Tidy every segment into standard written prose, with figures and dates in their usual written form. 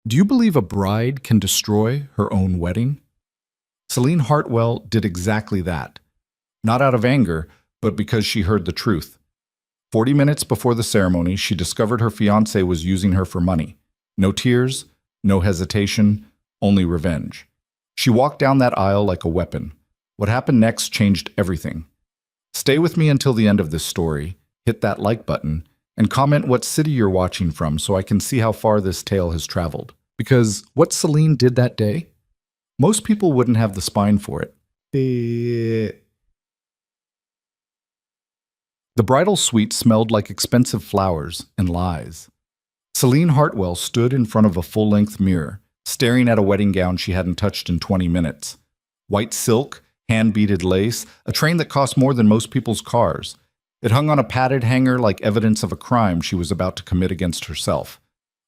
Do you believe a bride can destroy her own wedding? Celine Hartwell did exactly that. Not out of anger, but because she heard the truth. 40 minutes before the ceremony, she discovered her fiancé was using her for money. No tears, no hesitation, only revenge. She walked down that aisle like a weapon. What happened next changed everything. Stay with me until the end of this story, hit that like button, and comment what city you're watching from so I can see how far this tale has traveled. Because what Celine did that day, most people wouldn't have the spine for it. The bridal suite smelled like expensive flowers and lies. Celine Hartwell stood in front of a full-length mirror, staring at a wedding gown she hadn't touched in 20 minutes. White silk, hand-beaded lace, a train that cost more than most people's cars. It hung on a padded hanger like evidence of a crime she was about to commit against herself.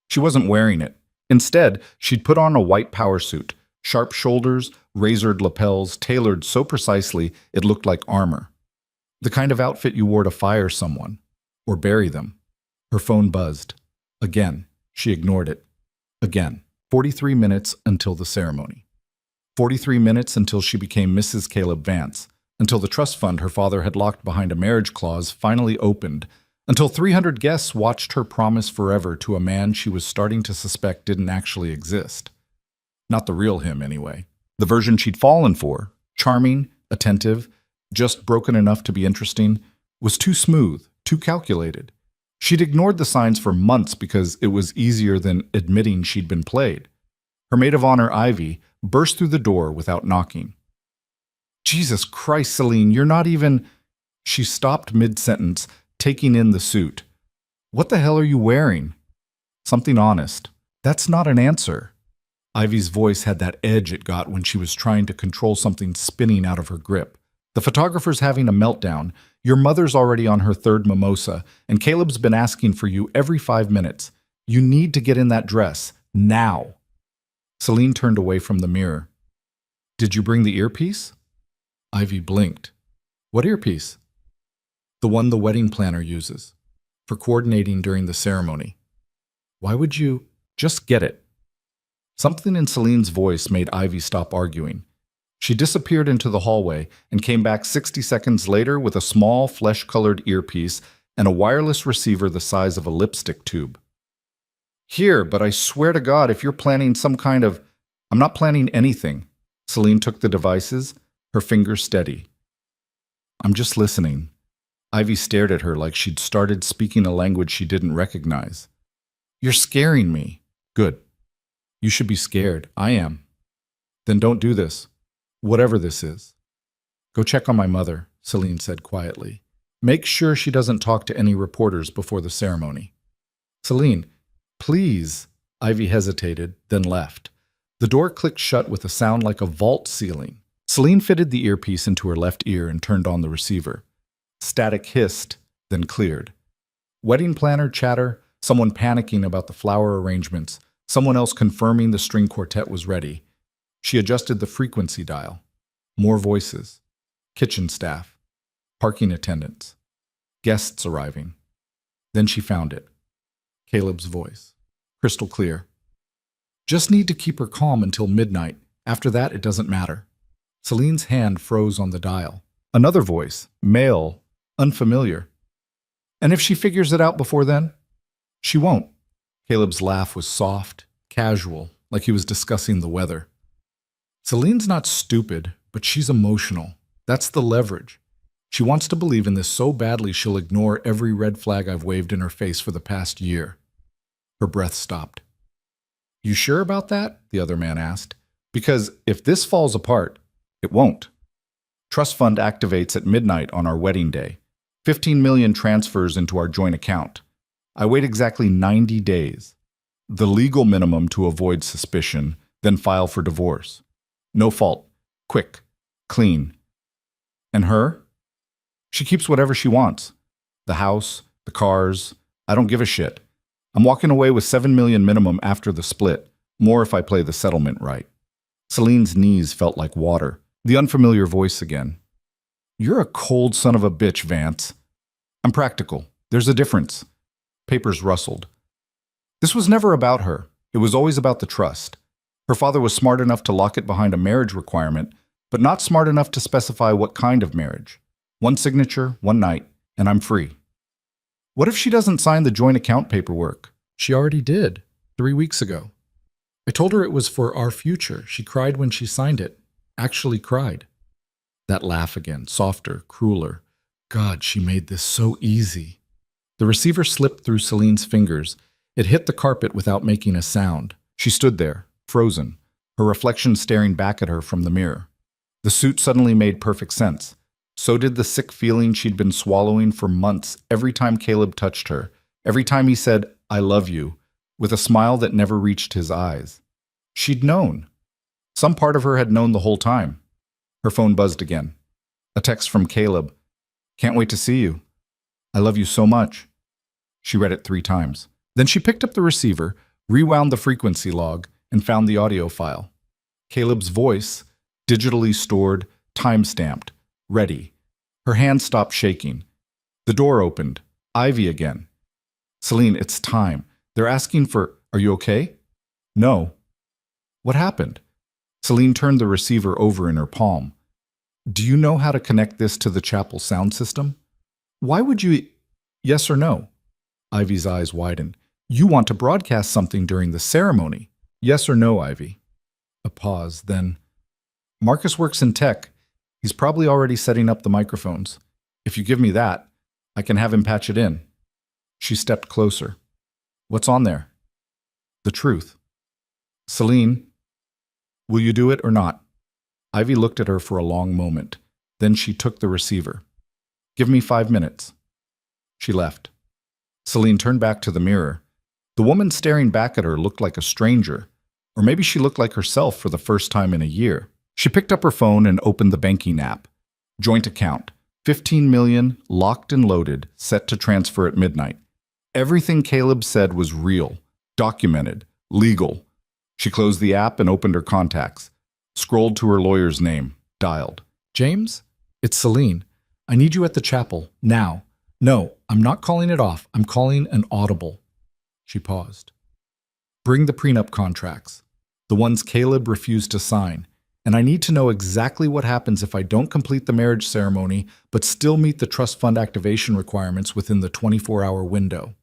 She wasn't wearing it. Instead, she'd put on a white power suit, sharp shoulders, razored lapels, tailored so precisely it looked like armor. The kind of outfit you wore to fire someone, or bury them. Her phone buzzed. Again, she ignored it. Again. 43 minutes until the ceremony. 43 minutes until she became Mrs. Caleb Vance, until the trust fund her father had locked behind a marriage clause finally opened, until 300 guests watched her promise forever to a man she was starting to suspect didn't actually exist. Not the real him, anyway. The version she'd fallen for, charming, attentive, just broken enough to be interesting, was too smooth, too calculated. She'd ignored the signs for months because it was easier than admitting she'd been played. Her maid of honor, Ivy, burst through the door without knocking. Jesus Christ, Celine, you're not even... She stopped mid-sentence, taking in the suit. What the hell are you wearing? Something honest. That's not an answer. Ivy's voice had that edge it got when she was trying to control something spinning out of her grip. The photographer's having a meltdown. Your mother's already on her third mimosa, and Caleb's been asking for you every 5 minutes. You need to get in that dress. Now. Celine turned away from the mirror. Did you bring the earpiece? Ivy blinked. What earpiece? The one the wedding planner uses. For coordinating during the ceremony. Why would you... Just get it. Something in Celine's voice made Ivy stop arguing. She disappeared into the hallway and came back 60 seconds later with a small, flesh-colored earpiece and a wireless receiver the size of a lipstick tube. Here, but I swear to God, if you're planning some kind of... I'm not planning anything. Celine took the devices, her fingers steady. I'm just listening. Ivy stared at her like she'd started speaking a language she didn't recognize. You're scaring me. Good. You should be scared. I am. Then don't do this. Whatever this is. Go check on my mother, Celine said quietly. Make sure she doesn't talk to any reporters before the ceremony. Celine, please. Ivy hesitated, then left. The door clicked shut with a sound like a vault ceiling. Celine fitted the earpiece into her left ear and turned on the receiver. Static hissed, then cleared. Wedding planner chatter, someone panicking about the flower arrangements, someone else confirming the string quartet was ready. She adjusted the frequency dial. More voices. Kitchen staff. Parking attendants. Guests arriving. Then she found it. Caleb's voice. Crystal clear. Just need to keep her calm until midnight. After that, it doesn't matter. Celine's hand froze on the dial. Another voice. Male. Unfamiliar. And if she figures it out before then? She won't. Caleb's laugh was soft, casual, like he was discussing the weather. Celine's not stupid, but she's emotional. That's the leverage. She wants to believe in this so badly she'll ignore every red flag I've waved in her face for the past year. Her breath stopped. You sure about that? The other man asked. Because if this falls apart, it won't. Trust fund activates at midnight on our wedding day. 15 million transfers into our joint account. I wait exactly 90 days. The legal minimum to avoid suspicion, then file for divorce. No fault. Quick. Clean. And her? She keeps whatever she wants. The house, the cars. I don't give a shit. I'm walking away with 7 million minimum after the split. More if I play the settlement right. Celine's knees felt like water. The unfamiliar voice again. You're a cold son of a bitch, Vance. I'm practical. There's a difference. Papers rustled. This was never about her. It was always about the trust. Her father was smart enough to lock it behind a marriage requirement, but not smart enough to specify what kind of marriage. One signature, one night, and I'm free. What if she doesn't sign the joint account paperwork? She already did, 3 weeks ago. I told her it was for our future. She cried when she signed it. Actually cried. That laugh again, softer, crueler. God, she made this so easy. The receiver slipped through Celine's fingers. It hit the carpet without making a sound. She stood there, frozen, her reflection staring back at her from the mirror. The suit suddenly made perfect sense. So did the sick feeling she'd been swallowing for months every time Caleb touched her, every time he said, "I love you," with a smile that never reached his eyes. She'd known. Some part of her had known the whole time. Her phone buzzed again. A text from Caleb. "Can't wait to see you. I love you so much." She read it 3 times. Then she picked up the receiver, rewound the frequency log, and found the audio file. Caleb's voice, digitally stored, time-stamped, ready. Her hand stopped shaking. The door opened. Ivy again. "Celine, it's time. They're asking for, are you okay?" "No." "What happened?" Celine turned the receiver over in her palm. "Do you know how to connect this to the chapel sound system?" "Why would you? Yes or no?" Ivy's eyes widened. "You want to broadcast something during the ceremony. Yes or no, Ivy?" A pause, then, "Marcus works in tech. He's probably already setting up the microphones. If you give me that, I can have him patch it in." She stepped closer. "What's on there?" "The truth." "Celine, will you do it or not?" Ivy looked at her for a long moment. Then she took the receiver. "Give me 5 minutes." She left. Celine turned back to the mirror. The woman staring back at her looked like a stranger, or maybe she looked like herself for the first time in a year. She picked up her phone and opened the banking app. Joint account, 15 million, locked and loaded, set to transfer at midnight. Everything Caleb said was real, documented, legal. She closed the app and opened her contacts. Scrolled to her lawyer's name, dialed. "James? It's Celine. I need you at the chapel, now. No, I'm not calling it off. I'm calling an audible." She paused. "Bring the prenup contracts, the ones Caleb refused to sign. And I need to know exactly what happens if I don't complete the marriage ceremony but still meet the trust fund activation requirements within the 24-hour window."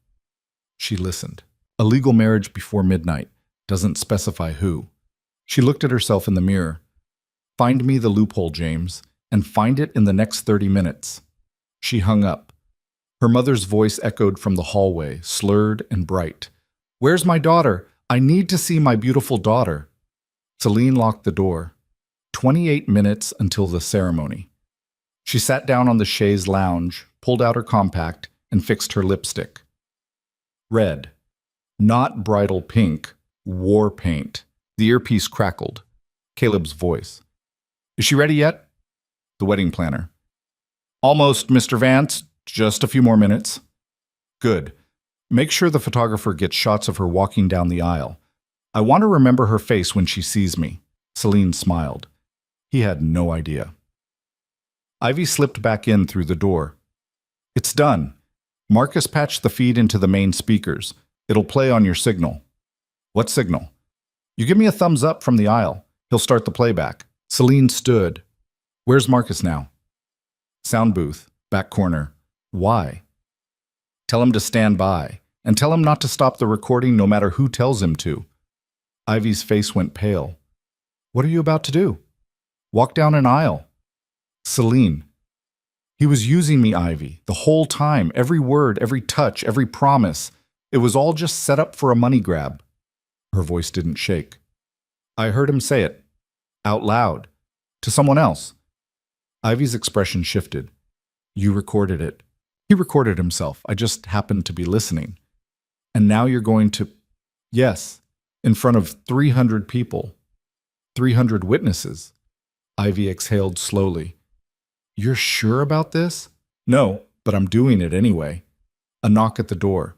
She listened. A legal marriage before midnight. Doesn't specify who. She looked at herself in the mirror. "Find me the loophole, James, and find it in the next 30 minutes. She hung up. Her mother's voice echoed from the hallway, slurred and bright. "Where's my daughter? I need to see my beautiful daughter." Celine locked the door. 28 minutes until the ceremony. She sat down on the chaise lounge, pulled out her compact, and fixed her lipstick. Red. Not bridal pink. War paint. The earpiece crackled. Caleb's voice. "Is she ready yet?" The wedding planner. "Almost, Mr. Vance. Just a few more minutes." "Good. Make sure the photographer gets shots of her walking down the aisle. I want to remember her face when she sees me." Celine smiled. He had no idea. Ivy slipped back in through the door. "It's done. Marcus patched the feed into the main speakers. It'll play on your signal." "What signal?" "You give me a thumbs up from the aisle. He'll start the playback." Celine stood. "Where's Marcus now?" "Sound booth, back corner." "Why?" "Tell him to stand by, and tell him not to stop the recording no matter who tells him to." Ivy's face went pale. "What are you about to do?" "Walk down an aisle." "Celine." "He was using me, Ivy, the whole time, every word, every touch, every promise. It was all just set up for a money grab." Her voice didn't shake. "I heard him say it. Out loud. To someone else." Ivy's expression shifted. "You recorded it." "He recorded himself. I just happened to be listening." "And now you're going to—" "Yes, in front of 300 people. 300 witnesses." Ivy exhaled slowly. "You're sure about this?" "No, but I'm doing it anyway." A knock at the door.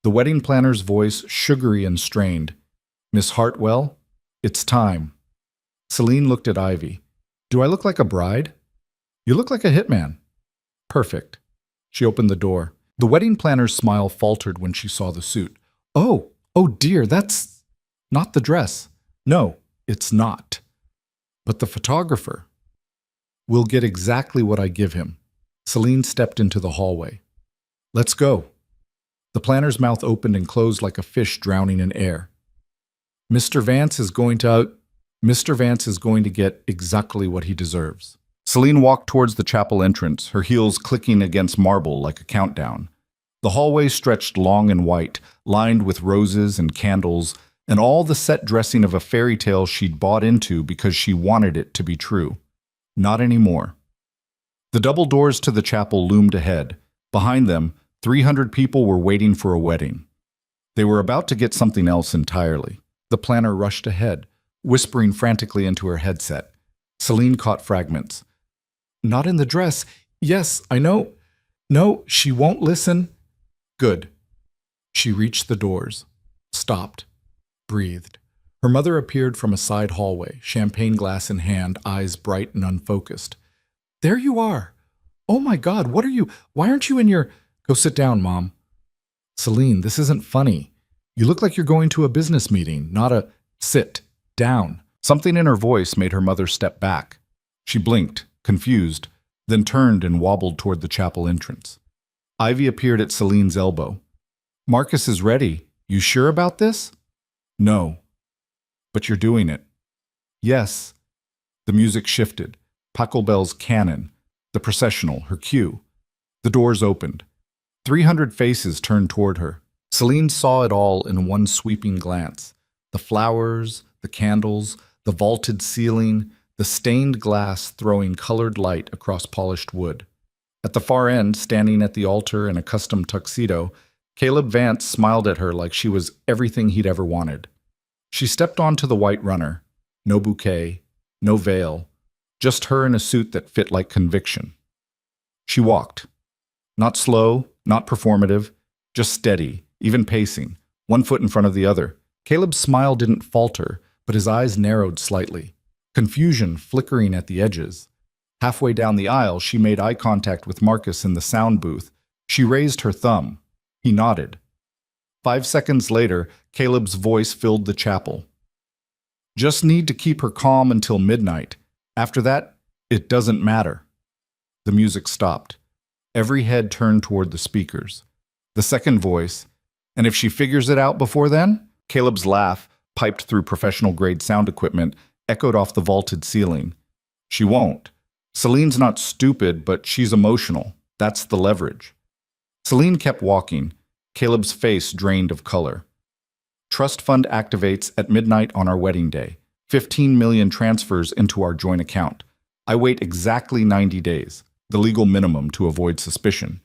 The wedding planner's voice, sugary and strained. "Miss Hartwell, it's time." Celine looked at Ivy. "Do I look like a bride?" "You look like a hitman." "Perfect." She opened the door. The wedding planner's smile faltered when she saw the suit. Oh dear, that's..." Not the dress. No, it's not. But the photographer will get exactly what I give him. Celine stepped into the hallway. Let's go. The planner's mouth opened and closed like a fish drowning in air. Mr. Vance is going to get exactly what he deserves. Celine walked towards the chapel entrance, her heels clicking against marble like a countdown. The hallway stretched long and white, lined with roses and candles, and all the set dressing of a fairy tale she'd bought into because she wanted it to be true. Not anymore. The double doors to the chapel loomed ahead. Behind them, 300 people were waiting for a wedding. They were about to get something else entirely. The planner rushed ahead, whispering frantically into her headset. Celine caught fragments. Not in the dress. Yes, I know. No, she won't listen. Good. She reached the doors, stopped, breathed. Her mother appeared from a side hallway, champagne glass in hand, eyes bright and unfocused. There you are. Oh my God, why aren't you in your... Go sit down, Mom. Celine, this isn't funny. You look like you're going to a business meeting, not a... Sit down. Something in her voice made her mother step back. She blinked, confused, then turned and wobbled toward the chapel entrance. Ivy appeared at Celine's elbow. Marcus is ready. You sure about this? No. But you're doing it. Yes. The music shifted. Pachelbel's canon. The processional, her cue. The doors opened. 300 faces turned toward her. Celine saw it all in one sweeping glance. The flowers, the candles, the vaulted ceiling, the stained glass throwing colored light across polished wood. At the far end, standing at the altar in a custom tuxedo, Caleb Vance smiled at her like she was everything he'd ever wanted. She stepped onto the white runner. No bouquet, no veil, just her in a suit that fit like conviction. She walked. Not slow, not performative, just steady, even pacing, one foot in front of the other. Caleb's smile didn't falter, but his eyes narrowed slightly, confusion flickering at the edges. Halfway down the aisle, she made eye contact with Marcus in the sound booth. She raised her thumb. He nodded. 5 seconds later, Caleb's voice filled the chapel. Just need to keep her calm until midnight. After that, it doesn't matter. The music stopped. Every head turned toward the speakers. The second voice, and if she figures it out before then? Caleb's laugh, piped through professional-grade sound equipment, echoed off the vaulted ceiling. She won't. Celine's not stupid, but she's emotional. That's the leverage. Celine kept walking, Caleb's face drained of color. Trust fund activates at midnight on our wedding day. 15 million transfers into our joint account. I wait exactly 90 days, the legal minimum to avoid suspicion.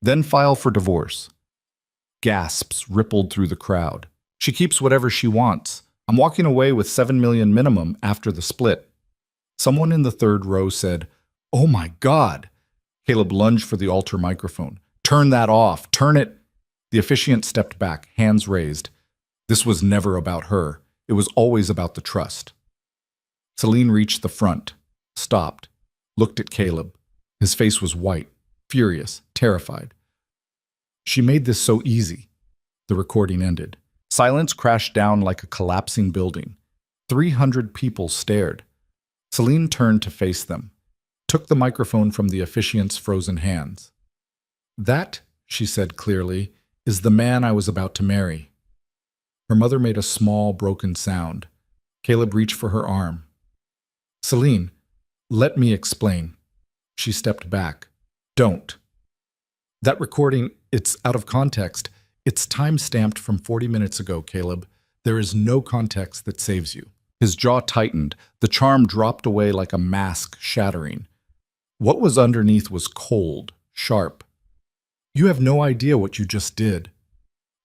Then file for divorce. Gasps rippled through the crowd. She keeps whatever she wants. I'm walking away with 7 million minimum after the split. Someone in the third row said, "Oh my God." Caleb lunged for the altar microphone. "Turn that off. Turn it." The officiant stepped back, hands raised. This was never about her. It was always about the trust. Celine reached the front, stopped, looked at Caleb. His face was white, furious, terrified. She made this so easy. The recording ended. Silence crashed down like a collapsing building. 300 people stared. Celine turned to face them, took the microphone from the officiant's frozen hands. "That," she said clearly, "is the man I was about to marry." Her mother made a small, broken sound. Caleb reached for her arm. "Celine, let me explain." She stepped back. "Don't. That recording, it's out of context. It's time-stamped from 40 minutes ago, Caleb. There is no context that saves you." His jaw tightened. The charm dropped away like a mask shattering. What was underneath was cold, sharp. "You have no idea what you just did."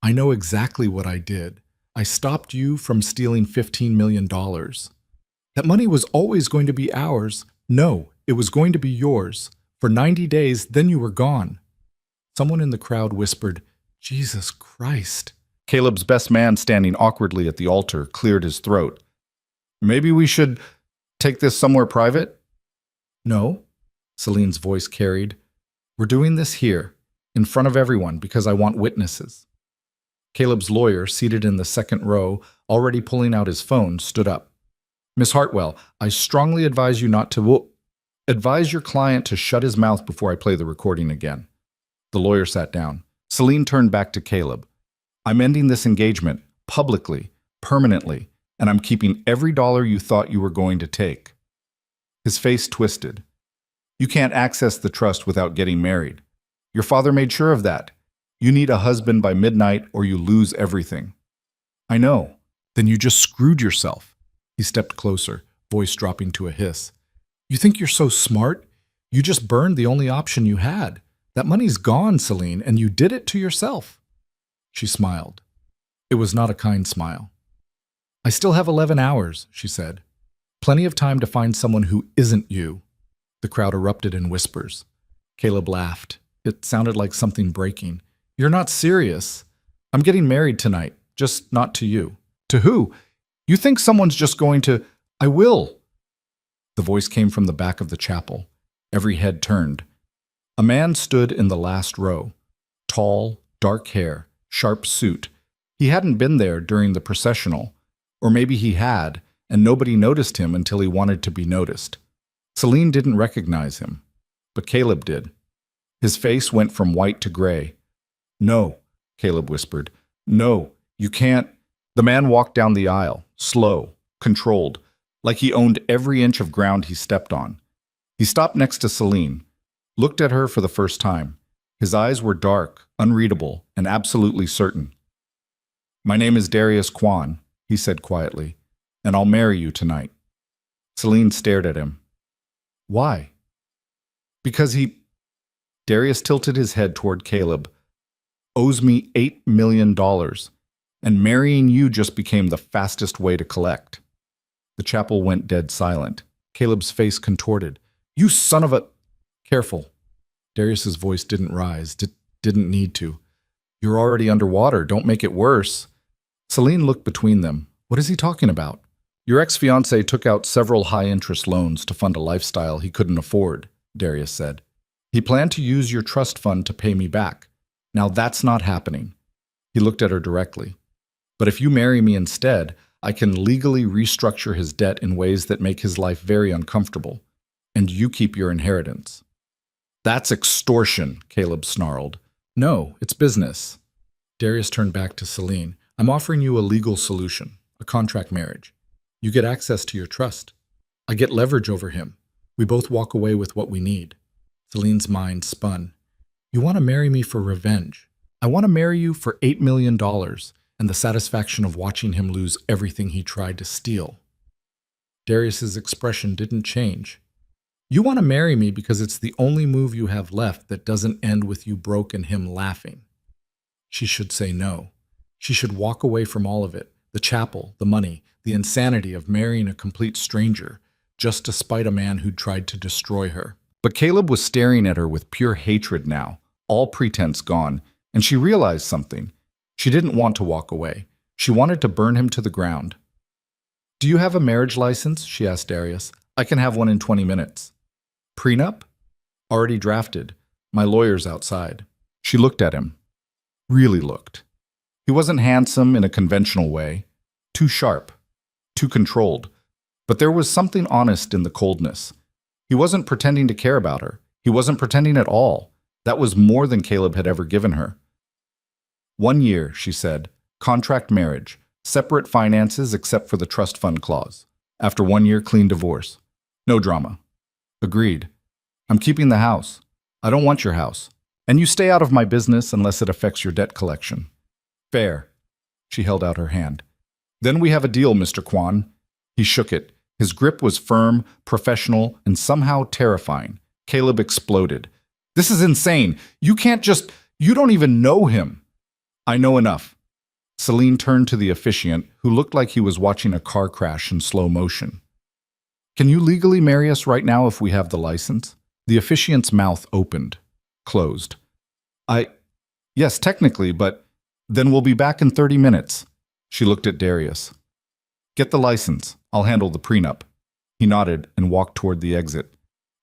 "I know exactly what I did. I stopped you from stealing $15 million. That money was always going to be ours. No, it was going to be yours. For 90 days, then you were gone." Someone in the crowd whispered, "Jesus Christ." Caleb's best man, standing awkwardly at the altar, cleared his throat. "Maybe we should take this somewhere private?" "No," Celine's voice carried. "We're doing this here, in front of everyone, because I want witnesses." Caleb's lawyer, seated in the second row, already pulling out his phone, stood up. Miss Hartwell, I strongly advise you not to advise your client to shut his mouth before I play the recording again. The lawyer sat down. Celine turned back to Caleb. I'm ending this engagement, publicly, permanently, and I'm keeping every dollar you thought you were going to take. His face twisted. You can't access the trust without getting married. Your father made sure of that. You need a husband by midnight or you lose everything. I know. Then you just screwed yourself. He stepped closer, voice dropping to a hiss. You think you're so smart? You just burned the only option you had. That money's gone, Celine, and you did it to yourself. She smiled. It was not a kind smile. I still have 11 hours, she said. Plenty of time to find someone who isn't you. The crowd erupted in whispers. Caleb laughed. It sounded like something breaking. You're not serious. I'm getting married tonight, just not to you. To who? You think someone's just going to... I will. The voice came from the back of the chapel. Every head turned. A man stood in the last row. Tall, dark hair, sharp suit. He hadn't been there during the processional. Or maybe he had, and nobody noticed him until he wanted to be noticed. Celine didn't recognize him, but Caleb did. His face went from white to gray. No, Caleb whispered. No, you can't. The man walked down the aisle, slow, controlled, like he owned every inch of ground he stepped on. He stopped next to Celine, looked at her for the first time. His eyes were dark, unreadable, and absolutely certain. My name is Darius Kwan, he said quietly, and I'll marry you tonight. Celine stared at him. Why? Because he... Darius tilted his head toward Caleb. Owes me $8 million, and marrying you just became the fastest way to collect. The chapel went dead silent. Caleb's face contorted. You son of a... Careful. Darius's voice didn't rise. Didn't need to. You're already underwater. Don't make it worse. Celine looked between them. What is he talking about? Your ex-fiancé took out several high-interest loans to fund a lifestyle he couldn't afford, Darius said. He planned to use your trust fund to pay me back. Now that's not happening. He looked at her directly. But if you marry me instead, I can legally restructure his debt in ways that make his life very uncomfortable. And you keep your inheritance. That's extortion, Caleb snarled. No, it's business. Darius turned back to Celine. I'm offering you a legal solution, a contract marriage. You get access to your trust. I get leverage over him. We both walk away with what we need. Celine's mind spun. You want to marry me for revenge. I want to marry you for $8 million and the satisfaction of watching him lose everything he tried to steal. Darius's expression didn't change. You want to marry me because it's the only move you have left that doesn't end with you broke and him laughing. She should say no. She should walk away from all of it, the chapel, the money, the insanity of marrying a complete stranger, just to spite a man who'd tried to destroy her. But Caleb was staring at her with pure hatred now, all pretense gone, and she realized something. She didn't want to walk away. She wanted to burn him to the ground. Do you have a marriage license? She asked Darius. I can have one in 20 minutes. Prenup? Already drafted. My lawyer's outside. She looked at him. Really looked. He wasn't handsome in a conventional way. Too sharp. Too controlled. But there was something honest in the coldness. He wasn't pretending to care about her. He wasn't pretending at all. That was more than Caleb had ever given her. 1 year, she said. Contract marriage. Separate finances except for the trust fund clause. After 1 year, clean divorce. No drama. Agreed. I'm keeping the house. I don't want your house. And you stay out of my business unless it affects your debt collection. Fair. She held out her hand. Then we have a deal, Mr. Kwan. He shook it. His grip was firm, professional, and somehow terrifying. Caleb exploded. This is insane. You can't just... You don't even know him. I know enough. Celine turned to the officiant, who looked like he was watching a car crash in slow motion. Can you legally marry us right now if we have the license? The officiant's mouth opened, closed. Yes, technically, but then we'll be back in 30 minutes. She looked at Darius. Get the license. I'll handle the prenup. He nodded and walked toward the exit.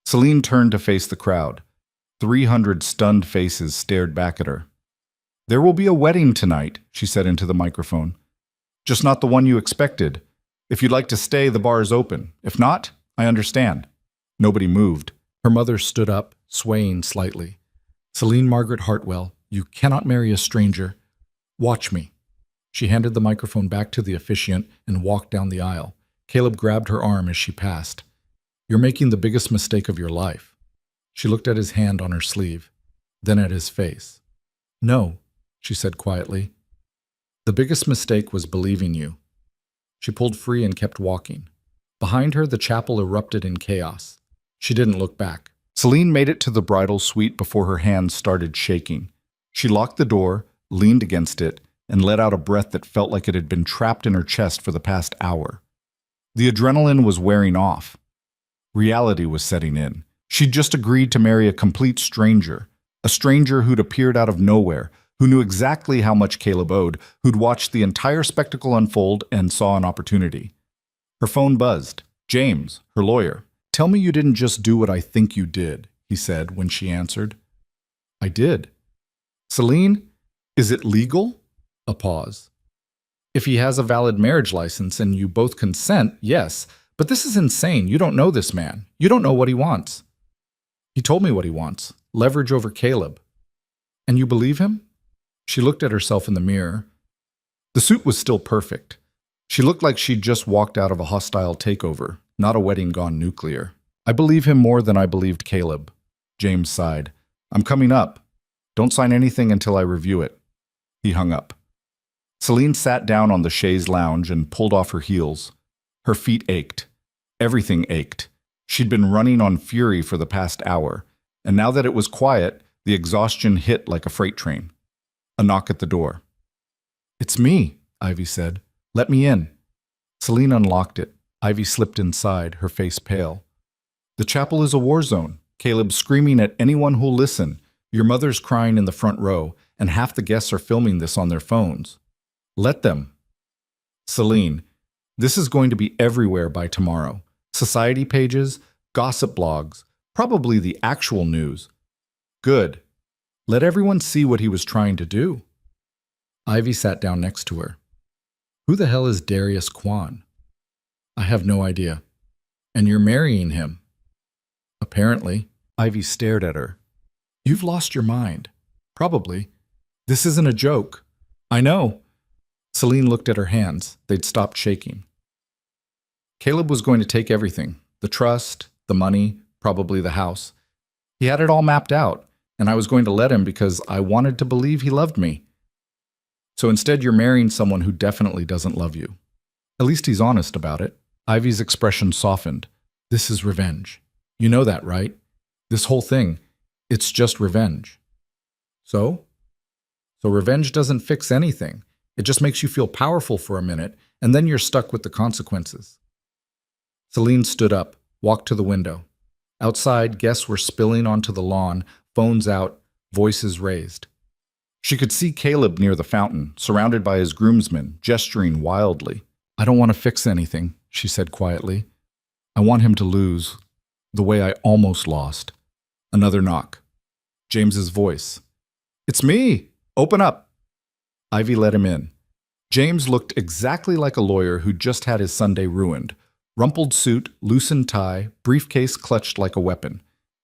Celine turned to face the crowd. 300 stunned faces stared back at her. There will be a wedding tonight, she said into the microphone. Just not the one you expected. If you'd like to stay, the bar is open. If not, I understand. Nobody moved. Her mother stood up, swaying slightly. Celine Margaret Hartwell, you cannot marry a stranger. Watch me. She handed the microphone back to the officiant and walked down the aisle. Caleb grabbed her arm as she passed. You're making the biggest mistake of your life. She looked at his hand on her sleeve, then at his face. No, she said quietly. The biggest mistake was believing you. She pulled free and kept walking. Behind her, the chapel erupted in chaos. She didn't look back. Celine made it to the bridal suite before her hands started shaking. She locked the door, leaned against it, and let out a breath that felt like it had been trapped in her chest for the past hour. The adrenaline was wearing off. Reality was setting in. She'd just agreed to marry a complete stranger, a stranger who'd appeared out of nowhere, who knew exactly how much Caleb owed, who'd watched the entire spectacle unfold and saw an opportunity. Her phone buzzed. James, her lawyer. Tell me you didn't just do what I think you did, he said when she answered. I did. Celine, is it legal? A pause. If he has a valid marriage license and you both consent, yes. But this is insane. You don't know this man. You don't know what he wants. He told me what he wants. Leverage over Caleb. And you believe him? She looked at herself in the mirror. The suit was still perfect. She looked like she'd just walked out of a hostile takeover, not a wedding gone nuclear. I believe him more than I believed Caleb. James sighed. I'm coming up. Don't sign anything until I review it. He hung up. Celine sat down on the chaise lounge and pulled off her heels. Her feet ached. Everything ached. She'd been running on fury for the past hour, and now that it was quiet, the exhaustion hit like a freight train. A knock at the door. It's me, Ivy said. Let me in. Celine unlocked it. Ivy slipped inside, her face pale. The chapel is a war zone. Caleb's screaming at anyone who'll listen. Your mother's crying in the front row, and half the guests are filming this on their phones. Let them. Celine, this is going to be everywhere by tomorrow. Society pages, gossip blogs, probably the actual news. Good. Let everyone see what he was trying to do. Ivy sat down next to her. Who the hell is Darius Kwan? I have no idea. And you're marrying him. Apparently. Ivy stared at her. You've lost your mind. Probably. This isn't a joke. I know. Celine looked at her hands. They'd stopped shaking. Caleb was going to take everything. The trust, the money, probably the house. He had it all mapped out, and I was going to let him because I wanted to believe he loved me. So instead you're marrying someone who definitely doesn't love you. At least he's honest about it. Ivy's expression softened. This is revenge. You know that, right? This whole thing, it's just revenge. So? So revenge doesn't fix anything. It just makes you feel powerful for a minute, and then you're stuck with the consequences. Celine stood up, walked to the window. Outside, guests were spilling onto the lawn, phones out, voices raised. She could see Caleb near the fountain, surrounded by his groomsmen, gesturing wildly. I don't want to fix anything, she said quietly. I want him to lose, the way I almost lost. Another knock. James's voice. It's me! Open up! Ivy let him in. James looked exactly like a lawyer who'd just had his Sunday ruined. Rumpled suit, loosened tie, briefcase clutched like a weapon.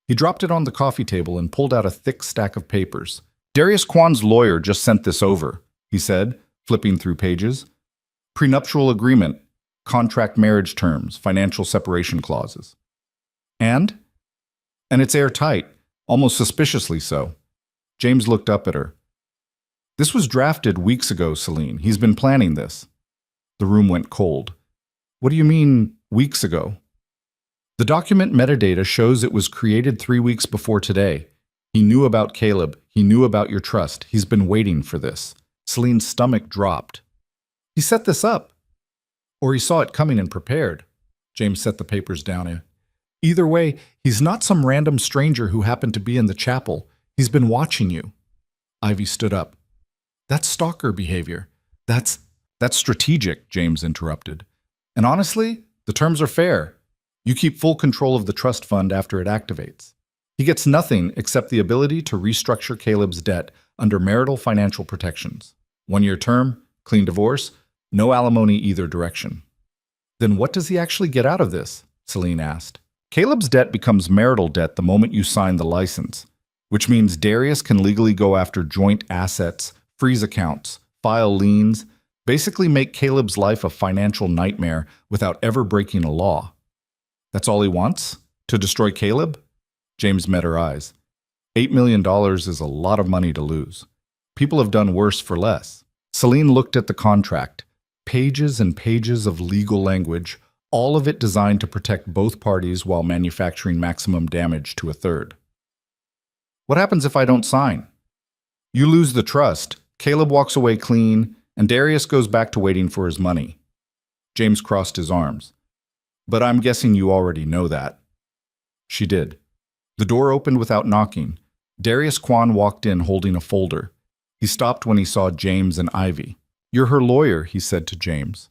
He dropped it on the coffee table and pulled out a thick stack of papers. Darius Kwan's lawyer just sent this over, he said, flipping through pages. Prenuptial agreement, contract marriage terms, financial separation clauses. And it's airtight, almost suspiciously so. James looked up at her. This was drafted weeks ago, Celine. He's been planning this. The room went cold. What do you mean, weeks ago? The document metadata shows it was created 3 weeks before today. He knew about Caleb. He knew about your trust. He's been waiting for this. Celine's stomach dropped. He set this up. Or he saw it coming and prepared. James set the papers down. Either way, he's not some random stranger who happened to be in the chapel. He's been watching you. Ivy stood up. That's stalker behavior. That's strategic, James interrupted. And honestly, the terms are fair. You keep full control of the trust fund after it activates. He gets nothing except the ability to restructure Caleb's debt under marital financial protections. 1-year term, clean divorce, no alimony either direction. Then what does he actually get out of this? Celine asked. Caleb's debt becomes marital debt the moment you sign the license, which means Darius can legally go after joint assets, freeze accounts, file liens, basically make Caleb's life a financial nightmare without ever breaking a law. That's all he wants? To destroy Caleb? James met her eyes. $8 million is a lot of money to lose. People have done worse for less. Celine looked at the contract. Pages and pages of legal language, all of it designed to protect both parties while manufacturing maximum damage to a third. What happens if I don't sign? You lose the trust, Caleb walks away clean, and Darius goes back to waiting for his money. James crossed his arms. But I'm guessing you already know that. She did. The door opened without knocking. Darius Kwan walked in holding a folder. He stopped when he saw James and Ivy. You're her lawyer, he said to James.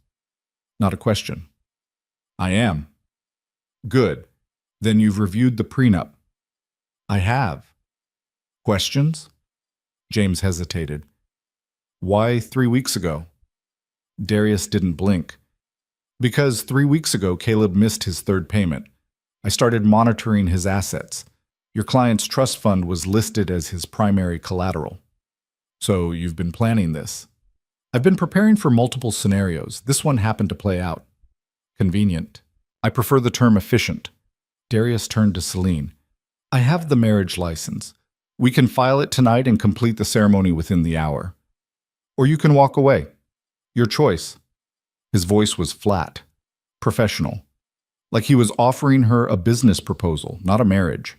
Not a question. I am. Good. Then you've reviewed the prenup. I have. Questions? James hesitated. Why 3 weeks ago? Darius didn't blink. Because 3 weeks ago, Caleb missed his third payment. I started monitoring his assets. Your client's trust fund was listed as his primary collateral. So you've been planning this. I've been preparing for multiple scenarios. This one happened to play out. Convenient. I prefer the term efficient. Darius turned to Celine. I have the marriage license. We can file it tonight and complete the ceremony within the hour. Or you can walk away. Your choice. His voice was flat, professional, like he was offering her a business proposal, not a marriage.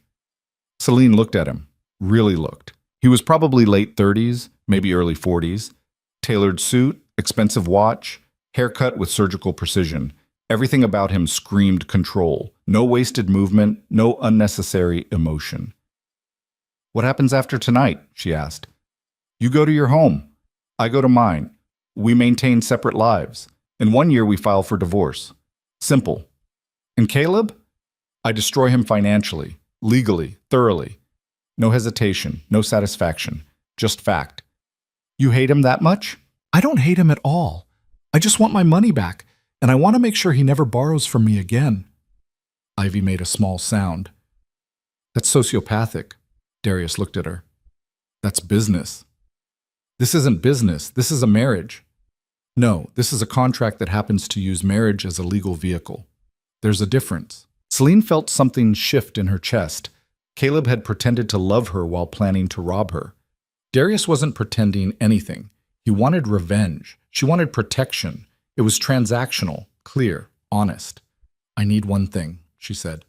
Celine looked at him, really looked. He was probably late 30s, maybe early 40s. Tailored suit, expensive watch, haircut with surgical precision. Everything about him screamed control. No wasted movement, no unnecessary emotion. What happens after tonight? She asked. You go to your home. I go to mine. We maintain separate lives. In 1 year, we file for divorce. Simple. And Caleb? I destroy him financially, legally, thoroughly. No hesitation, no satisfaction, just fact. You hate him that much? I don't hate him at all. I just want my money back, and I want to make sure he never borrows from me again. Ivy made a small sound. That's sociopathic. Darius looked at her. That's business. This isn't business. This is a marriage. No, this is a contract that happens to use marriage as a legal vehicle. There's a difference. Celine felt something shift in her chest. Caleb had pretended to love her while planning to rob her. Darius wasn't pretending anything. He wanted revenge. She wanted protection. It was transactional, clear, honest. I need one thing, she said.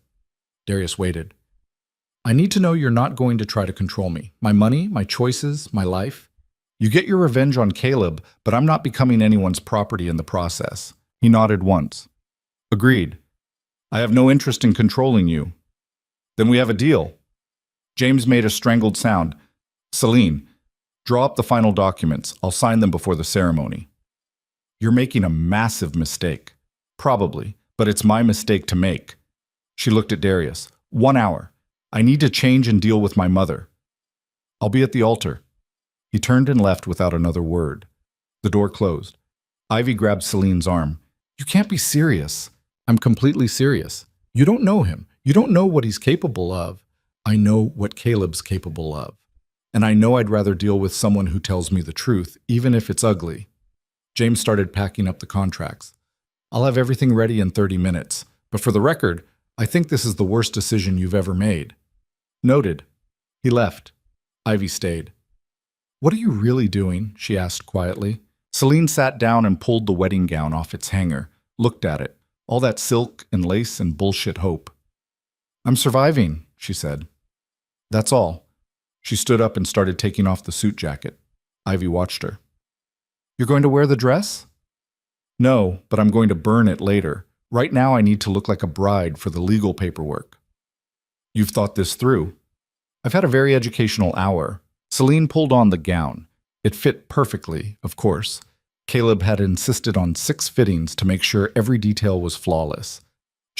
Darius waited. I need to know you're not going to try to control me. My money, my choices, my life. You get your revenge on Caleb, but I'm not becoming anyone's property in the process. He nodded once. Agreed. I have no interest in controlling you. Then we have a deal. James made a strangled sound. Celine, draw up the final documents. I'll sign them before the ceremony. You're making a massive mistake. Probably, but it's my mistake to make. She looked at Darius. 1 hour. I need to change and deal with my mother. I'll be at the altar. He turned and left without another word. The door closed. Ivy grabbed Celine's arm. You can't be serious. I'm completely serious. You don't know him. You don't know what he's capable of. I know what Caleb's capable of. And I know I'd rather deal with someone who tells me the truth, even if it's ugly. James started packing up the contracts. I'll have everything ready in 30 minutes. But for the record, I think this is the worst decision you've ever made. Noted. He left. Ivy stayed. What are you really doing? She asked quietly. Celine sat down and pulled the wedding gown off its hanger, looked at it. All that silk and lace and bullshit hope. I'm surviving, she said. That's all. She stood up and started taking off the suit jacket. Ivy watched her. You're going to wear the dress? No, but I'm going to burn it later. Right now I need to look like a bride for the legal paperwork. You've thought this through. I've had a very educational hour. Celine pulled on the gown. It fit perfectly, of course. Caleb had insisted on 6 fittings to make sure every detail was flawless.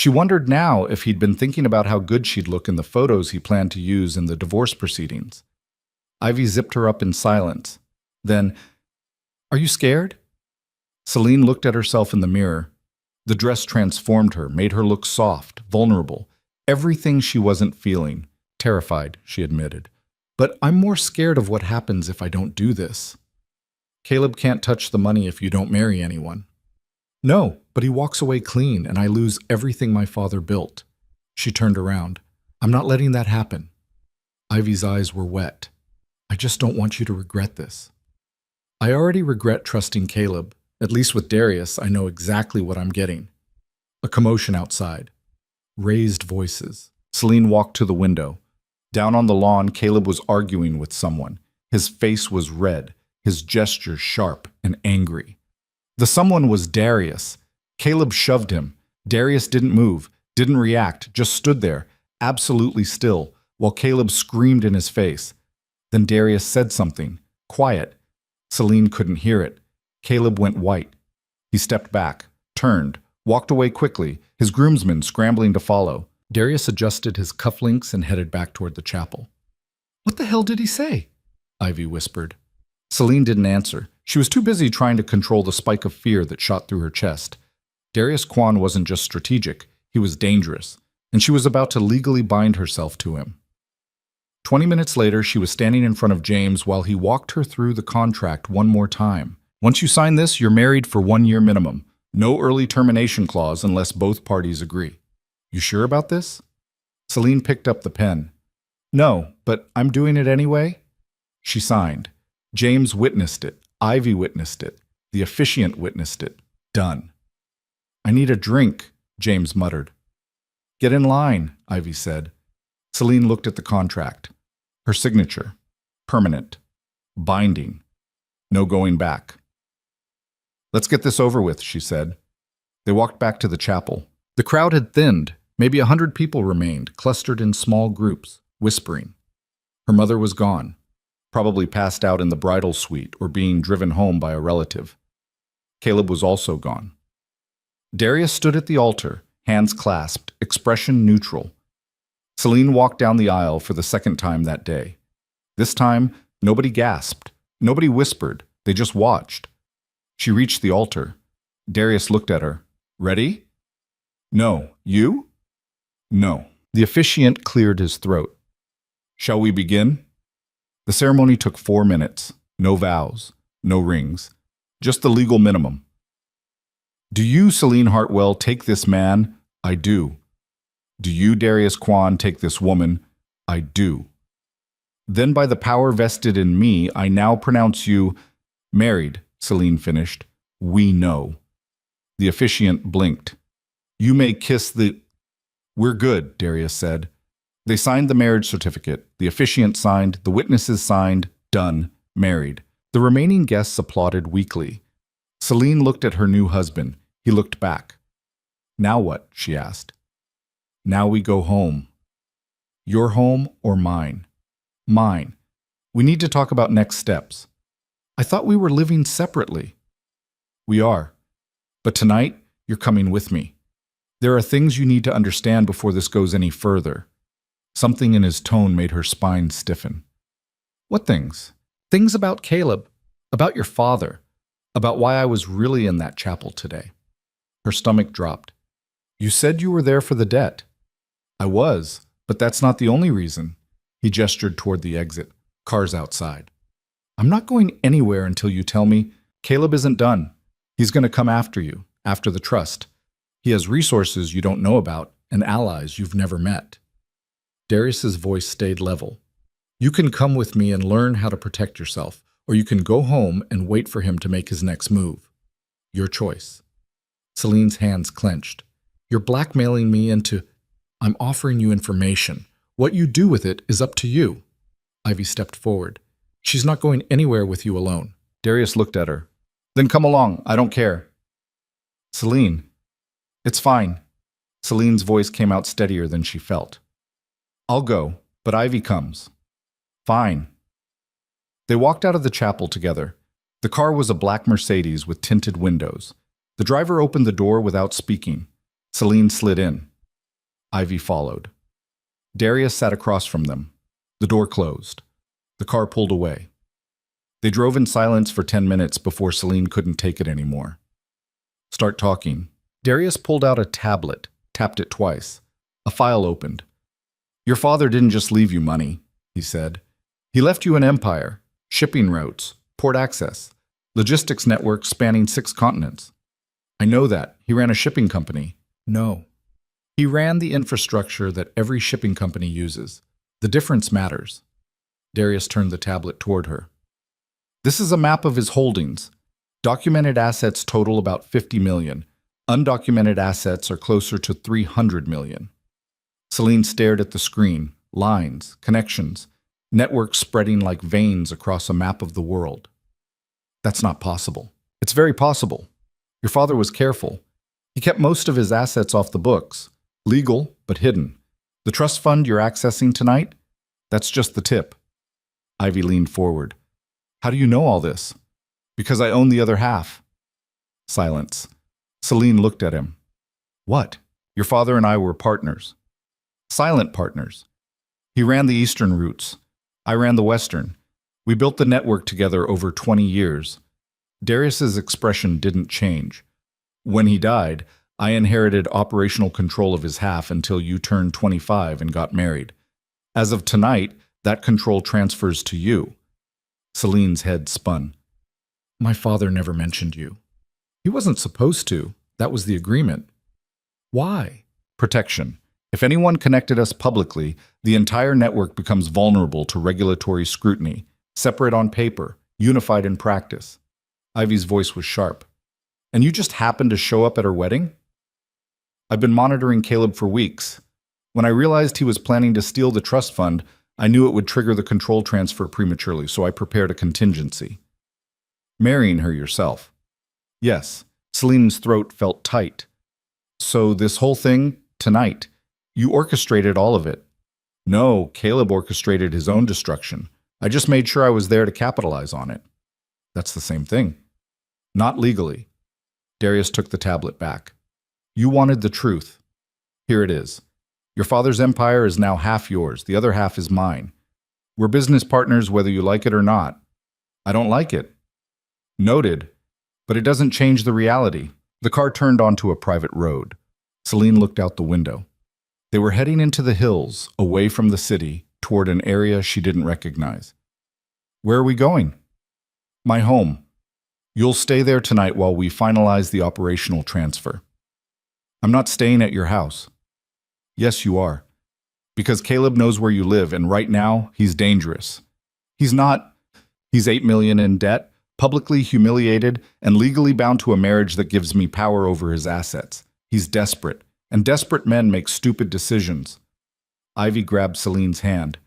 She wondered now if he'd been thinking about how good she'd look in the photos he planned to use in the divorce proceedings. Ivy zipped her up in silence. Then, "Are you scared?" Celine looked at herself in the mirror. The dress transformed her, made her look soft, vulnerable, everything she wasn't feeling. Terrified, she admitted. "But I'm more scared of what happens if I don't do this." "Caleb can't touch the money if you don't marry anyone." "No, but he walks away clean and I lose everything my father built." She turned around. "I'm not letting that happen." Ivy's eyes were wet. "I just don't want you to regret this." "I already regret trusting Caleb. At least with Darius, I know exactly what I'm getting." A commotion outside. Raised voices. Celine walked to the window. Down on the lawn, Caleb was arguing with someone. His face was red, his gestures sharp and angry. The someone was Darius. Caleb shoved him. Darius didn't move, didn't react, just stood there, absolutely still, while Caleb screamed in his face. Then Darius said something. Quiet. Celine couldn't hear it. Caleb went white. He stepped back, turned, walked away quickly, his groomsmen scrambling to follow. Darius adjusted his cufflinks and headed back toward the chapel. "What the hell did he say?" Ivy whispered. Celine didn't answer. She was too busy trying to control the spike of fear that shot through her chest. Darius Kwan wasn't just strategic, he was dangerous, and she was about to legally bind herself to him. 20 minutes later, she was standing in front of James while he walked her through the contract one more time. "Once you sign this, you're married for 1 year minimum. No early termination clause unless both parties agree. You sure about this?" Celine picked up the pen. "No, but I'm doing it anyway." She signed. James witnessed it. Ivy witnessed it. The officiant witnessed it. Done. "I need a drink," James muttered. "Get in line," Ivy said. Celine looked at the contract. Her signature. Permanent. Binding. No going back. "Let's get this over with," she said. They walked back to the chapel. The crowd had thinned. Maybe 100 people remained, clustered in small groups, whispering. Her mother was gone, probably passed out in the bridal suite or being driven home by a relative. Caleb was also gone. Darius stood at the altar, hands clasped, expression neutral. Celine walked down the aisle for the second time that day. This time, nobody gasped, nobody whispered, they just watched. She reached the altar. Darius looked at her. "Ready?" "No. You?" "No." The officiant cleared his throat. "Shall we begin?" The ceremony took 4 minutes. No vows, no rings, just the legal minimum. "Do you, Celine Hartwell, take this man?" "I do." "Do you, Darius Kwan, take this woman?" "I do." "Then by the power vested in me, I now pronounce you married," Celine finished. "We know." The officiant blinked. "You may kiss the—" "We're good," Darius said. They signed the marriage certificate. The officiant signed, the witnesses signed, done, married. The remaining guests applauded weakly. Celine looked at her new husband. He looked back. "Now what?" she asked. "Now we go home." "Your home or mine?" "Mine. We need to talk about next steps." "I thought we were living separately." "We are. But tonight, you're coming with me. There are things you need to understand before this goes any further." Something in his tone made her spine stiffen. "What things?" "Things about Caleb, about your father, about why I was really in that chapel today." Her stomach dropped. "You said you were there for the debt." "I was, but that's not the only reason." He gestured toward the exit. Cars outside. "I'm not going anywhere until you tell me Caleb isn't done. He's going to come after you, after the trust. He has resources you don't know about and allies you've never met." Darius's voice stayed level. "You can come with me and learn how to protect yourself, or you can go home and wait for him to make his next move. Your choice." Celine's hands clenched. "You're blackmailing me into—" "I'm offering you information. What you do with it is up to you." Ivy stepped forward. "She's not going anywhere with you alone." Darius looked at her. "Then come along. I don't care." "Celine." "It's fine." Celine's voice came out steadier than she felt. "I'll go, but Ivy comes." "Fine." They walked out of the chapel together. The car was a black Mercedes with tinted windows. The driver opened the door without speaking. Celine slid in. Ivy followed. Darius sat across from them. The door closed. The car pulled away. They drove in silence for 10 minutes before Celine couldn't take it anymore. Start talking. Darius pulled out a tablet, tapped it twice. A file opened. Your father didn't just leave you money, he said. He left you an empire, shipping routes, port access, logistics networks spanning 6 continents. I know that. He ran a shipping company. No. He ran the infrastructure that every shipping company uses. The difference matters. Darius turned the tablet toward her. This is a map of his holdings. Documented assets total about 50 million. Undocumented assets are closer to 300 million. Celine stared at the screen. Lines, connections, networks spreading like veins across a map of the world. That's not possible. It's very possible. Your father was careful. He kept most of his assets off the books. Legal, but hidden. The trust fund you're accessing tonight? That's just the tip. Ivy leaned forward. How do you know all this? Because I own the other half. Silence. Celine looked at him. What? Your father and I were partners. Silent partners. He ran the eastern routes. I ran the western. We built the network together over 20 years. Darius's expression didn't change. When he died, I inherited operational control of his half until you turned 25 and got married. As of tonight, that control transfers to you. Celine's head spun. My father never mentioned you. He wasn't supposed to. That was the agreement. Why? Protection. If anyone connected us publicly, the entire network becomes vulnerable to regulatory scrutiny, separate on paper, unified in practice. Ivy's voice was sharp. And you just happened to show up at her wedding? I've been monitoring Caleb for weeks. When I realized he was planning to steal the trust fund, I knew it would trigger the control transfer prematurely, so I prepared a contingency. Marrying her yourself. Yes, Celine's throat felt tight. So this whole thing, tonight, you orchestrated all of it. No, Caleb orchestrated his own destruction. I just made sure I was there to capitalize on it. That's the same thing. Not legally. Darius took the tablet back. You wanted the truth. Here it is. Your father's empire is now half yours. The other half is mine. We're business partners whether you like it or not. I don't like it. Noted. But it doesn't change the reality. The car turned onto a private road. Celine looked out the window. They were heading into the hills, away from the city, toward an area she didn't recognize. Where are we going? My home. You'll stay there tonight while we finalize the operational transfer. I'm not staying at your house. Yes, you are. Because Caleb knows where you live, and right now, he's dangerous. He's 8 million in debt, publicly humiliated, and legally bound to a marriage that gives me power over his assets. He's desperate, and desperate men make stupid decisions. Ivy grabbed Celine's hand.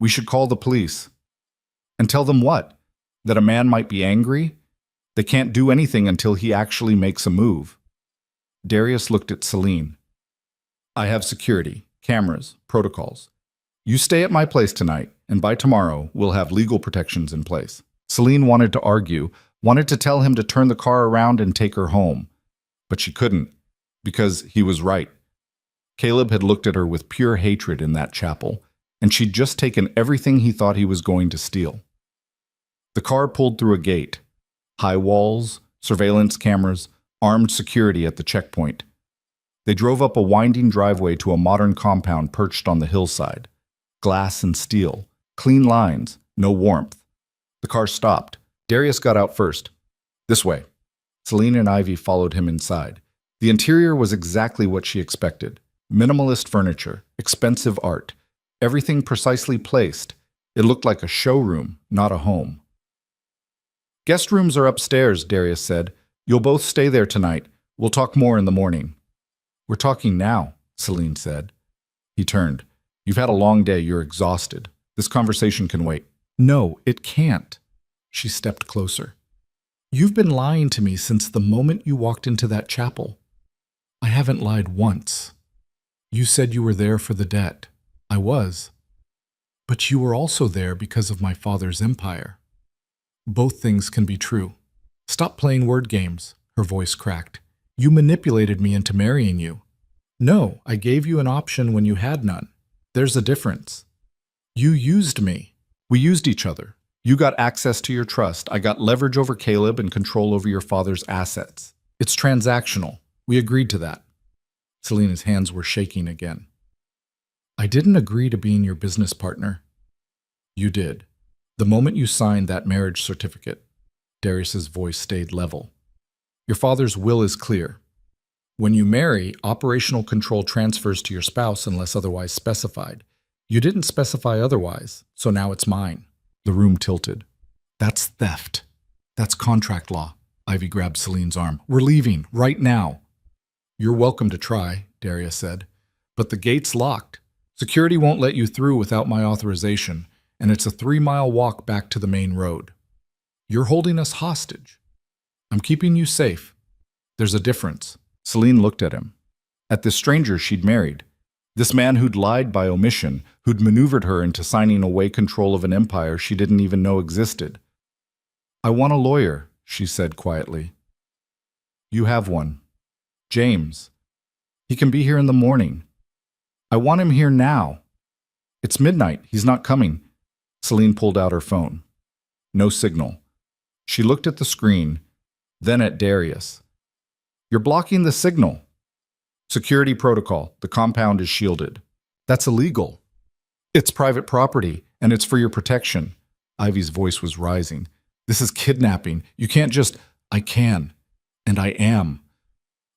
We should call the police. And tell them what? That a man might be angry? They can't do anything until he actually makes a move. Darius looked at Celine. I have security, cameras, protocols. You stay at my place tonight, and by tomorrow, we'll have legal protections in place. Celine wanted to argue, wanted to tell him to turn the car around and take her home. But she couldn't, because he was right. Caleb had looked at her with pure hatred in that chapel, and she'd just taken everything he thought he was going to steal. The car pulled through a gate. High walls, surveillance cameras, armed security at the checkpoint. They drove up a winding driveway to a modern compound perched on the hillside. Glass and steel, clean lines, no warmth. The car stopped. Darius got out first. This way. Celine and Ivy followed him inside. The interior was exactly what she expected. Minimalist furniture, expensive art, everything precisely placed. It looked like a showroom, not a home. Guest rooms are upstairs, Darius said. You'll both stay there tonight. We'll talk more in the morning. We're talking now, Celine said. He turned. You've had a long day. You're exhausted. This conversation can wait. No, it can't. She stepped closer. You've been lying to me since the moment you walked into that chapel. I haven't lied once. You said you were there for the debt. I was. But you were also there because of my father's empire. Both things can be true. Stop playing word games, her voice cracked. You manipulated me into marrying you. No, I gave you an option when you had none. There's a difference. You used me. We used each other. You got access to your trust. I got leverage over Caleb and control over your father's assets. It's transactional. We agreed to that. Selena's hands were shaking again. I didn't agree to being your business partner. You did. The moment you signed that marriage certificate, Darius's voice stayed level. Your father's will is clear. When you marry, operational control transfers to your spouse unless otherwise specified. You didn't specify otherwise, so now it's mine. The room tilted. That's theft. That's contract law. Ivy grabbed Celine's arm. We're leaving, right now. You're welcome to try, Darius said. But the gate's locked. Security won't let you through without my authorization, and it's a 3-mile walk back to the main road. You're holding us hostage. I'm keeping you safe. There's a difference. Celine looked at him. At this stranger she'd married. This man who'd lied by omission, who'd maneuvered her into signing away control of an empire she didn't even know existed. I want a lawyer, she said quietly. You have one. James. He can be here in the morning. I want him here now. It's midnight. He's not coming. Celine pulled out her phone. No signal. She looked at the screen, then at Darius. You're blocking the signal. Security protocol. The compound is shielded. That's illegal. It's private property, and it's for your protection. Ivy's voice was rising. This is kidnapping. You can't just... I can. And I am.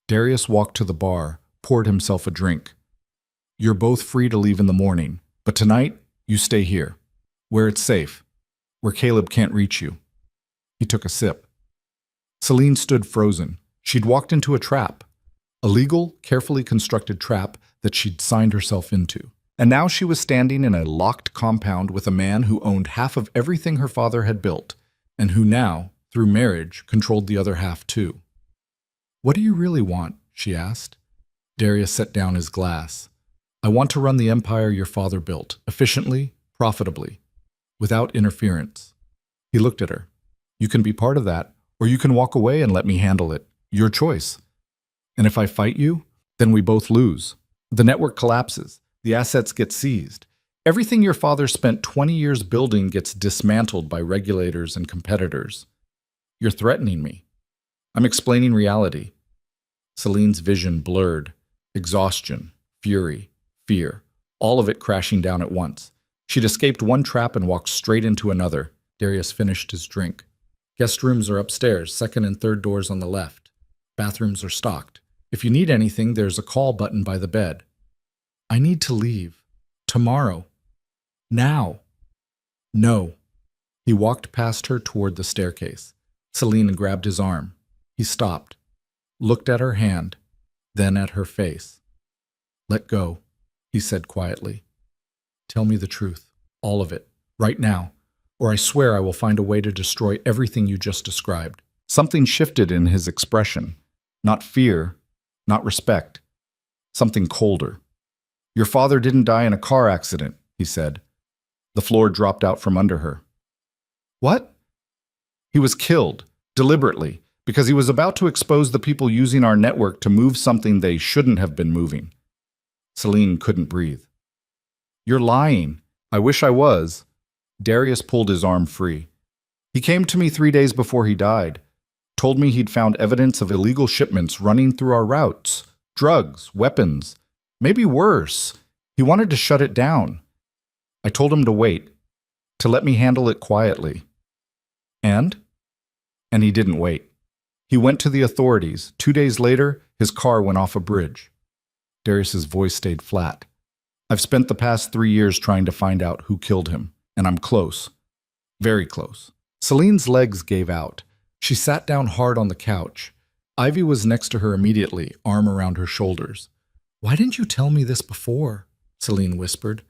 Darius walked to the bar, poured himself a drink. You're both free to leave in the morning, but tonight, you stay here, where it's safe, where Caleb can't reach you. He took a sip. Celine stood frozen. She'd walked into a trap. A legal, carefully constructed trap that she'd signed herself into. And now she was standing in a locked compound with a man who owned half of everything her father had built, and who now, through marriage, controlled the other half too. What do you really want? She asked. Darius set down his glass. I want to run the empire your father built, efficiently, profitably, without interference. He looked at her. You can be part of that, or you can walk away and let me handle it. Your choice. And if I fight you, then we both lose. The network collapses. The assets get seized. Everything your father spent 20 years building gets dismantled by regulators and competitors. You're threatening me. I'm explaining reality. Celine's vision blurred. Exhaustion, fury, fear, all of it crashing down at once. She'd escaped one trap and walked straight into another. Darius finished his drink. Guest rooms are upstairs, second and third doors on the left. Bathrooms are stocked. If you need anything, there's a call button by the bed. I need to leave. Tomorrow. Now. No. He walked past her toward the staircase. Celine grabbed his arm. He stopped, looked at her hand, then at her face. Let go, he said quietly. Tell me the truth, all of it, right now, or I swear I will find a way to destroy everything you just described. Something shifted in his expression. Not fear, not respect. Something colder. Your father didn't die in a car accident, he said. The floor dropped out from under her. What? He was killed, deliberately, because he was about to expose the people using our network to move something they shouldn't have been moving. Celine couldn't breathe. You're lying. I wish I was. Darius pulled his arm free. He came to me 3 days before he died. Told me he'd found evidence of illegal shipments running through our routes. Drugs, weapons, maybe worse. He wanted to shut it down. I told him to wait, to let me handle it quietly. And he didn't wait. He went to the authorities. 2 days later, his car went off a bridge. Darius's voice stayed flat. I've spent the past 3 years trying to find out who killed him, and I'm close. Very close. Celine's legs gave out. She sat down hard on the couch. Ivy was next to her immediately, arm around her shoulders. Why didn't you tell me this before? Celine whispered.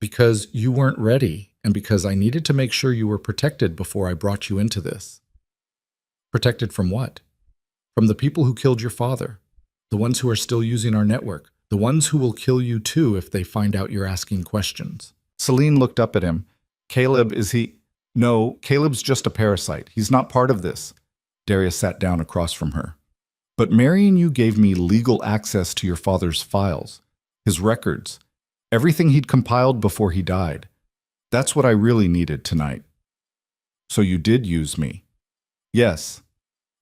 Because you weren't ready, and because I needed to make sure you were protected before I brought you into this. Protected from what? From the people who killed your father. The ones who are still using our network. The ones who will kill you too if they find out you're asking questions. Celine looked up at him. Caleb, is he... No, Caleb's just a parasite. He's not part of this. Darius sat down across from her. But marrying you gave me legal access to your father's files, his records, everything he'd compiled before he died. That's what I really needed tonight. So you did use me. Yes.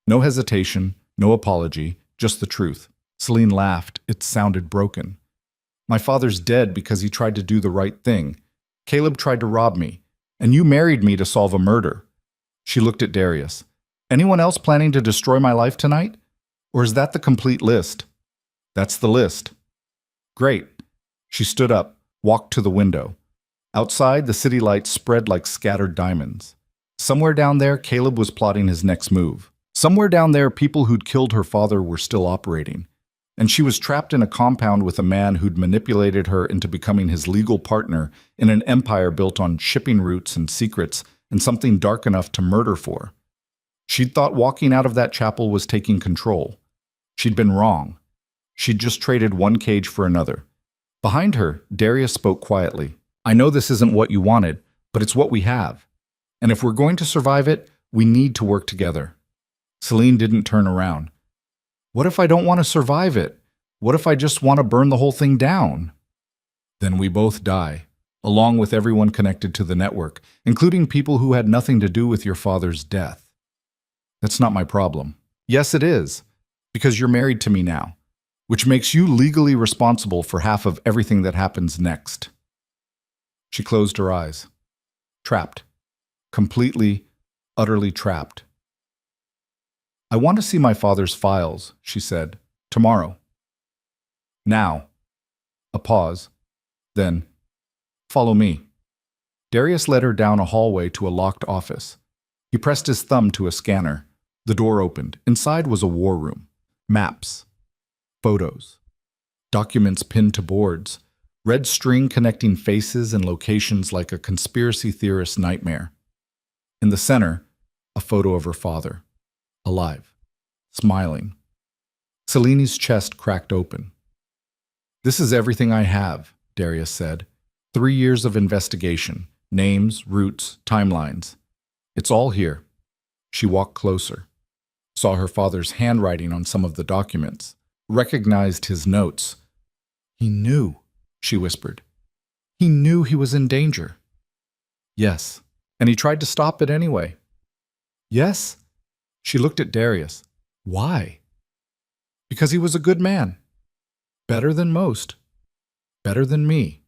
No hesitation, no apology, just the truth. Celine laughed. It sounded broken. My father's dead because he tried to do the right thing. Caleb tried to rob me, and you married me to solve a murder. She looked at Darius. Anyone else planning to destroy my life tonight? Or is that the complete list? That's the list. Great. She stood up, walked to the window. Outside, the city lights spread like scattered diamonds. Somewhere down there, Caleb was plotting his next move. Somewhere down there, people who'd killed her father were still operating. And she was trapped in a compound with a man who'd manipulated her into becoming his legal partner in an empire built on shipping routes and secrets and something dark enough to murder for. She'd thought walking out of that chapel was taking control. She'd been wrong. She'd just traded one cage for another. Behind her, Darius spoke quietly. I know this isn't what you wanted, but it's what we have. And if we're going to survive it, we need to work together. Celine didn't turn around. What if I don't want to survive it? What if I just want to burn the whole thing down? Then we both die, along with everyone connected to the network, including people who had nothing to do with your father's death. That's not my problem. Yes, it is, because you're married to me now, which makes you legally responsible for half of everything that happens next. She closed her eyes. Trapped. Completely, utterly trapped. I want to see my father's files, she said. Tomorrow. Now. A pause. Then, follow me. Darius led her down a hallway to a locked office. He pressed his thumb to a scanner. The door opened. Inside was a war room. Maps. Photos. Documents pinned to boards. Red string connecting faces and locations like a conspiracy theorist's nightmare. In the center, a photo of her father. Alive. Smiling. Celine's chest cracked open. This is everything I have, Darius said. 3 years of investigation. Names, routes, timelines. It's all here. She walked closer. Saw her father's handwriting on some of the documents. Recognized his notes. He knew, she whispered. He knew he was in danger. Yes, and he tried to stop it anyway. Yes? She looked at Darius. Why? Because he was a good man. Better than most. Better than me.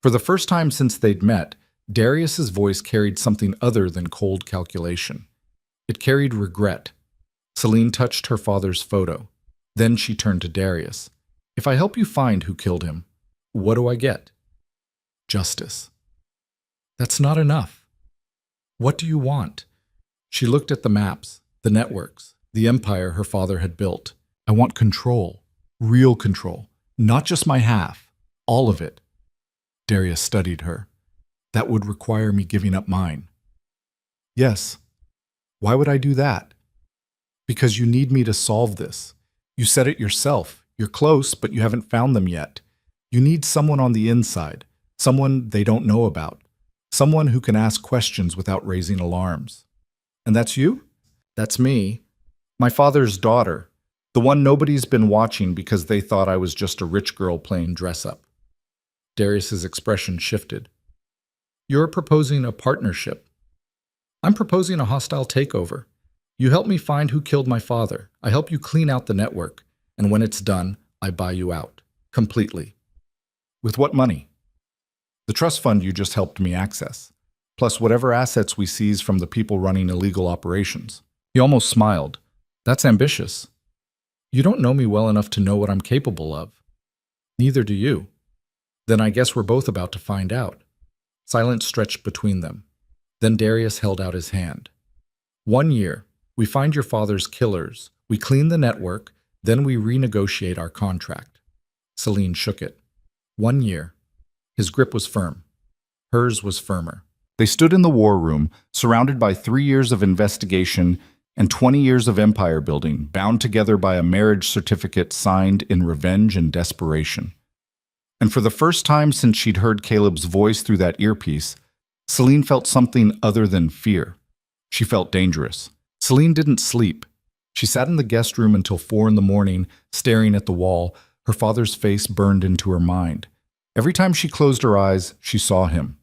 For the first time since they'd met, Darius's voice carried something other than cold calculation. It carried regret. Celine touched her father's photo. Then she turned to Darius. If I help you find who killed him, what do I get? Justice. That's not enough. What do you want? She looked at the maps, the networks, the empire her father had built. I want control. Real control. Not just my half. All of it. Darius studied her. That would require me giving up mine. Yes. Why would I do that? Because you need me to solve this. You said it yourself. You're close, but you haven't found them yet. You need someone on the inside, someone they don't know about, someone who can ask questions without raising alarms. And that's you? That's me. My father's daughter, the one nobody's been watching because they thought I was just a rich girl playing dress-up. Darius's expression shifted. You're proposing a partnership. I'm proposing a hostile takeover. You help me find who killed my father. I help you clean out the network. And when it's done, I buy you out. Completely. With what money? The trust fund you just helped me access. Plus whatever assets we seize from the people running illegal operations. He almost smiled. That's ambitious. You don't know me well enough to know what I'm capable of. Neither do you. Then I guess we're both about to find out. Silence stretched between them. Then Darius held out his hand. 1 year. We find your father's killers. We clean the network. Then we renegotiate our contract. Celine shook it. 1 year. His grip was firm. Hers was firmer. They stood in the war room, surrounded by 3 years of investigation and 20 years of empire building, bound together by a marriage certificate signed in revenge and desperation. And for the first time since she'd heard Caleb's voice through that earpiece, Celine felt something other than fear. She felt dangerous. Celine didn't sleep. She sat in the guest room until 4 in the morning, staring at the wall, her father's face burned into her mind. Every time she closed her eyes, she saw him.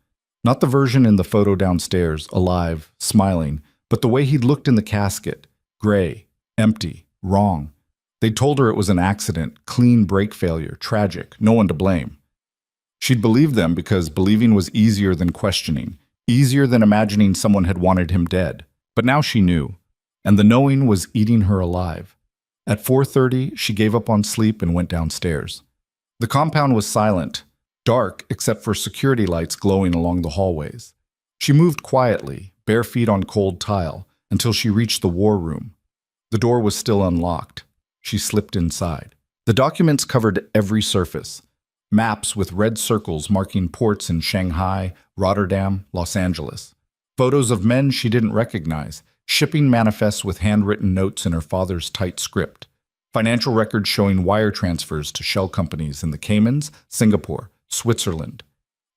Not the version in the photo downstairs, alive, smiling, but the way he'd looked in the casket. Gray, empty, wrong. They'd told her it was an accident, clean brake failure, tragic, no one to blame. She'd believed them because believing was easier than questioning, easier than imagining someone had wanted him dead. But now she knew, and the knowing was eating her alive. At 4:30, she gave up on sleep and went downstairs. The compound was silent, dark except for security lights glowing along the hallways. She moved quietly, bare feet on cold tile, until she reached the war room. The door was still unlocked. She slipped inside. The documents covered every surface. Maps with red circles marking ports in Shanghai, Rotterdam, Los Angeles. Photos of men she didn't recognize. Shipping manifests with handwritten notes in her father's tight script. Financial records showing wire transfers to shell companies in the Caymans, Singapore, Switzerland.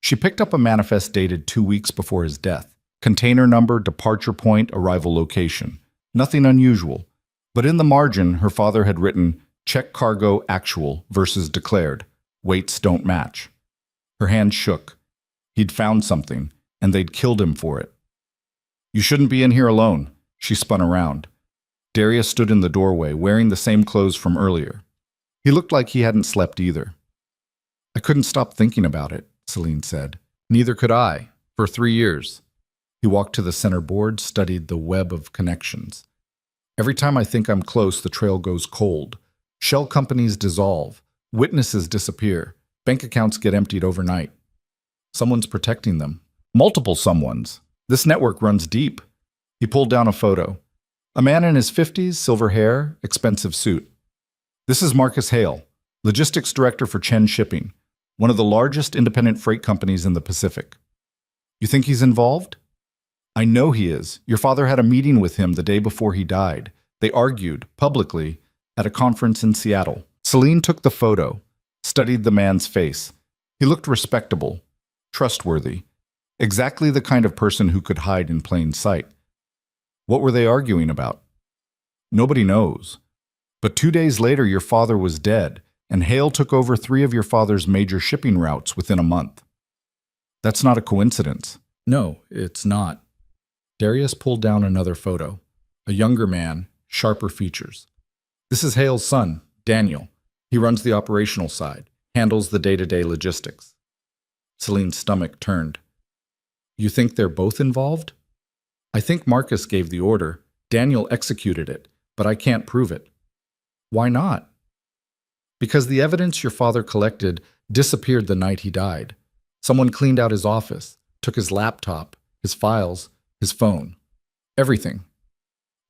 She picked up a manifest dated 2 weeks before his death. Container number, departure point, arrival location. Nothing unusual. But in the margin, her father had written, check cargo actual versus declared. Weights don't match. Her hand shook. He'd found something, and they'd killed him for it. You shouldn't be in here alone. She spun around. Darius stood in the doorway, wearing the same clothes from earlier. He looked like he hadn't slept either. I couldn't stop thinking about it, Celine said. Neither could I, for 3 years. He walked to the center board, studied the web of connections. Every time I think I'm close, the trail goes cold. Shell companies dissolve. Witnesses disappear. Bank accounts get emptied overnight. Someone's protecting them. Multiple someones. This network runs deep. He pulled down a photo. A man in his 50s, silver hair, expensive suit. This is Marcus Hale, logistics director for Chen Shipping, one of the largest independent freight companies in the Pacific. You think he's involved? I know he is. Your father had a meeting with him the day before he died. They argued, publicly, at a conference in Seattle. Celine took the photo, studied the man's face. He looked respectable, trustworthy, exactly the kind of person who could hide in plain sight. What were they arguing about? Nobody knows. But 2 days later, your father was dead, and Hale took over 3 of your father's major shipping routes within a month. That's not a coincidence. No, it's not. Darius pulled down another photo. A younger man, sharper features. This is Hale's son, Daniel. He runs the operational side, handles the day-to-day logistics. Celine's stomach turned. You think they're both involved? I think Marcus gave the order. Daniel executed it, but I can't prove it. Why not? Because the evidence your father collected disappeared the night he died. Someone cleaned out his office, took his laptop, his files, his phone. Everything.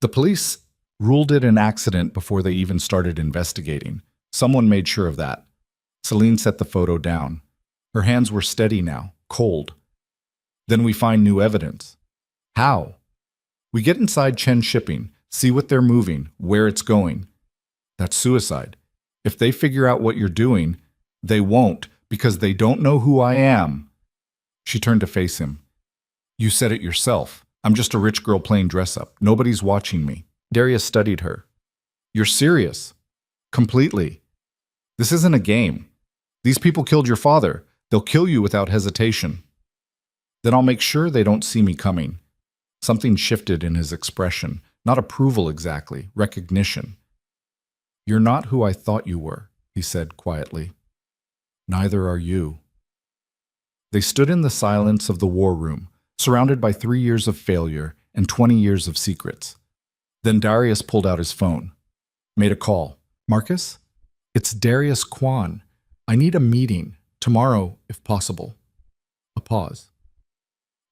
The police ruled it an accident before they even started investigating. Someone made sure of that. Celine set the photo down. Her hands were steady now, cold. Then we find new evidence. How? We get inside Chen Shipping, see what they're moving, where it's going. That's suicide. If they figure out what you're doing, they won't because they don't know who I am. She turned to face him. You said it yourself. I'm just a rich girl playing dress-up. Nobody's watching me. Darius studied her. You're serious. Completely. This isn't a game. These people killed your father. They'll kill you without hesitation. Then I'll make sure they don't see me coming. Something shifted in his expression. Not approval exactly, recognition. You're not who I thought you were, he said quietly. Neither are you. They stood in the silence of the war room, surrounded by 3 years of failure and 20 years of secrets. Then Darius pulled out his phone. Made a call. Marcus? It's Darius Kwan. I need a meeting. Tomorrow, if possible. A pause.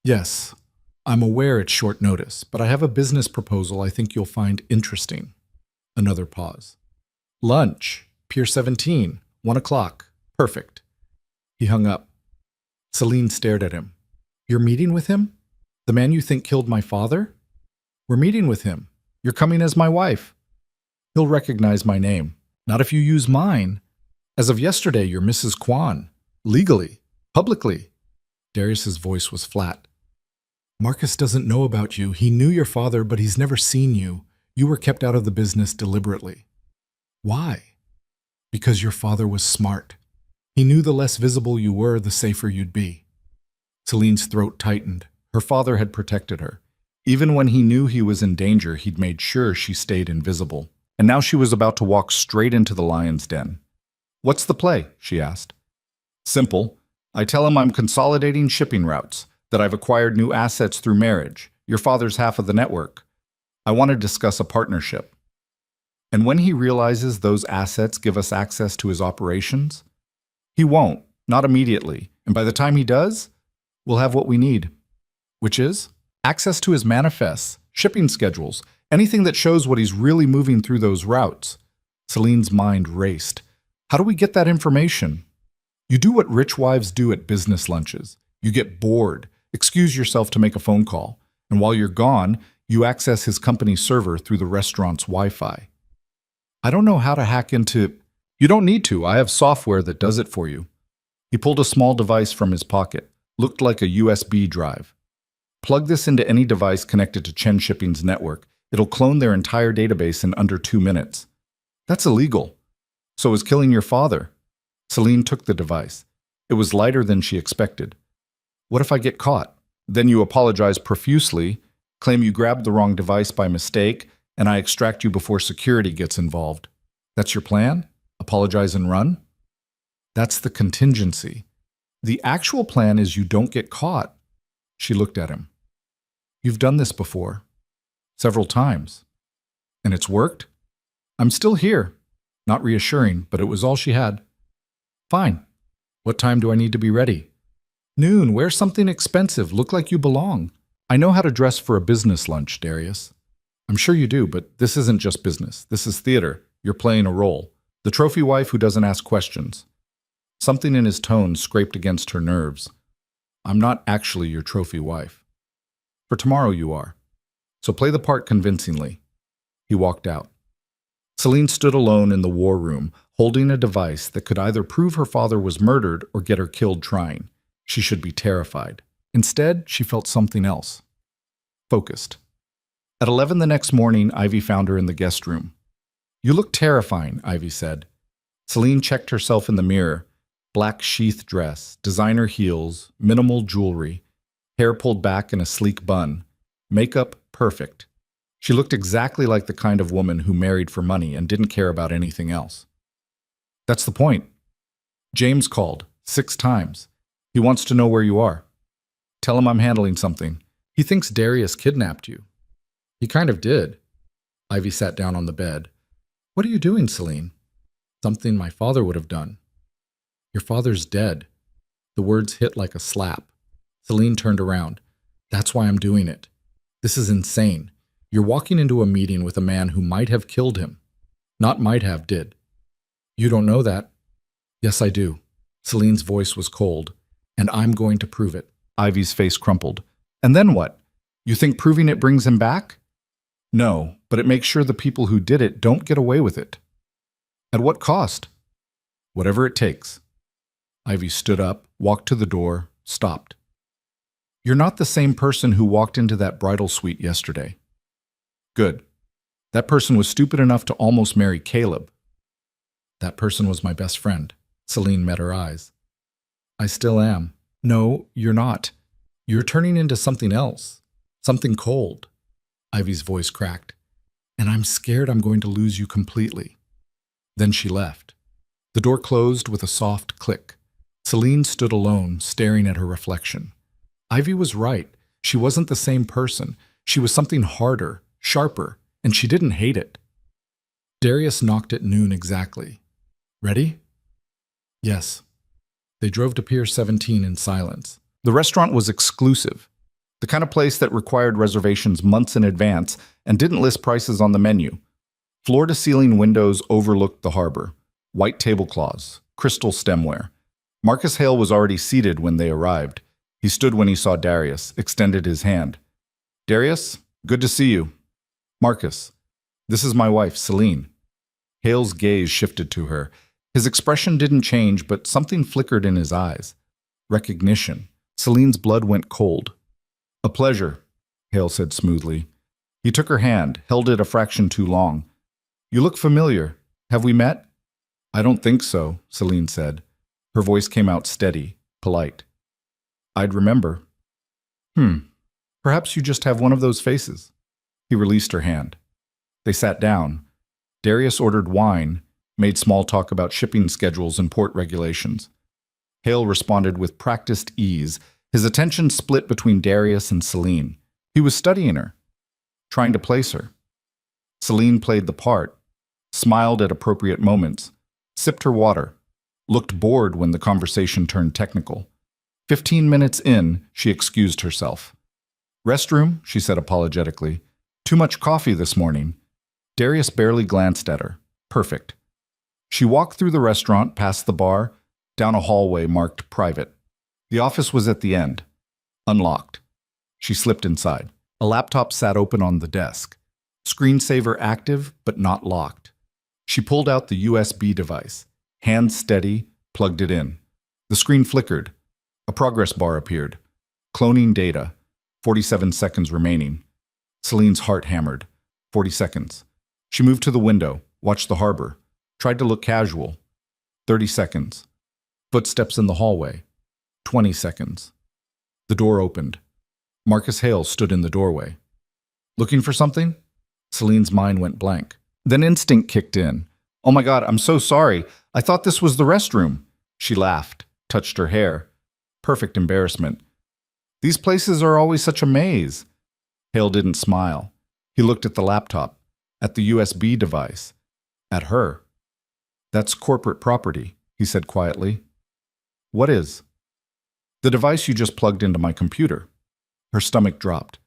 Yes, I'm aware it's short notice, but I have a business proposal I think you'll find interesting. Another pause. Lunch. Pier 17. 1 o'clock. Perfect. He hung up. Celine stared at him. You're meeting with him? The man you think killed my father? We're meeting with him. You're coming as my wife. He'll recognize my name. Not if you use mine. As of yesterday, you're Mrs. Kwan. Legally. Publicly. Darius's voice was flat. Marcus doesn't know about you. He knew your father, but he's never seen you. You were kept out of the business deliberately. Why? Because your father was smart. He knew the less visible you were, the safer you'd be. Celine's throat tightened. Her father had protected her. Even when he knew he was in danger, he'd made sure she stayed invisible. And now she was about to walk straight into the lion's den. "What's the play?" she asked. "Simple. I tell him I'm consolidating shipping routes, that I've acquired new assets through marriage, your father's half of the network. I want to discuss a partnership. And when he realizes those assets give us access to his operations, he won't, not immediately. And by the time he does, we'll have what we need, which is access to his manifests, shipping schedules, anything that shows what he's really moving through those routes." Celine's mind raced. How do we get that information? You do what rich wives do at business lunches. You get bored, excuse yourself to make a phone call, and while you're gone, you access his company server through the restaurant's Wi-Fi. "I don't know how to hack into—" "You don't need to. I have software that does it for you." He pulled a small device from his pocket. Looked like a USB drive. "Plug this into any device connected to Chen Shipping's network. It'll clone their entire database in under 2 minutes." "That's illegal." "So is killing your father." Celine took the device. It was lighter than she expected. "What if I get caught?" "Then you apologize profusely, claim you grabbed the wrong device by mistake, and I extract you before security gets involved." "That's your plan? Apologize and run?" "That's the contingency. The actual plan is you don't get caught." She looked at him. "You've done this before. Several times. And it's worked?" "I'm still here." Not reassuring, but it was all she had. "Fine. What time do I need to be ready?" "Noon. Wear something expensive. Look like you belong." "I know how to dress for a business lunch, Darius." "I'm sure you do, but this isn't just business. This is theater. You're playing a role. The trophy wife who doesn't ask questions." Something in his tone scraped against her nerves. "I'm not actually your trophy wife. For tomorrow you are. So play the part convincingly." He walked out. Celine stood alone in the war room, holding a device that could either prove her father was murdered or get her killed trying. She should be terrified. Instead, she felt something else. Focused. At 11 the next morning, Ivy found her in the guest room. "You look terrifying," Ivy said. Celine checked herself in the mirror. Black sheath dress, designer heels, minimal jewelry, hair pulled back in a sleek bun. Makeup perfect. She looked exactly like the kind of woman who married for money and didn't care about anything else. "That's the point. James called 6 times. He wants to know where you are. Tell him I'm handling something. He thinks Darius kidnapped you." "He kind of did." Ivy sat down on the bed. "What are you doing, Celine?" "Something my father would have done." "Your father's dead." The words hit like a slap. Celine turned around. "That's why I'm doing it. This is insane. You're walking into a meeting with a man who might have killed him. Not might have, did." "You don't know that." "Yes, I do." Celine's voice was cold. "And I'm going to prove it." Ivy's face crumpled. "And then what? You think proving it brings him back?" "No, but it makes sure the people who did it don't get away with it." "At what cost?" "Whatever it takes." Ivy stood up, walked to the door, stopped. "You're not the same person who walked into that bridal suite yesterday." "Good. That person was stupid enough to almost marry Caleb." "That person was my best friend." Celine met her eyes. "I still am." "No, you're not. You're turning into something else. Something cold." Ivy's voice cracked. "And I'm scared I'm going to lose you completely." Then she left. The door closed with a soft click. Celine stood alone, staring at her reflection. Ivy was right. She wasn't the same person. She was something harder, sharper, and she didn't hate it. Darius knocked at noon exactly. "Ready?" "Yes." They drove to Pier 17 in silence. The restaurant was exclusive, the kind of place that required reservations months in advance and didn't list prices on the menu. Floor-to-ceiling windows overlooked the harbor, white tablecloths, crystal stemware. Marcus Hale was already seated when they arrived. He stood when he saw Darius, extended his hand. "Darius, good to see you." "Marcus, this is my wife, Celine." Hale's gaze shifted to her. His expression didn't change, but something flickered in his eyes. Recognition. Celine's blood went cold. "A pleasure," Hale said smoothly. He took her hand, held it a fraction too long. You look familiar. Have we met? I don't think so, Celine said. Her voice came out steady, polite. I'd remember. Perhaps you just have one of those faces. He released her hand. They sat down. Darius ordered wine, made small talk about shipping schedules and port regulations. Hale responded with practiced ease, his attention split between Darius and Celine. He was studying her, trying to place her. Celine played the part, smiled at appropriate moments, sipped her water, looked bored when the conversation turned technical. 15 minutes in, she excused herself. Restroom, she said apologetically. Too much coffee this morning. Darius barely glanced at her. Perfect. She walked through the restaurant, past the bar, down a hallway marked private. The office was at the end, unlocked. She slipped inside. A laptop sat open on the desk. Screensaver active, but not locked. She pulled out the USB device. Hands steady, plugged it in. The screen flickered. A progress bar appeared. Cloning data. 47 seconds remaining. Celine's heart hammered. 40 seconds. She moved to the window, watched the harbor, tried to look casual. 30 seconds. Footsteps in the hallway. 20 seconds. The door opened. Marcus Hale stood in the doorway. Looking for something? Celine's mind went blank. Then instinct kicked in. Oh my God, I'm so sorry. I thought this was the restroom. She laughed, touched her hair. Perfect embarrassment. These places are always such a maze. Hale didn't smile. He looked at the laptop, at the USB device, at her. That's corporate property, he said quietly. What is? The device you just plugged into my computer. Her stomach dropped.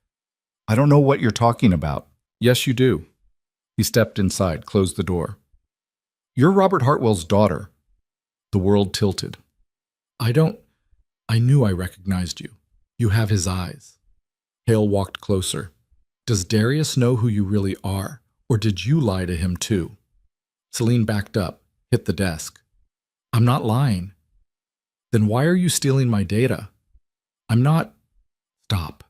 I don't know what you're talking about. Yes, you do. He stepped inside, closed the door. You're Robert Hartwell's daughter. The world tilted. I knew I recognized you. You have his eyes. Hale walked closer. Does Darius know who you really are, or did you lie to him too? Celine backed up, hit the desk. I'm not lying. Then why are you stealing my data? I'm not... Stop.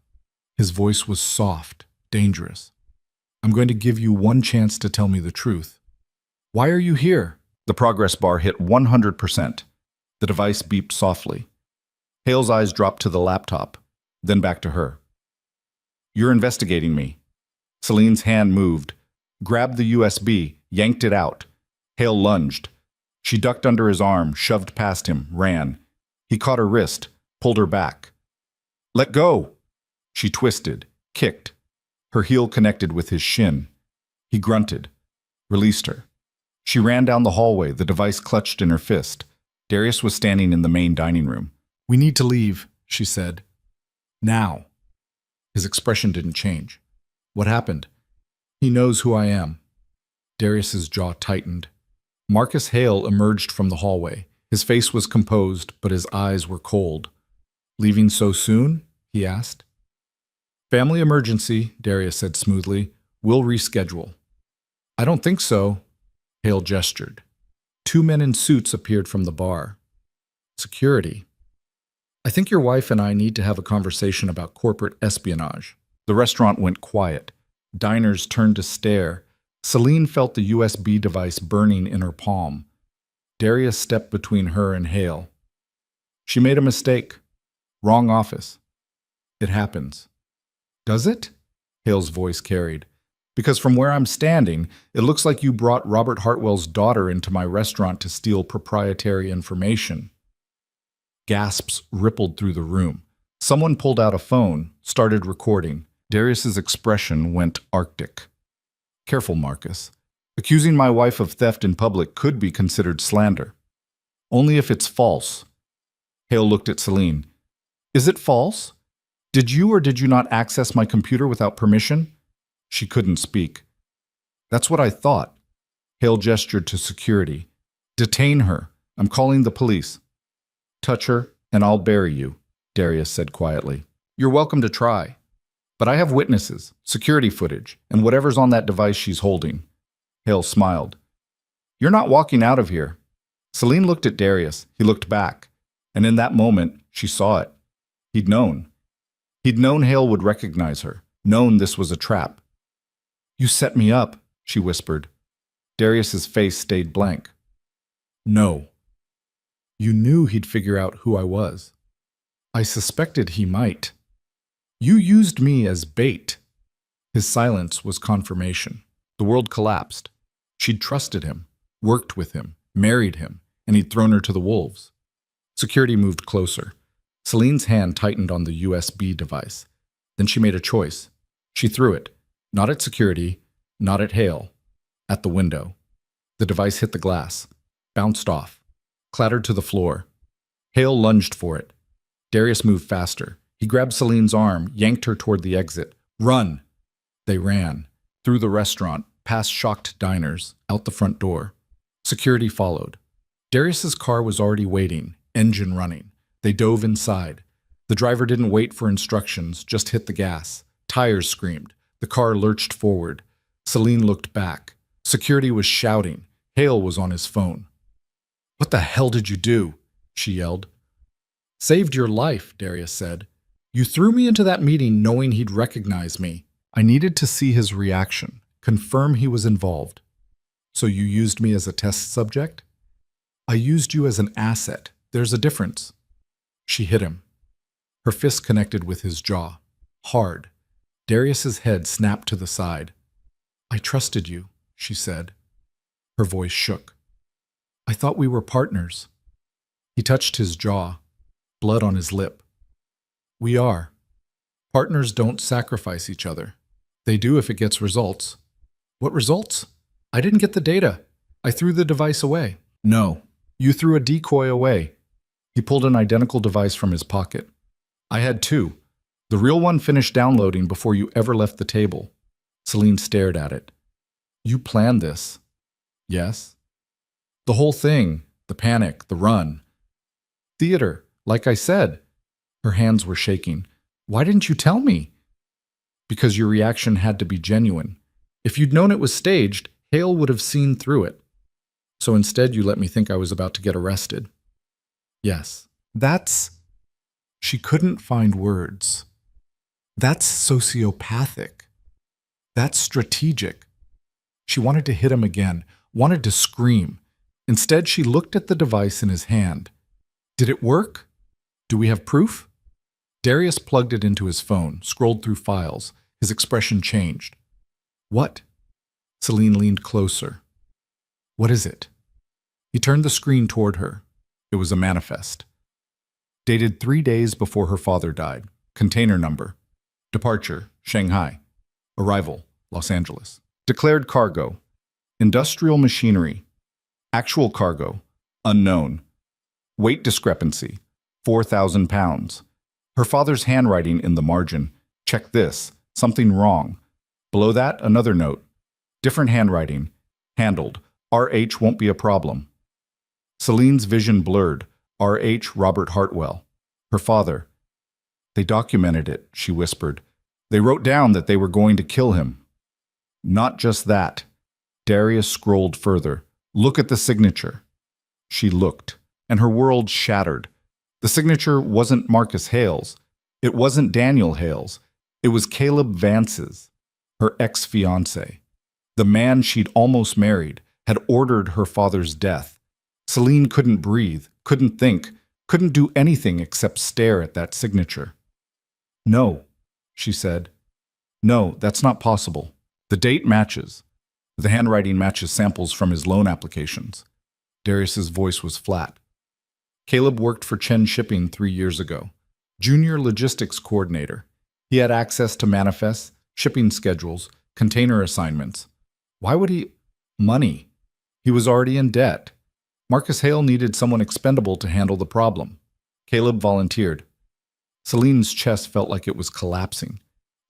His voice was soft, dangerous. I'm going to give you one chance to tell me the truth. Why are you here? The progress bar hit 100%. The device beeped softly. Hale's eyes dropped to the laptop, then back to her. You're investigating me. Celine's hand moved, grabbed the USB, yanked it out. Hale lunged. She ducked under his arm, shoved past him, ran. He caught her wrist, pulled her back. Let go! She twisted, kicked. Her heel connected with his shin. He grunted, released her. She ran down the hallway, the device clutched in her fist. Darius was standing in the main dining room. We need to leave, she said. Now. His expression didn't change. What happened? He knows who I am. Darius's jaw tightened. Marcus Hale emerged from the hallway. His face was composed, but his eyes were cold. Leaving so soon? He asked. Family emergency, Darius said smoothly. We'll reschedule. I don't think so. Hale gestured. 2 men in suits appeared from the bar. Security. I think your wife and I need to have a conversation about corporate espionage. The restaurant went quiet. Diners turned to stare. Celine felt the USB device burning in her palm. Darius stepped between her and Hale. She made a mistake. Wrong office. It happens. Does it? Hale's voice carried. Because from where I'm standing, it looks like you brought Robert Hartwell's daughter into my restaurant to steal proprietary information. Gasps rippled through the room. Someone pulled out a phone, started recording. Darius's expression went arctic. Careful, Marcus. Accusing my wife of theft in public could be considered slander. Only if it's false. Hale looked at Celine. Is it false? Did you or did you not access my computer without permission? She couldn't speak. That's what I thought. Hale gestured to security. Detain her. I'm calling the police. Touch her, and I'll bury you, Darius said quietly. You're welcome to try. But I have witnesses, security footage, and whatever's on that device she's holding. Hale smiled. You're not walking out of here. Celine looked at Darius. He looked back. And in that moment, she saw it. He'd known. He'd known Hale would recognize her, known this was a trap. You set me up, she whispered. Darius's face stayed blank. No. You knew he'd figure out who I was. I suspected he might. You used me as bait. His silence was confirmation. The world collapsed. She'd trusted him, worked with him, married him, and he'd thrown her to the wolves. Security moved closer. Celine's hand tightened on the USB device. Then she made a choice. She threw it, not at security, not at Hale, at the window. The device hit the glass, bounced off, clattered to the floor. Hale lunged for it. Darius moved faster. He grabbed Celine's arm, yanked her toward the exit. Run! They ran. Through the restaurant, past shocked diners, out the front door. Security followed. Darius's car was already waiting, engine running. They dove inside. The driver didn't wait for instructions, just hit the gas. Tires screamed. The car lurched forward. Celine looked back. Security was shouting. Hale was on his phone. What the hell did you do? She yelled. Saved your life, Darius said. You threw me into that meeting knowing he'd recognize me. I needed to see his reaction, confirm he was involved. So you used me as a test subject? I used you as an asset. There's a difference. She hit him. Her fist connected with his jaw. Hard. Darius's head snapped to the side. I trusted you, she said. Her voice shook. I thought we were partners. He touched his jaw, blood on his lip. We are. Partners don't sacrifice each other. They do if it gets results. What results? I didn't get the data. I threw the device away. No, you threw a decoy away. He pulled an identical device from his pocket. I had two. The real one finished downloading before you ever left the table. Celine stared at it. You planned this. Yes. The whole thing, the panic, the run. Theater, like I said. Her hands were shaking. Why didn't you tell me? Because your reaction had to be genuine. If you'd known it was staged, Hale would have seen through it. So instead you let me think I was about to get arrested. Yes. That's... She couldn't find words. That's sociopathic. That's strategic. She wanted to hit him again, wanted to scream. Instead, she looked at the device in his hand. Did it work? Do we have proof? Darius plugged it into his phone, scrolled through files. His expression changed. What? Celine leaned closer. What is it? He turned the screen toward her. It was a manifest. Dated 3 days before her father died. Container number. Departure, Shanghai. Arrival, Los Angeles. Declared cargo. Industrial machinery. Actual cargo. Unknown. Weight discrepancy. 4,000 pounds. Her father's handwriting in the margin. Check this. Something wrong. Below that, another note. Different handwriting. Handled. RH won't be a problem. Celine's vision blurred. RH Robert Hartwell. Her father. They documented it, she whispered. They wrote down that they were going to kill him. Not just that. Darius scrolled further. Look at the signature. She looked, and her world shattered. The signature wasn't Marcus Hale's. It wasn't Daniel Hale's. It was Caleb Vance's, her ex-fiancé. The man she'd almost married had ordered her father's death. Celine couldn't breathe, couldn't think, couldn't do anything except stare at that signature. No, she said. No, that's not possible. The date matches. The handwriting matches samples from his loan applications. Darius's voice was flat. Caleb worked for Chen Shipping 3 years ago. Junior logistics coordinator. He had access to manifests, shipping schedules, container assignments. Why would he? Money. He was already in debt. Marcus Hale needed someone expendable to handle the problem. Caleb volunteered. Celine's chest felt like it was collapsing.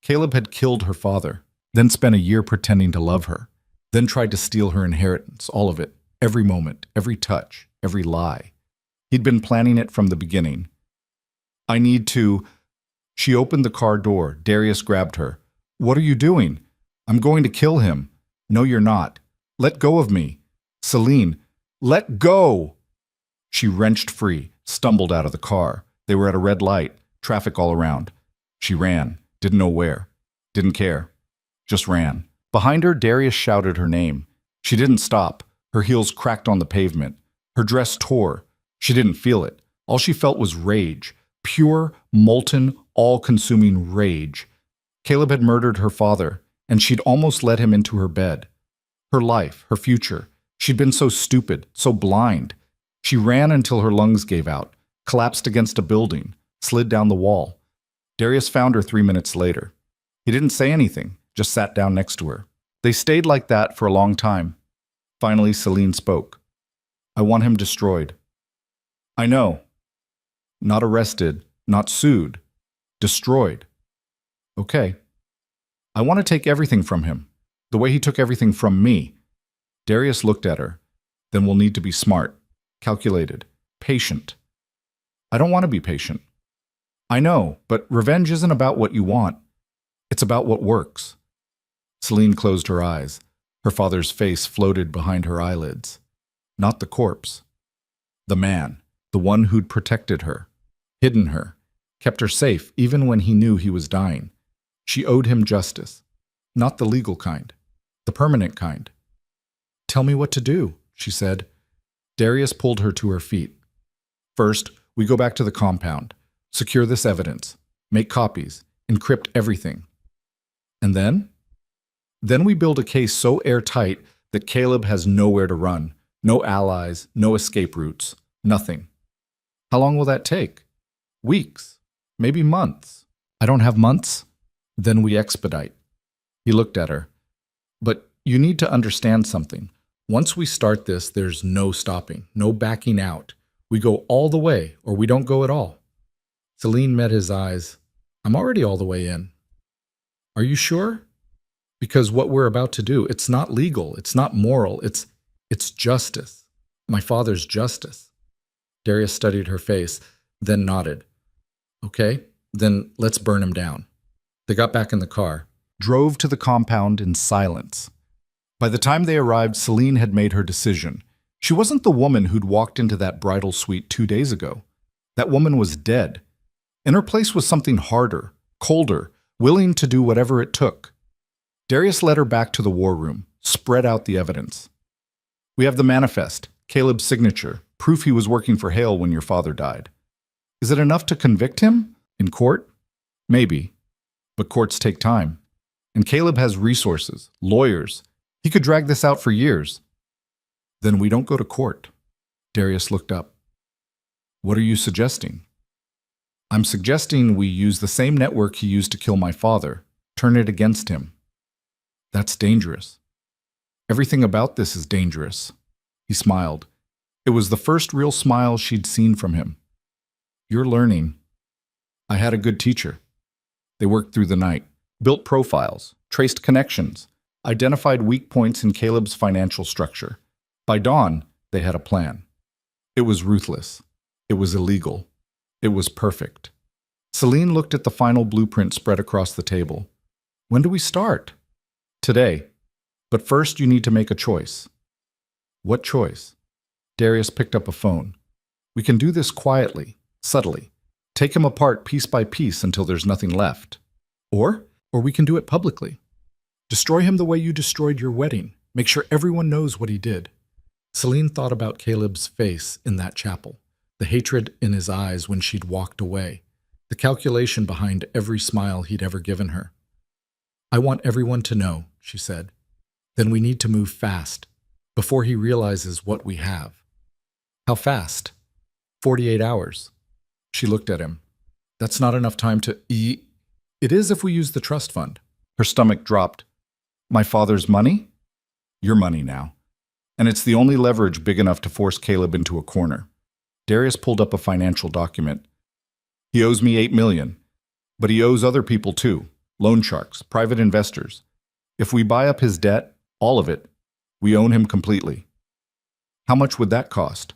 Caleb had killed her father, then spent a year pretending to love her, then tried to steal her inheritance, all of it, every moment, every touch, every lie. He'd been planning it from the beginning. I need to... She opened the car door. Darius grabbed her. What are you doing? I'm going to kill him. No, you're not. Let go of me. Celine, let go! She wrenched free, stumbled out of the car. They were at a red light, traffic all around. She ran, didn't know where, didn't care, just ran. Behind her, Darius shouted her name. She didn't stop. Her heels cracked on the pavement. Her dress tore. She didn't feel it. All she felt was rage. Pure, molten, all-consuming rage. Caleb had murdered her father, and she'd almost let him into her bed. Her life, her future. She'd been so stupid, so blind. She ran until her lungs gave out, collapsed against a building, slid down the wall. Darius found her 3 minutes later. He didn't say anything, just sat down next to her. They stayed like that for a long time. Finally, Celine spoke. I want him destroyed. I know. Not arrested, not sued. Destroyed. Okay. I want to take everything from him, the way he took everything from me. Darius looked at her. Then we'll need to be smart, calculated, patient. I don't want to be patient. I know, but revenge isn't about what you want. It's about what works. Celine closed her eyes. Her father's face floated behind her eyelids. Not the corpse. The man, the one who'd protected her, hidden her, kept her safe even when he knew he was dying. She owed him justice. Not the legal kind, the permanent kind. Tell me what to do, she said. Darius pulled her to her feet. First, we go back to the compound, secure this evidence, make copies, encrypt everything. And then? Then we build a case so airtight that Caleb has nowhere to run, no allies, no escape routes, nothing. How long will that take? Weeks, maybe months. I don't have months. Then we expedite. He looked at her. But you need to understand something. Once we start this, there's no stopping, no backing out. We go all the way, or we don't go at all. Celine met his eyes. I'm already all the way in. Are you sure? Because what we're about to do, it's not legal, it's not moral, it's justice. My father's justice. Darius studied her face, then nodded. Okay, then let's burn him down. They got back in the car, drove to the compound in silence. By the time they arrived, Celine had made her decision. She wasn't the woman who'd walked into that bridal suite 2 days ago. That woman was dead. In her place was something harder, colder, willing to do whatever it took. Darius led her back to the war room, spread out the evidence. We have the manifest, Caleb's signature, proof he was working for Hale when your father died. Is it enough to convict him? In court? Maybe. But courts take time. And Caleb has resources, lawyers. He could drag this out for years. Then we don't go to court. Darius looked up. What are you suggesting? I'm suggesting we use the same network he used to kill my father, turn it against him. That's dangerous. Everything about this is dangerous. He smiled. It was the first real smile she'd seen from him. You're learning. I had a good teacher. They worked through the night, built profiles, traced connections, identified weak points in Caleb's financial structure. By dawn, they had a plan. It was ruthless. It was illegal. It was perfect. Celine looked at the final blueprint spread across the table. When do we start? Today. But first you need to make a choice. What choice? Darius picked up a phone. We can do this quietly, subtly. Take him apart piece by piece until there's nothing left. Or we can do it publicly. Destroy him the way you destroyed your wedding. Make sure everyone knows what he did. Celine thought about Caleb's face in that chapel, the hatred in his eyes when she'd walked away, the calculation behind every smile he'd ever given her. I want everyone to know, she said. Then we need to move fast, before he realizes what we have. How fast? 48 hours. She looked at him. That's not enough time to eat. It is if we use the trust fund. Her stomach dropped. My father's money? Your money now. And it's the only leverage big enough to force Caleb into a corner. Darius pulled up a financial document. He owes me $8 million, but he owes other people too. Loan sharks, private investors. If we buy up his debt, all of it, we own him completely. How much would that cost?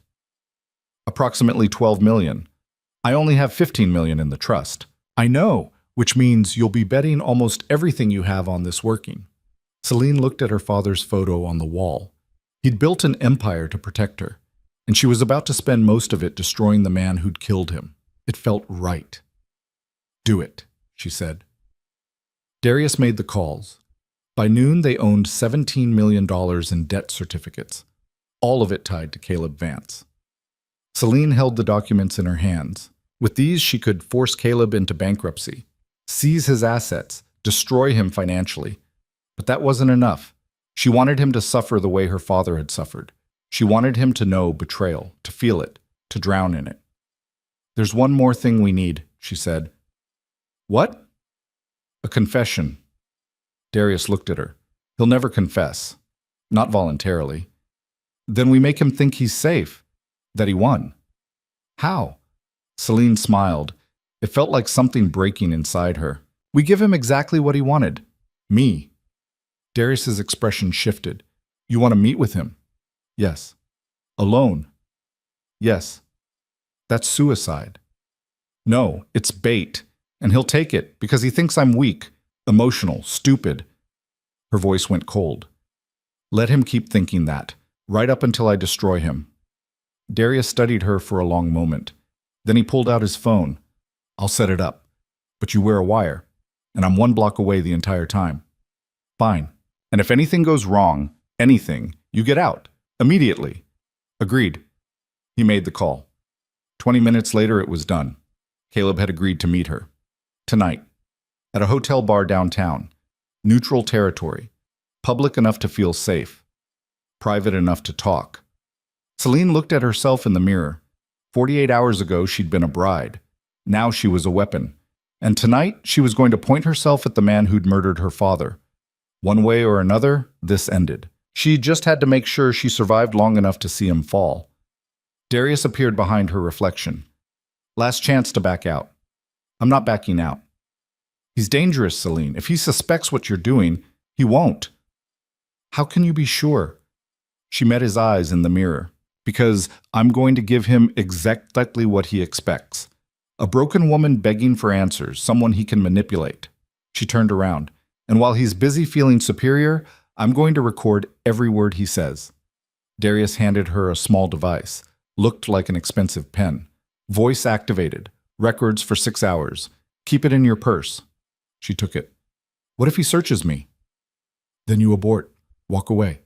Approximately $12 million. I only have $15 million in the trust. I know, which means you'll be betting almost everything you have on this working. Celine looked at her father's photo on the wall. He'd built an empire to protect her, and she was about to spend most of it destroying the man who'd killed him. It felt right. Do it, she said. Darius made the calls. By noon, they owned $17 million in debt certificates, all of it tied to Caleb Vance. Celine held the documents in her hands. With these, she could force Caleb into bankruptcy, seize his assets, destroy him financially. But that wasn't enough. She wanted him to suffer the way her father had suffered. She wanted him to know betrayal, to feel it, to drown in it. "There's one more thing we need," she said. "What?" "A confession." Darius looked at her. "He'll never confess. Not voluntarily." "Then we make him think he's safe, that he won." "How?" Celine smiled. It felt like something breaking inside her. "We give him exactly what he wanted. Me." Darius's expression shifted. "You want to meet with him?" "Yes." "Alone?" "Yes." "That's suicide." "No, it's bait. And he'll take it because he thinks I'm weak, emotional, stupid." Her voice went cold. "Let him keep thinking that, right up until I destroy him." Darius studied her for a long moment. Then he pulled out his phone. "I'll set it up. But you wear a wire, and I'm 1 block away the entire time." "Fine. And if anything goes wrong, anything, you get out. Immediately." "Agreed." He made the call. 20 minutes later, it was done. Caleb had agreed to meet her. Tonight. At a hotel bar downtown. Neutral territory. Public enough to feel safe. Private enough to talk. Celine looked at herself in the mirror. 48 hours ago, she'd been a bride. Now she was a weapon. And tonight, she was going to point herself at the man who'd murdered her father. One way or another, this ended. She just had to make sure she survived long enough to see him fall. Darius appeared behind her reflection. "Last chance to back out." "I'm not backing out." "He's dangerous, Celine. If he suspects what you're doing, he won't." "How can you be sure?" She met his eyes in the mirror. "Because I'm going to give him exactly what he expects. A broken woman begging for answers, someone he can manipulate." She turned around. "And while he's busy feeling superior, I'm going to record every word he says." Darius handed her a small device. Looked like an expensive pen. "Voice activated. Records for 6 hours. Keep it in your purse." She took it. "What if he searches me?" "Then you abort. Walk away."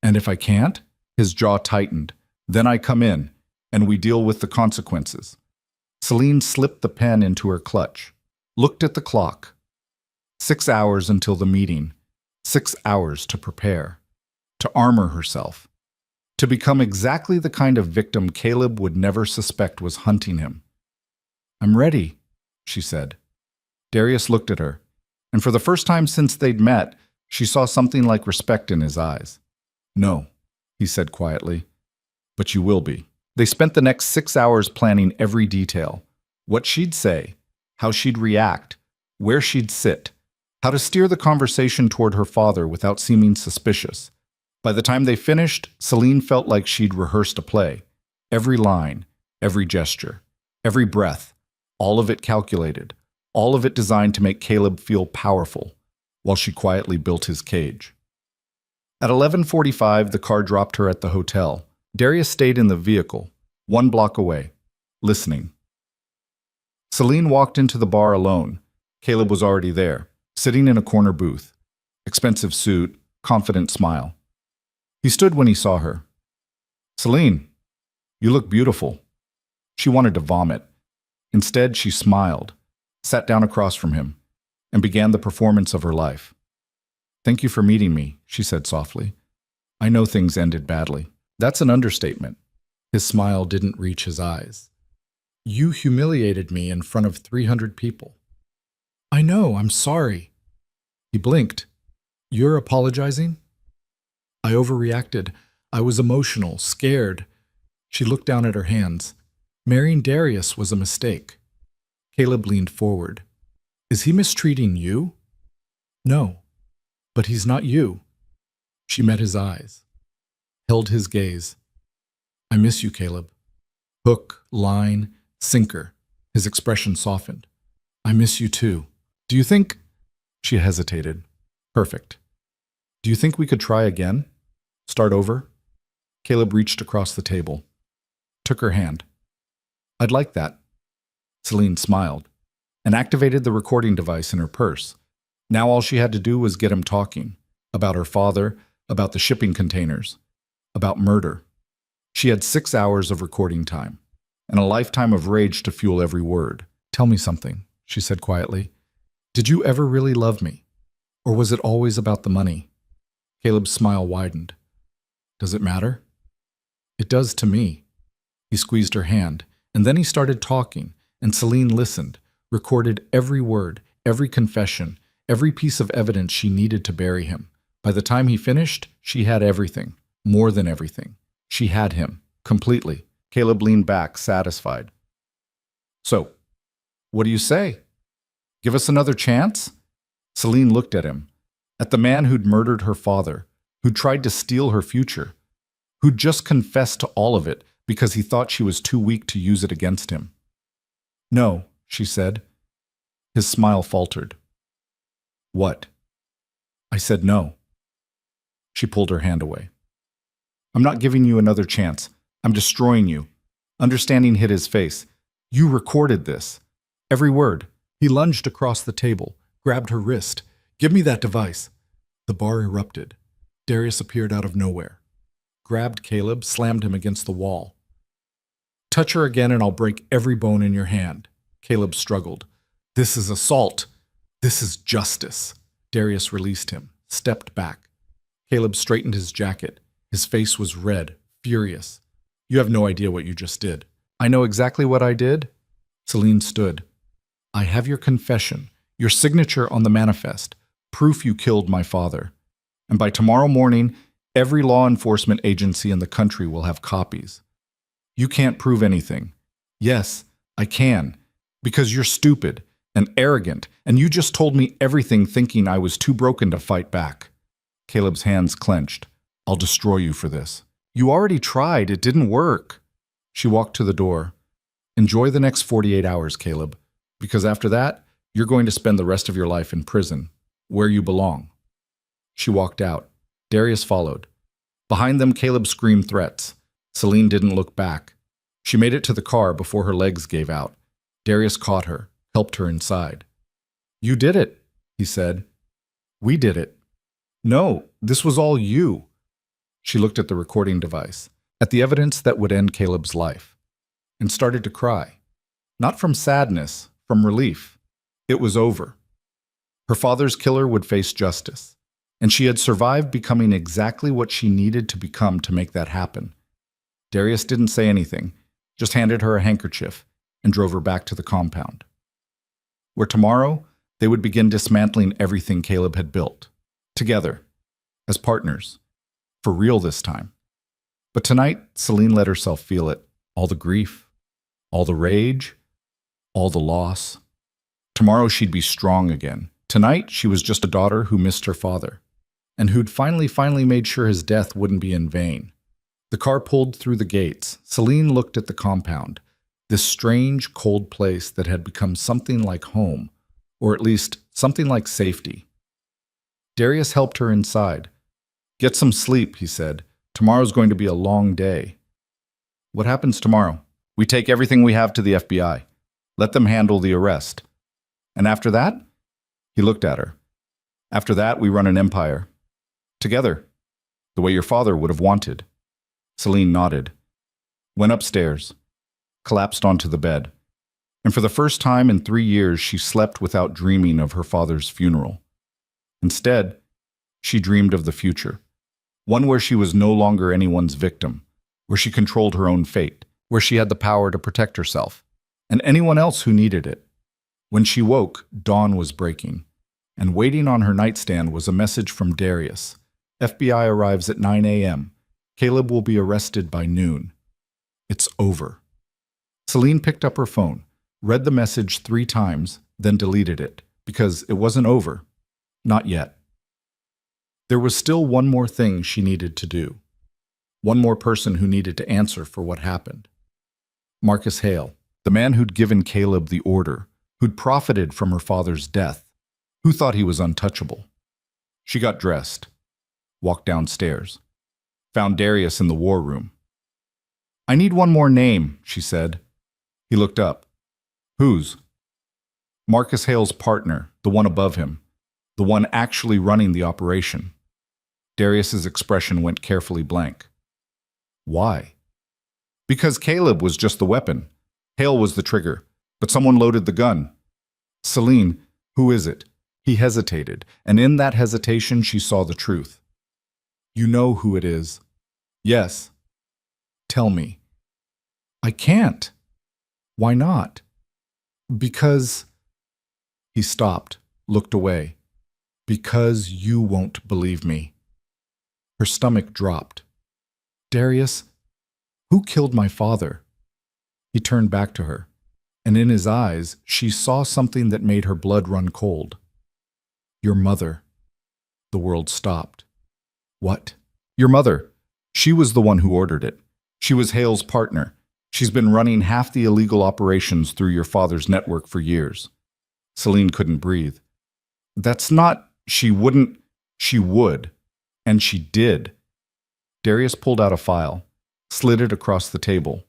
"And if I can't?" His jaw tightened. "Then I come in, and we deal with the consequences." Celine slipped the pen into her clutch. Looked at the clock. 6 hours until the meeting. 6 hours to prepare. To armor herself. To become exactly the kind of victim Caleb would never suspect was hunting him. "I'm ready," she said. Darius looked at her, and for the first time since they'd met, she saw something like respect in his eyes. "No," he said quietly, "but you will be." They spent the next 6 hours planning every detail. What she'd say, how she'd react, where she'd sit, how to steer the conversation toward her father without seeming suspicious. By the time they finished, Celine felt like she'd rehearsed a play. Every line, every gesture, every breath, all of it calculated, all of it designed to make Caleb feel powerful, while she quietly built his cage. At 11:45, the car dropped her at the hotel. Darius stayed in the vehicle, 1 block away, listening. Celine walked into the bar alone. Caleb was already there, sitting in a corner booth. Expensive suit, confident smile. He stood when he saw her. "Celine, you look beautiful." She wanted to vomit. Instead, she smiled, sat down across from him, and began the performance of her life. "Thank you for meeting me," she said softly. "I know things ended badly." "That's an understatement." His smile didn't reach his eyes. "You humiliated me in front of 300 people." "I know, I'm sorry." He blinked. "You're apologizing?" "I overreacted. I was emotional, scared." She looked down at her hands. "Marrying Darius was a mistake." Caleb leaned forward. "Is he mistreating you?" "No, but he's not you." She met his eyes, held his gaze. "I miss you, Caleb." Hook, line, sinker. His expression softened. "I miss you too. Do you think—" She hesitated. "Perfect. Do you think we could try again? Start over?" Caleb reached across the table, took her hand. "I'd like that." Celine smiled and activated the recording device in her purse. Now all she had to do was get him talking about her father, about the shipping containers, about murder. She had 6 hours of recording time and a lifetime of rage to fuel every word. "Tell me something," she said quietly. "Did you ever really love me? Or was it always about the money?" Caleb's smile widened. "Does it matter?" "It does to me." He squeezed her hand, and then he started talking, and Celine listened, recorded every word, every confession, every piece of evidence she needed to bury him. By the time he finished, she had everything, more than everything. She had him, completely. Caleb leaned back, satisfied. "So, what do you say? Give us another chance?" Celine looked at him, at the man who'd murdered her father, who'd tried to steal her future, who'd just confessed to all of it because he thought she was too weak to use it against him. "No," she said. His smile faltered. "What?" "I said no." She pulled her hand away. "I'm not giving you another chance. I'm destroying you." Understanding hit his face. "You recorded this. Every word." He lunged across the table, grabbed her wrist. "Give me that device." The bar erupted. Darius appeared out of nowhere, grabbed Caleb, slammed him against the wall. "Touch her again and I'll break every bone in your hand." Caleb struggled. "This is assault. This is justice." Darius released him, stepped back. Caleb straightened his jacket. His face was red, furious. "You have no idea what you just did." "I know exactly what I did." Celine stood. "I have your confession, your signature on the manifest, proof you killed my father. And by tomorrow morning, every law enforcement agency in the country will have copies. You can't prove anything. Yes, I can, because you're stupid and arrogant, and you just told me everything thinking I was too broken to fight back." Caleb's hands clenched. "I'll destroy you for this." "You already tried. It didn't work." She walked to the door. "Enjoy the next 48 hours, Caleb, because after that, you're going to spend the rest of your life in prison, where you belong." She walked out. Darius followed. Behind them, Caleb screamed threats. Celine didn't look back. She made it to the car before her legs gave out. Darius caught her, helped her inside. "You did it," he said. "We did it." "No, this was all you." She looked at the recording device, at the evidence that would end Caleb's life, and started to cry. Not from sadness, from relief. It was over. Her father's killer would face justice, and she had survived becoming exactly what she needed to become to make that happen. Darius didn't say anything, just handed her a handkerchief and drove her back to the compound, where tomorrow they would begin dismantling everything Caleb had built, together, as partners, for real this time. But tonight, Celine let herself feel it, all the grief, all the rage, all the loss. Tomorrow she'd be strong again. Tonight, she was just a daughter who missed her father, and who'd finally made sure his death wouldn't be in vain. The car pulled through the gates. Celine looked at the compound, this strange, cold place that had become something like home, or at least something like safety. Darius helped her inside. "Get some sleep," he said. "Tomorrow's going to be a long day." "What happens tomorrow?" "We take everything we have to the FBI. Let them handle the arrest. And after that?" He looked at her. "After that, we run an empire. Together. The way your father would have wanted." Celine nodded. Went upstairs. Collapsed onto the bed. And for the first time in 3 years, she slept without dreaming of her father's funeral. Instead, she dreamed of the future. One where she was no longer anyone's victim, where she controlled her own fate, where she had the power to protect herself, and anyone else who needed it. When she woke, dawn was breaking, and waiting on her nightstand was a message from Darius. "FBI arrives at 9 a.m. Caleb will be arrested by noon. It's over." Celine picked up her phone, read the message 3 times, then deleted it, because it wasn't over. Not yet. There was still one more thing she needed to do. One more person who needed to answer for what happened. Marcus Hale, the man who'd given Caleb the order, who'd profited from her father's death, who thought he was untouchable. She got dressed, walked downstairs, found Darius in the war room. "I need one more name," she said. He looked up. "Whose?" "Marcus Hale's partner, the one above him. the one actually running the operation. Darius's expression went carefully blank. Why? Because Caleb was just the weapon. Hale was the trigger, but someone loaded the gun. Celine, who is it? He hesitated, and in that hesitation she saw the truth. You know who it is. Yes. Tell me. I can't. Why not? Because... He stopped, looked away. Because you won't believe me. Her stomach dropped. Darius, who killed my father? He turned back to her, and in his eyes she saw something that made her blood run cold. Your mother. The world stopped. What? Your mother. She was the one who ordered it. She was Hale's partner. She's been running half the illegal operations through your father's network for years. Celine couldn't breathe. That's not... She wouldn't... She would. And she did. Darius pulled out a file, slid it across the table.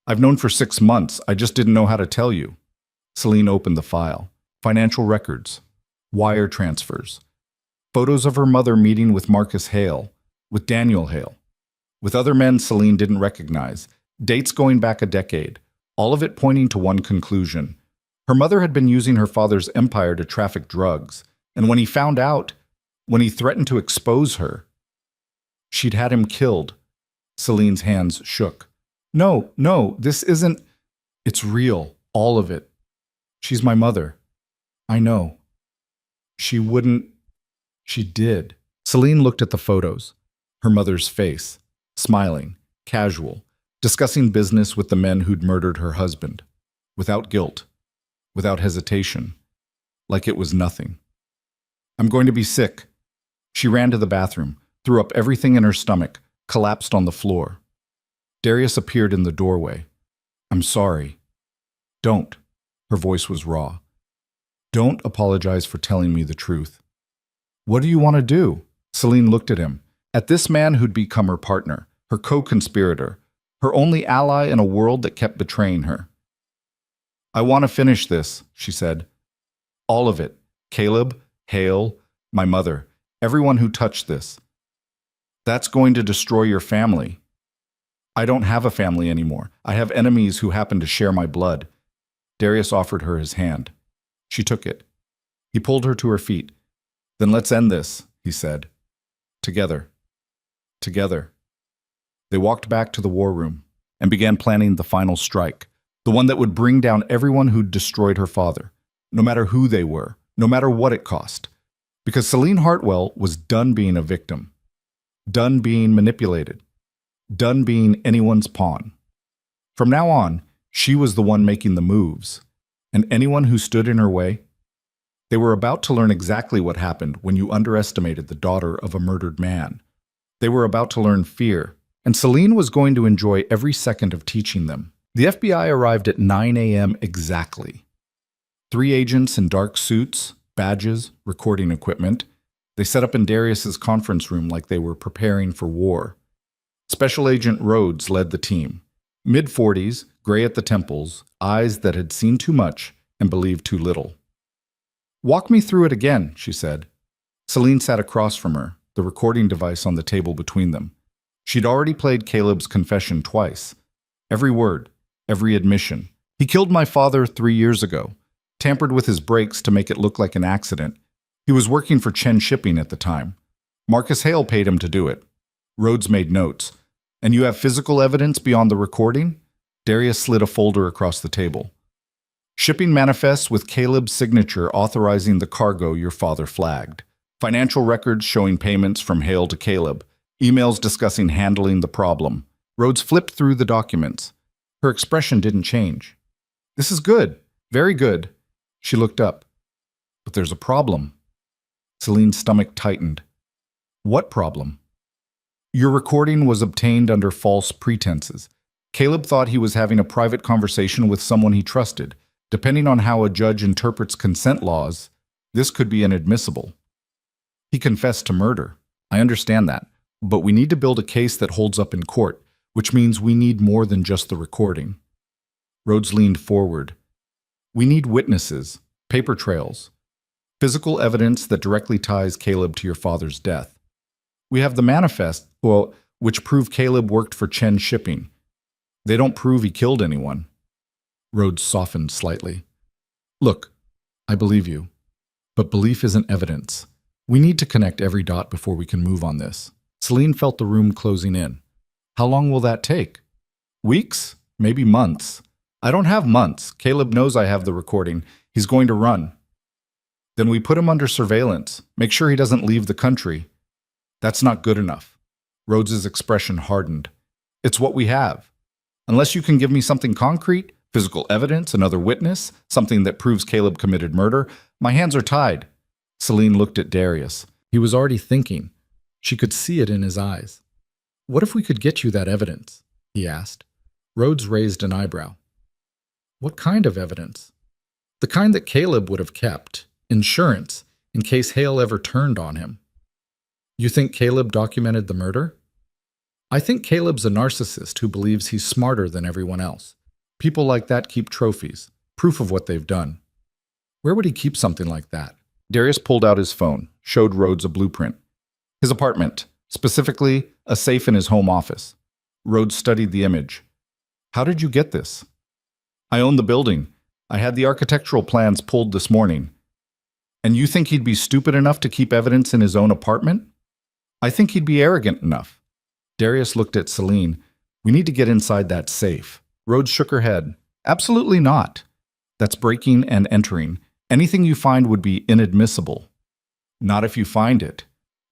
I've known for 6 months. I just didn't know how to tell you. Celine opened the file. Financial records. Wire transfers. Photos of her mother meeting with Marcus Hale, with Daniel Hale, with other men Celine didn't recognize. Dates going back a decade. All of it pointing to one conclusion. Her mother had been using her father's empire to traffic drugs, and when he found out, when he threatened to expose her, she'd had him killed. Celine's hands shook. No, this isn't... It's real, all of it. She's my mother. I know. She wouldn't... She did. Celine looked at the photos. Her mother's face, smiling, casual, discussing business with the men who'd murdered her husband. Without guilt. Without hesitation. Like it was nothing. I'm going to be sick. She ran to the bathroom, threw up everything in her stomach, collapsed on the floor. Darius appeared in the doorway. I'm sorry. Don't. Her voice was raw. Don't apologize for telling me the truth. What do you want to do? Celine looked at him. At this man who'd become her partner, her co-conspirator, her only ally in a world that kept betraying her. I want to finish this, she said. All of it. Caleb, Hale, my mother, everyone who touched this. That's going to destroy your family. I don't have a family anymore. I have enemies who happen to share my blood. Darius offered her his hand. She took it. He pulled her to her feet. Then let's end this, he said. Together. Together. They walked back to the war room and began planning the final strike, the one that would bring down everyone who'd destroyed her father, no matter who they were, no matter what it cost. Because Celine Hartwell was done being a victim, done being manipulated, done being anyone's pawn. From now on, she was the one making the moves, and anyone who stood in her way, they were about to learn exactly what happened when you underestimated the daughter of a murdered man. They were about to learn fear, and Celine was going to enjoy every second of teaching them. The FBI arrived at 9 a.m. exactly. 3 agents in dark suits, badges, recording equipment. They set up in Darius's conference room like they were preparing for war. Special Agent Rhodes led the team. Mid-40s, gray at the temples, eyes that had seen too much and believed too little. Walk me through it again, she said. Celine sat across from her, the recording device on the table between them. She'd already played Caleb's confession twice. Every word, every admission. He killed my father 3 years ago, tampered with his brakes to make it look like an accident. He was working for Chen Shipping at the time. Marcus Hale paid him to do it. Rhodes made notes. And you have physical evidence beyond the recording? Darius slid a folder across the table. Shipping manifests with Caleb's signature authorizing the cargo your father flagged. Financial records showing payments from Hale to Caleb. Emails discussing handling the problem. Rhodes flipped through the documents. Her expression didn't change. This is good. Very good. She looked up. But there's a problem. Celine's stomach tightened. What problem? Your recording was obtained under false pretenses. Caleb thought he was having a private conversation with someone he trusted. Depending on how a judge interprets consent laws, this could be inadmissible. He confessed to murder. I understand that. But we need to build a case that holds up in court, which means we need more than just the recording. Rhodes leaned forward. We need witnesses, paper trails. Physical evidence that directly ties Caleb to your father's death. We have the manifest, well, which prove Caleb worked for Chen Shipping. They don't prove he killed anyone. Rhodes softened slightly. Look, I believe you, but belief isn't evidence. We need to connect every dot before we can move on this. Celine felt the room closing in. How long will that take? Weeks? Maybe months. I don't have months. Caleb knows I have the recording. He's going to run. Then we put him under surveillance. Make sure he doesn't leave the country. That's not good enough. Rhodes's expression hardened. It's what we have. Unless you can give me something concrete, physical evidence, another witness, something that proves Caleb committed murder, my hands are tied. Celine looked at Darius. He was already thinking. She could see it in his eyes. What if we could get you that evidence? He asked. Rhodes raised an eyebrow. What kind of evidence? The kind that Caleb would have kept. Insurance, in case Hale ever turned on him. You think Caleb documented the murder? I think Caleb's a narcissist who believes he's smarter than everyone else. People like that keep trophies, proof of what they've done. Where would he keep something like that? Darius pulled out his phone, showed Rhodes a blueprint. His apartment, specifically a safe in his home office. Rhodes studied the image. How did you get this? I own the building. I had the architectural plans pulled this morning. And you think he'd be stupid enough to keep evidence in his own apartment? I think he'd be arrogant enough. Darius looked at Celine. We need to get inside that safe. Rhodes shook her head. Absolutely not. That's breaking and entering. Anything you find would be inadmissible. Not if you find it.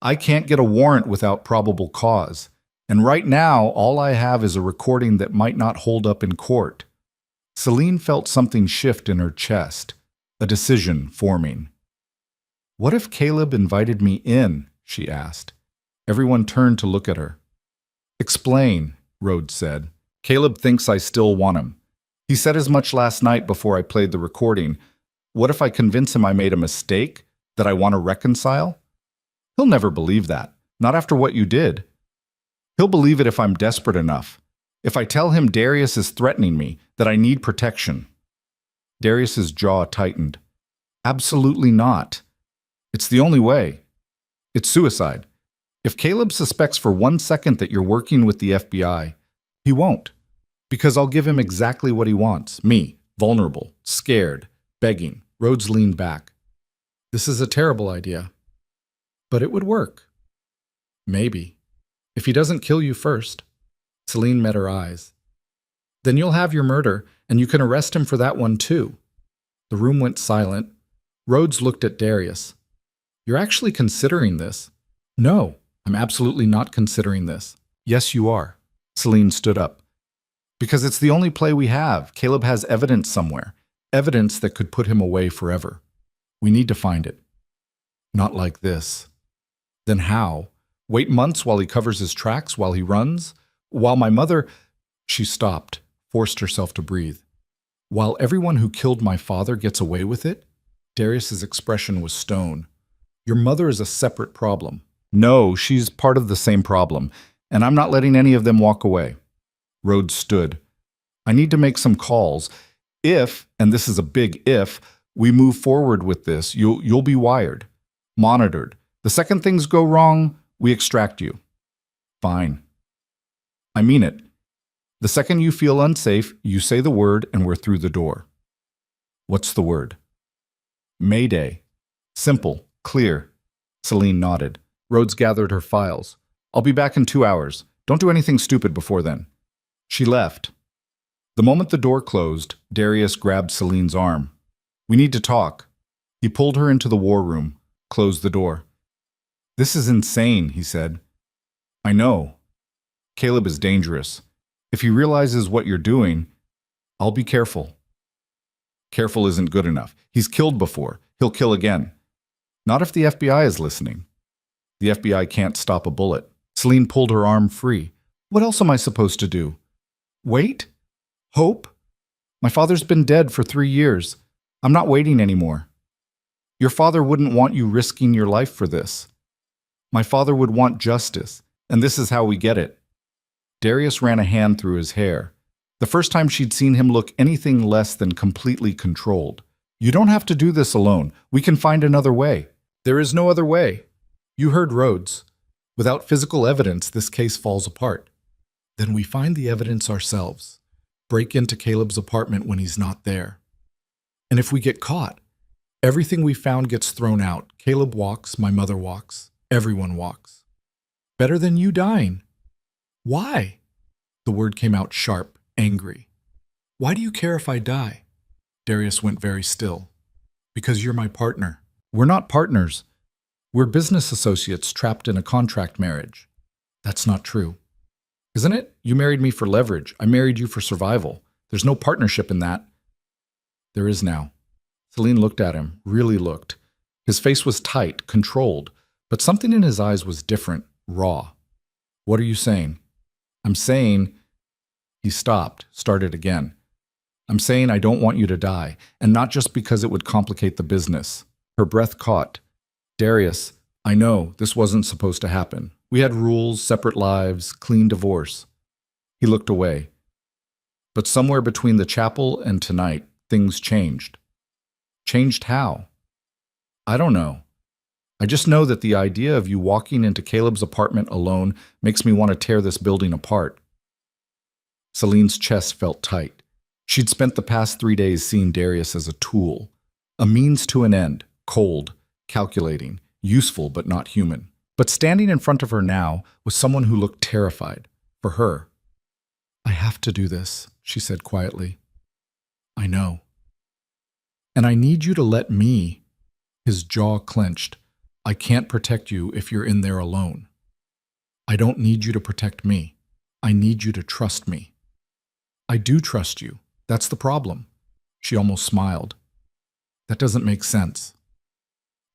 I can't get a warrant without probable cause. And right now, all I have is a recording that might not hold up in court. Celine felt something shift in her chest, a decision forming. What if Caleb invited me in? She asked. Everyone turned to look at her. Explain, Rhodes said. Caleb thinks I still want him. He said as much last night before I played the recording. What if I convince him I made a mistake, that I want to reconcile? He'll never believe that, not after what you did. He'll believe it if I'm desperate enough. If I tell him Darius is threatening me, that I need protection. Darius's jaw tightened. Absolutely not. It's the only way. It's suicide. If Caleb suspects for 1 second that you're working with the FBI, he won't. Because I'll give him exactly what he wants. Me, vulnerable, scared, begging. Rhodes leaned back. This is a terrible idea. But it would work. Maybe. If he doesn't kill you first. Celine met her eyes. Then you'll have your murder, and you can arrest him for that one too. The room went silent. Rhodes looked at Darius. You're actually considering this? No, I'm absolutely not considering this. Yes, you are. Celine stood up. Because it's the only play we have. Caleb has evidence somewhere. Evidence that could put him away forever. We need to find it. Not like this. Then how? Wait months while he covers his tracks, while he runs? While my mother... She stopped, forced herself to breathe. While everyone who killed my father gets away with it? Darius's expression was stone. Your mother is a separate problem. No, she's part of the same problem, and I'm not letting any of them walk away. Rhodes stood. I need to make some calls. If, and this is a big if, we move forward with this, you'll be wired, monitored. The second things go wrong, we extract you. Fine. I mean it. The second you feel unsafe, you say the word and we're through the door. What's the word? Mayday. Simple, clear. Celine nodded. Rhodes gathered her files. I'll be back in 2 hours. Don't do anything stupid before then. She left. The moment the door closed, Darius grabbed Celine's arm. We need to talk. He pulled her into the war room, closed the door. This is insane, he said. I know. Caleb is dangerous. If he realizes what you're doing, I'll be careful. Careful isn't good enough. He's killed before. He'll kill again. Not if the FBI is listening. The FBI can't stop a bullet. Celine pulled her arm free. What else am I supposed to do? Wait? Hope? My father's been dead for 3 years. I'm not waiting anymore. Your father wouldn't want you risking your life for this. My father would want justice, and this is how we get it. Darius ran a hand through his hair. The first time she'd seen him look anything less than completely controlled. You don't have to do this alone. We can find another way. There is no other way. You heard Rhodes. Without physical evidence, this case falls apart. Then we find the evidence ourselves. Break into Caleb's apartment when he's not there. And if we get caught, everything we found gets thrown out. Caleb walks, my mother walks, everyone walks. Better than you dying. Why? The word came out sharp, angry. Why do you care if I die? Darius went very still. Because you're my partner. We're not partners. We're business associates trapped in a contract marriage. That's not true. Isn't it? You married me for leverage. I married you for survival. There's no partnership in that. There is now. Celine looked at him, really looked. His face was tight, controlled, but something in his eyes was different, raw. What are you saying? I'm saying... He stopped, started again. I'm saying I don't want you to die, and not just because it would complicate the business. Her breath caught. Darius, I know this wasn't supposed to happen. We had rules, separate lives, clean divorce. He looked away. But somewhere between the chapel and tonight, things changed. Changed how? I don't know. I just know that the idea of you walking into Caleb's apartment alone makes me want to tear this building apart. Celine's chest felt tight. She'd spent the past 3 days seeing Darius as a tool, a means to an end, cold, calculating, useful but not human. But standing in front of her now was someone who looked terrified, for her. I have to do this, she said quietly. I know. And I need you to let me. His jaw clenched. I can't protect you if you're in there alone. I don't need you to protect me. I need you to trust me. I do trust you. That's the problem. She almost smiled. That doesn't make sense.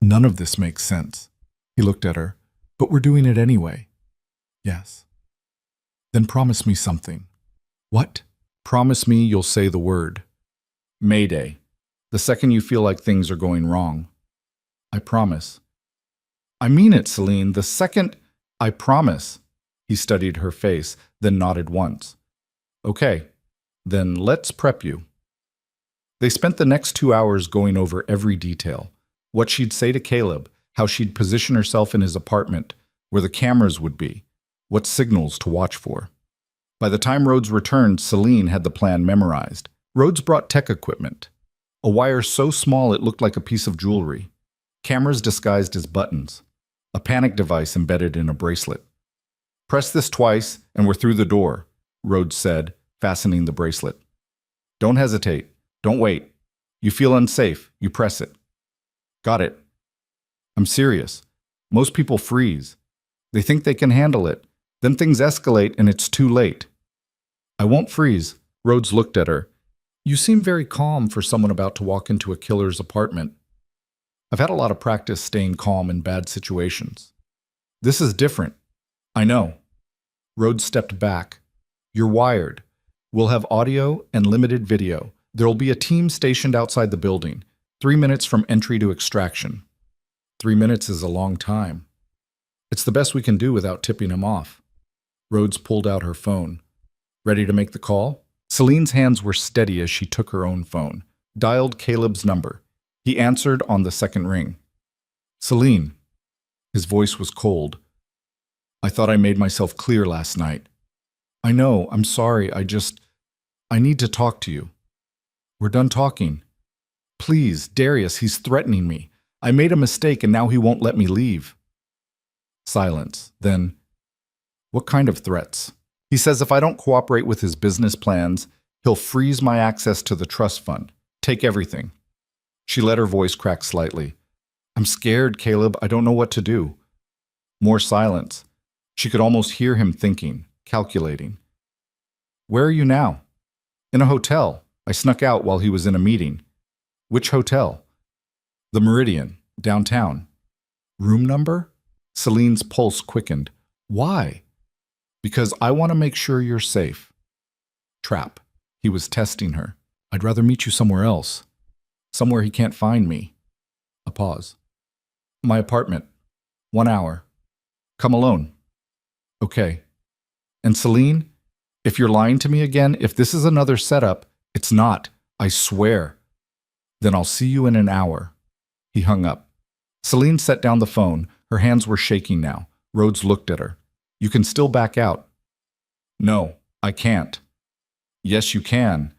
None of this makes sense. He looked at her. But we're doing it anyway. Yes. Then promise me something. What? Promise me you'll say the word. Mayday. The second you feel like things are going wrong. I promise. I mean it, Celine. The second... I promise. He studied her face, then nodded once. Okay. Then let's prep you. They spent the next 2 hours going over every detail. What she'd say to Caleb, how she'd position herself in his apartment, where the cameras would be, what signals to watch for. By the time Rhodes returned, Celine had the plan memorized. Rhodes brought tech equipment. A wire so small it looked like a piece of jewelry. Cameras disguised as buttons. A panic device embedded in a bracelet. Press this twice and we're through the door, Rhodes said, fastening the bracelet. Don't hesitate. Don't wait. You feel unsafe. You press it. Got it. I'm serious. Most people freeze. They think they can handle it. Then things escalate and it's too late. I won't freeze. Rhodes looked at her. You seem very calm for someone about to walk into a killer's apartment. I've had a lot of practice staying calm in bad situations. This is different. I know. Rhodes stepped back. You're wired. We'll have audio and limited video. There'll be a team stationed outside the building, 3 minutes from entry to extraction. 3 minutes is a long time. It's the best we can do without tipping him off. Rhodes pulled out her phone. Ready to make the call? Celine's hands were steady as she took her own phone, dialed Caleb's number. He answered on the second ring. Celine. His voice was cold. I thought I made myself clear last night. I know, I'm sorry, I need to talk to you. We're done talking. Please, Darius, he's threatening me. I made a mistake and now he won't let me leave. Silence. Then, what kind of threats? He says if I don't cooperate with his business plans, he'll freeze my access to the trust fund. Take everything. She let her voice crack slightly. I'm scared, Caleb. I don't know what to do. More silence. She could almost hear him thinking, calculating. Where are you now? In a hotel. I snuck out while he was in a meeting. Which hotel? The Meridian, downtown. Room number? Celine's pulse quickened. Why? Because I want to make sure you're safe. Trap. He was testing her. I'd rather meet you somewhere else. Somewhere he can't find me. A pause. My apartment. 1 hour. Come alone. Okay. And Celine, if you're lying to me again, if this is another setup, it's not. I swear. Then I'll see you in an hour. He hung up. Celine set down the phone. Her hands were shaking now. Rhodes looked at her. You can still back out. No, I can't. Yes, you can.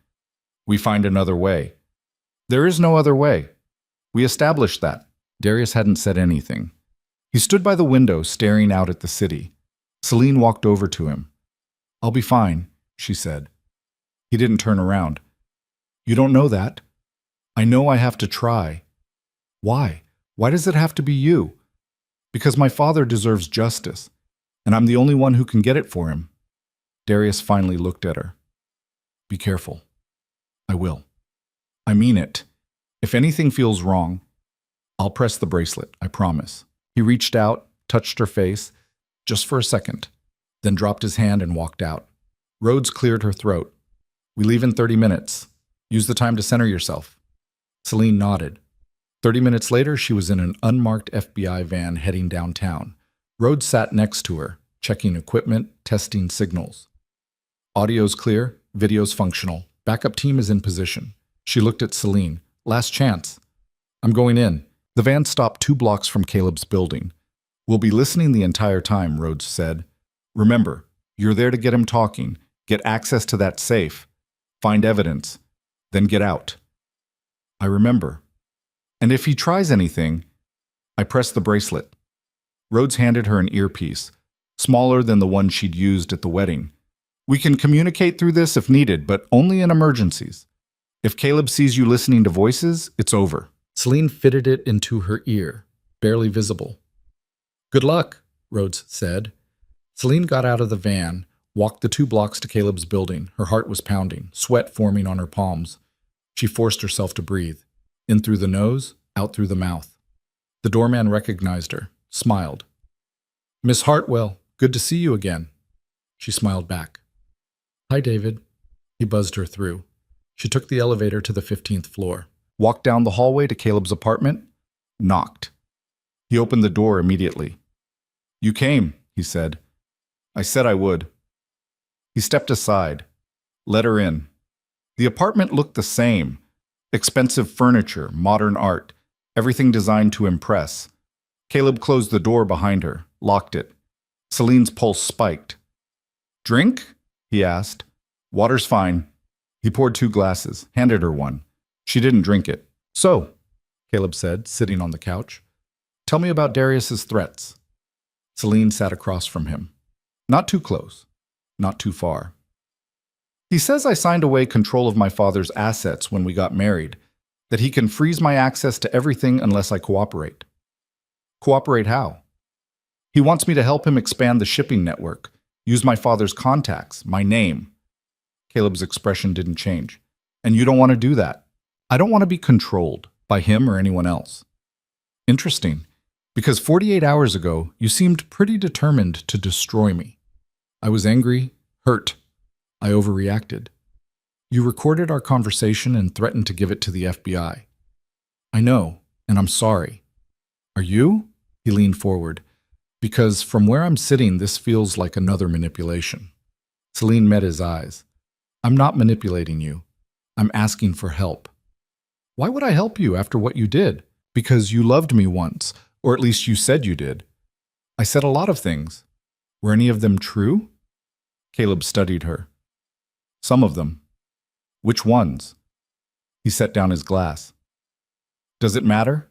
We find another way. There is no other way. We established that. Darius hadn't said anything. He stood by the window, staring out at the city. Celine walked over to him. I'll be fine, she said. He didn't turn around. You don't know that. I know I have to try. Why? Why does it have to be you? Because my father deserves justice, and I'm the only one who can get it for him. Darius finally looked at her. Be careful. I will. I mean it. If anything feels wrong, I'll press the bracelet, I promise. He reached out, touched her face, just for a second, then dropped his hand and walked out. Rhodes cleared her throat. We leave in 30 minutes. Use the time to center yourself. Celine nodded. 30 minutes later, she was in an unmarked FBI van heading downtown. Rhodes sat next to her, checking equipment, testing signals. Audio's clear, video's functional. Backup team is in position. She looked at Celine. Last chance. I'm going in. The van stopped 2 blocks from Caleb's building. We'll be listening the entire time, Rhodes said. Remember, you're there to get him talking, get access to that safe, find evidence, then get out. I remember. And if he tries anything, I press the bracelet. Rhodes handed her an earpiece, smaller than the one she'd used at the wedding. We can communicate through this if needed, but only in emergencies. If Caleb sees you listening to voices, it's over. Celine fitted it into her ear, barely visible. Good luck, Rhodes said. Celine got out of the van, walked the 2 blocks to Caleb's building. Her heart was pounding, sweat forming on her palms. She forced herself to breathe, in through the nose, out through the mouth. The doorman recognized her, smiled. Miss Hartwell, good to see you again. She smiled back. Hi, David. He buzzed her through. She took the elevator to the 15th floor, walked down the hallway to Caleb's apartment, knocked. He opened the door immediately. You came, he said. I said I would. He stepped aside, let her in. The apartment looked the same. Expensive furniture, modern art, everything designed to impress. Caleb closed the door behind her, locked it. Celine's pulse spiked. Drink? He asked. Water's fine. He poured 2 glasses, handed her one. She didn't drink it. So, Caleb said, sitting on the couch, tell me about Darius's threats. Celine sat across from him. Not too close, not too far. He says I signed away control of my father's assets when we got married, that he can freeze my access to everything unless I cooperate. Cooperate how? He wants me to help him expand the shipping network, use my father's contacts, my name. Caleb's expression didn't change. And you don't want to do that. I don't want to be controlled by him or anyone else. Interesting, because 48 hours ago, you seemed pretty determined to destroy me. I was angry, hurt. I overreacted. You recorded our conversation and threatened to give it to the FBI. I know, and I'm sorry. Are you? He leaned forward. Because from where I'm sitting, this feels like another manipulation. Celine met his eyes. I'm not manipulating you. I'm asking for help. Why would I help you after what you did? Because you loved me once, or at least you said you did. I said a lot of things. Were any of them true? Caleb studied her. Some of them. Which ones? He set down his glass. Does it matter?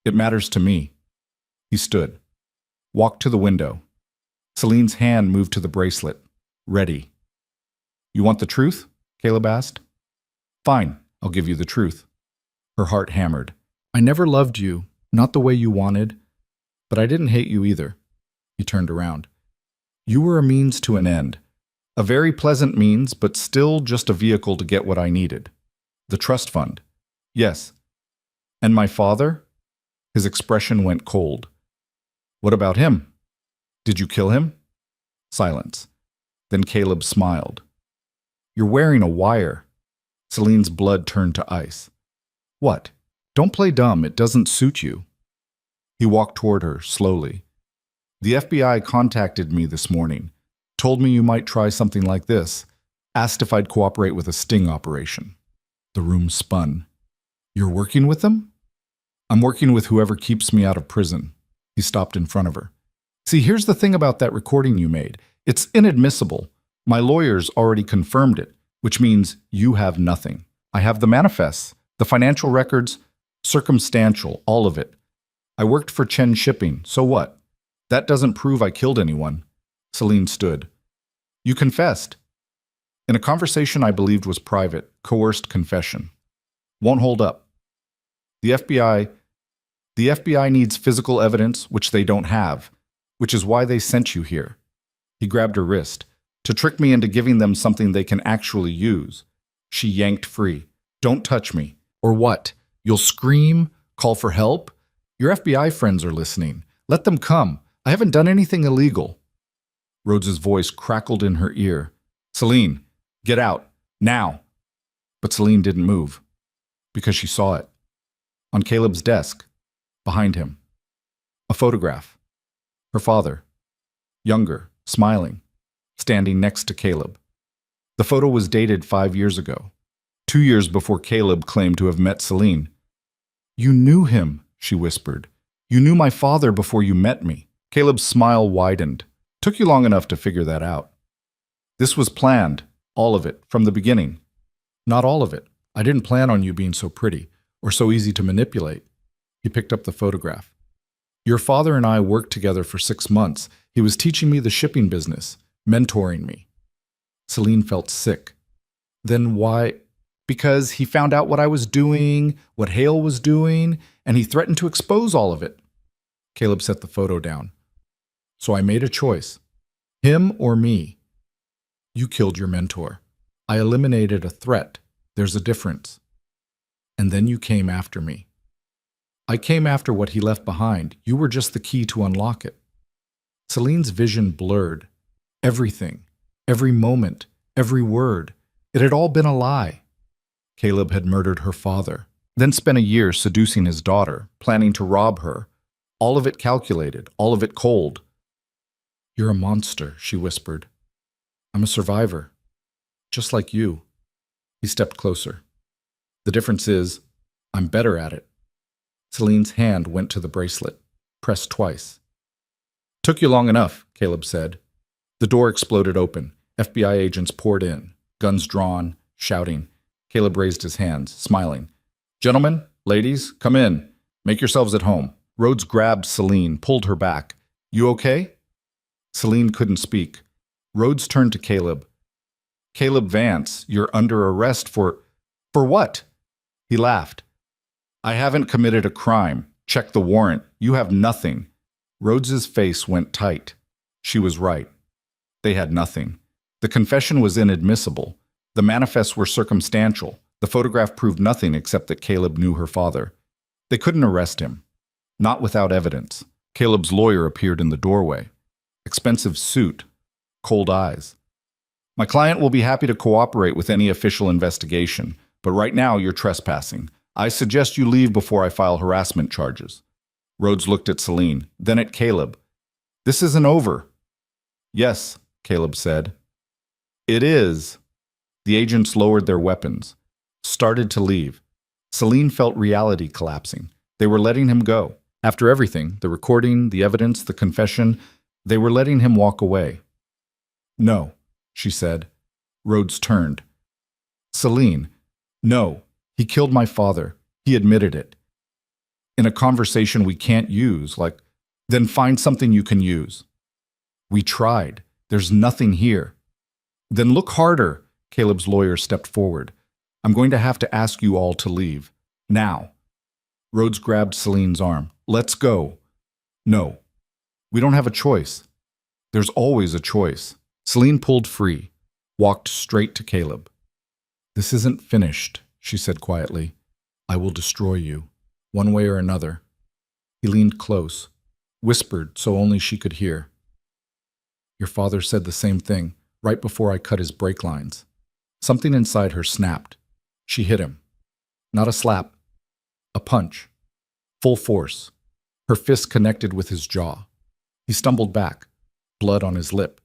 It matters to me. He stood, walked to the window. Celine's hand moved to the bracelet. Ready. You want the truth? Caleb asked. Fine, I'll give you the truth. Her heart hammered. I never loved you, not the way you wanted, but I didn't hate you either. He turned around. You were a means to an end. A very pleasant means, but still just a vehicle to get what I needed. The trust fund. Yes. And my father? His expression went cold. What about him? Did you kill him? Silence. Then Caleb smiled. You're wearing a wire. Celine's blood turned to ice. What? Don't play dumb. It doesn't suit you. He walked toward her, slowly. The FBI contacted me this morning. Told me you might try something like this. Asked if I'd cooperate with a sting operation. The room spun. You're working with them? I'm working with whoever keeps me out of prison. He stopped in front of her. See, here's the thing about that recording you made. It's inadmissible. My lawyers already confirmed it, which means you have nothing. I have the manifests, the financial records, circumstantial, all of it. I worked for Chen Shipping, so what? That doesn't prove I killed anyone. Celine stood. You confessed. In a conversation I believed was private, coerced confession. Won't hold up. The FBI needs physical evidence, which they don't have, which is why they sent you here. He grabbed her wrist, to trick me into giving them something they can actually use. She yanked free. Don't touch me. Or what? You'll scream? Call for help? Your FBI friends are listening. Let them come. I haven't done anything illegal. Rhodes's voice crackled in her ear. Celine, get out. Now. But Celine didn't move, because she saw it. On Caleb's desk, behind him. A photograph. Her father. Younger, smiling, standing next to Caleb. The photo was dated 5 years ago, 2 years before Caleb claimed to have met Celine. You knew him, she whispered. You knew my father before you met me. Caleb's smile widened. Took you long enough to figure that out. This was planned, all of it, from the beginning. Not all of it. I didn't plan on you being so pretty, or so easy to manipulate. He picked up the photograph. Your father and I worked together for 6 months. He was teaching me the shipping business, mentoring me. Celine felt sick. Then why? Because he found out what I was doing, what Hale was doing, and he threatened to expose all of it. Caleb set the photo down. So I made a choice. Him or me. You killed your mentor. I eliminated a threat. There's a difference. And then you came after me. I came after what he left behind. You were just the key to unlock it. Celine's vision blurred. Everything, every moment, every word. It had all been a lie. Caleb had murdered her father, then spent a year seducing his daughter, planning to rob her. All of it calculated, all of it cold. You're a monster, she whispered. I'm a survivor, just like you. He stepped closer. The difference is, I'm better at it. Celine's hand went to the bracelet, pressed twice. Took you long enough, Caleb said. The door exploded open. FBI agents poured in, guns drawn, shouting. Caleb raised his hands, smiling. Gentlemen, ladies, come in. Make yourselves at home. Rhodes grabbed Celine, pulled her back. You okay? Celine couldn't speak. Rhodes turned to Caleb. Caleb Vance, you're under arrest for what? He laughed. I haven't committed a crime. Check the warrant. You have nothing. Rhodes's face went tight. She was right. They had nothing. The confession was inadmissible. The manifests were circumstantial. The photograph proved nothing except that Caleb knew her father. They couldn't arrest him. Not without evidence. Caleb's lawyer appeared in the doorway. Expensive suit. Cold eyes. My client will be happy to cooperate with any official investigation, but right now you're trespassing. I suggest you leave before I file harassment charges. Rhodes looked at Celine, then at Caleb. This isn't over. Yes, Caleb said. It is. The agents lowered their weapons, started to leave. Celine felt reality collapsing. They were letting him go. After everything, the recording, the evidence, the confession, they were letting him walk away. No, she said. Rhodes turned. Celine, no, he killed my father. He admitted it. In a conversation we can't use, then find something you can use. We tried. There's nothing here. Then look harder. Caleb's lawyer stepped forward. I'm going to have to ask you all to leave. Now. Rhodes grabbed Celine's arm. Let's go. No. We don't have a choice. There's always a choice. Celine pulled free, walked straight to Caleb. This isn't finished, she said quietly. I will destroy you, one way or another. He leaned close, whispered so only she could hear. Your father said the same thing, right before I cut his brake lines. Something inside her snapped. She hit him. Not a slap, a punch. Full force. Her fist connected with his jaw. He stumbled back, blood on his lip.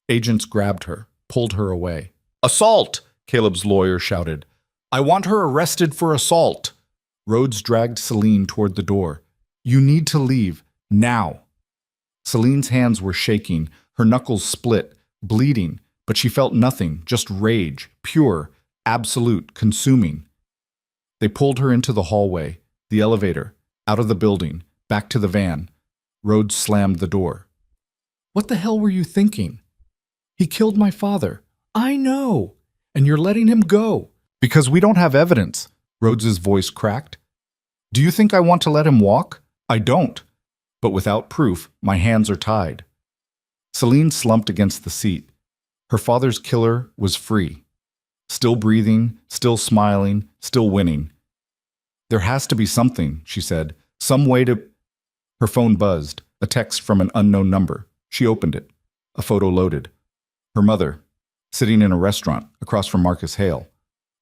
Agents grabbed her, pulled her away. Assault! Caleb's lawyer shouted. I want her arrested for assault. Rhodes dragged Celine toward the door. You need to leave, now. Celine's hands were shaking, her knuckles split, bleeding, but she felt nothing, just rage, pure, absolute, consuming. They pulled her into the hallway, the elevator, out of the building, back to the van. Rhodes slammed the door. What the hell were you thinking? He killed my father. I know. And you're letting him go. Because we don't have evidence. Rhodes's voice cracked. Do you think I want to let him walk? I don't. But without proof, my hands are tied. Celine slumped against the seat. Her father's killer was free. Still breathing, still smiling, still winning. There has to be something, she said. Some way to... Her phone buzzed. A text from an unknown number. She opened it. A photo loaded. Her mother, sitting in a restaurant across from Marcus Hale.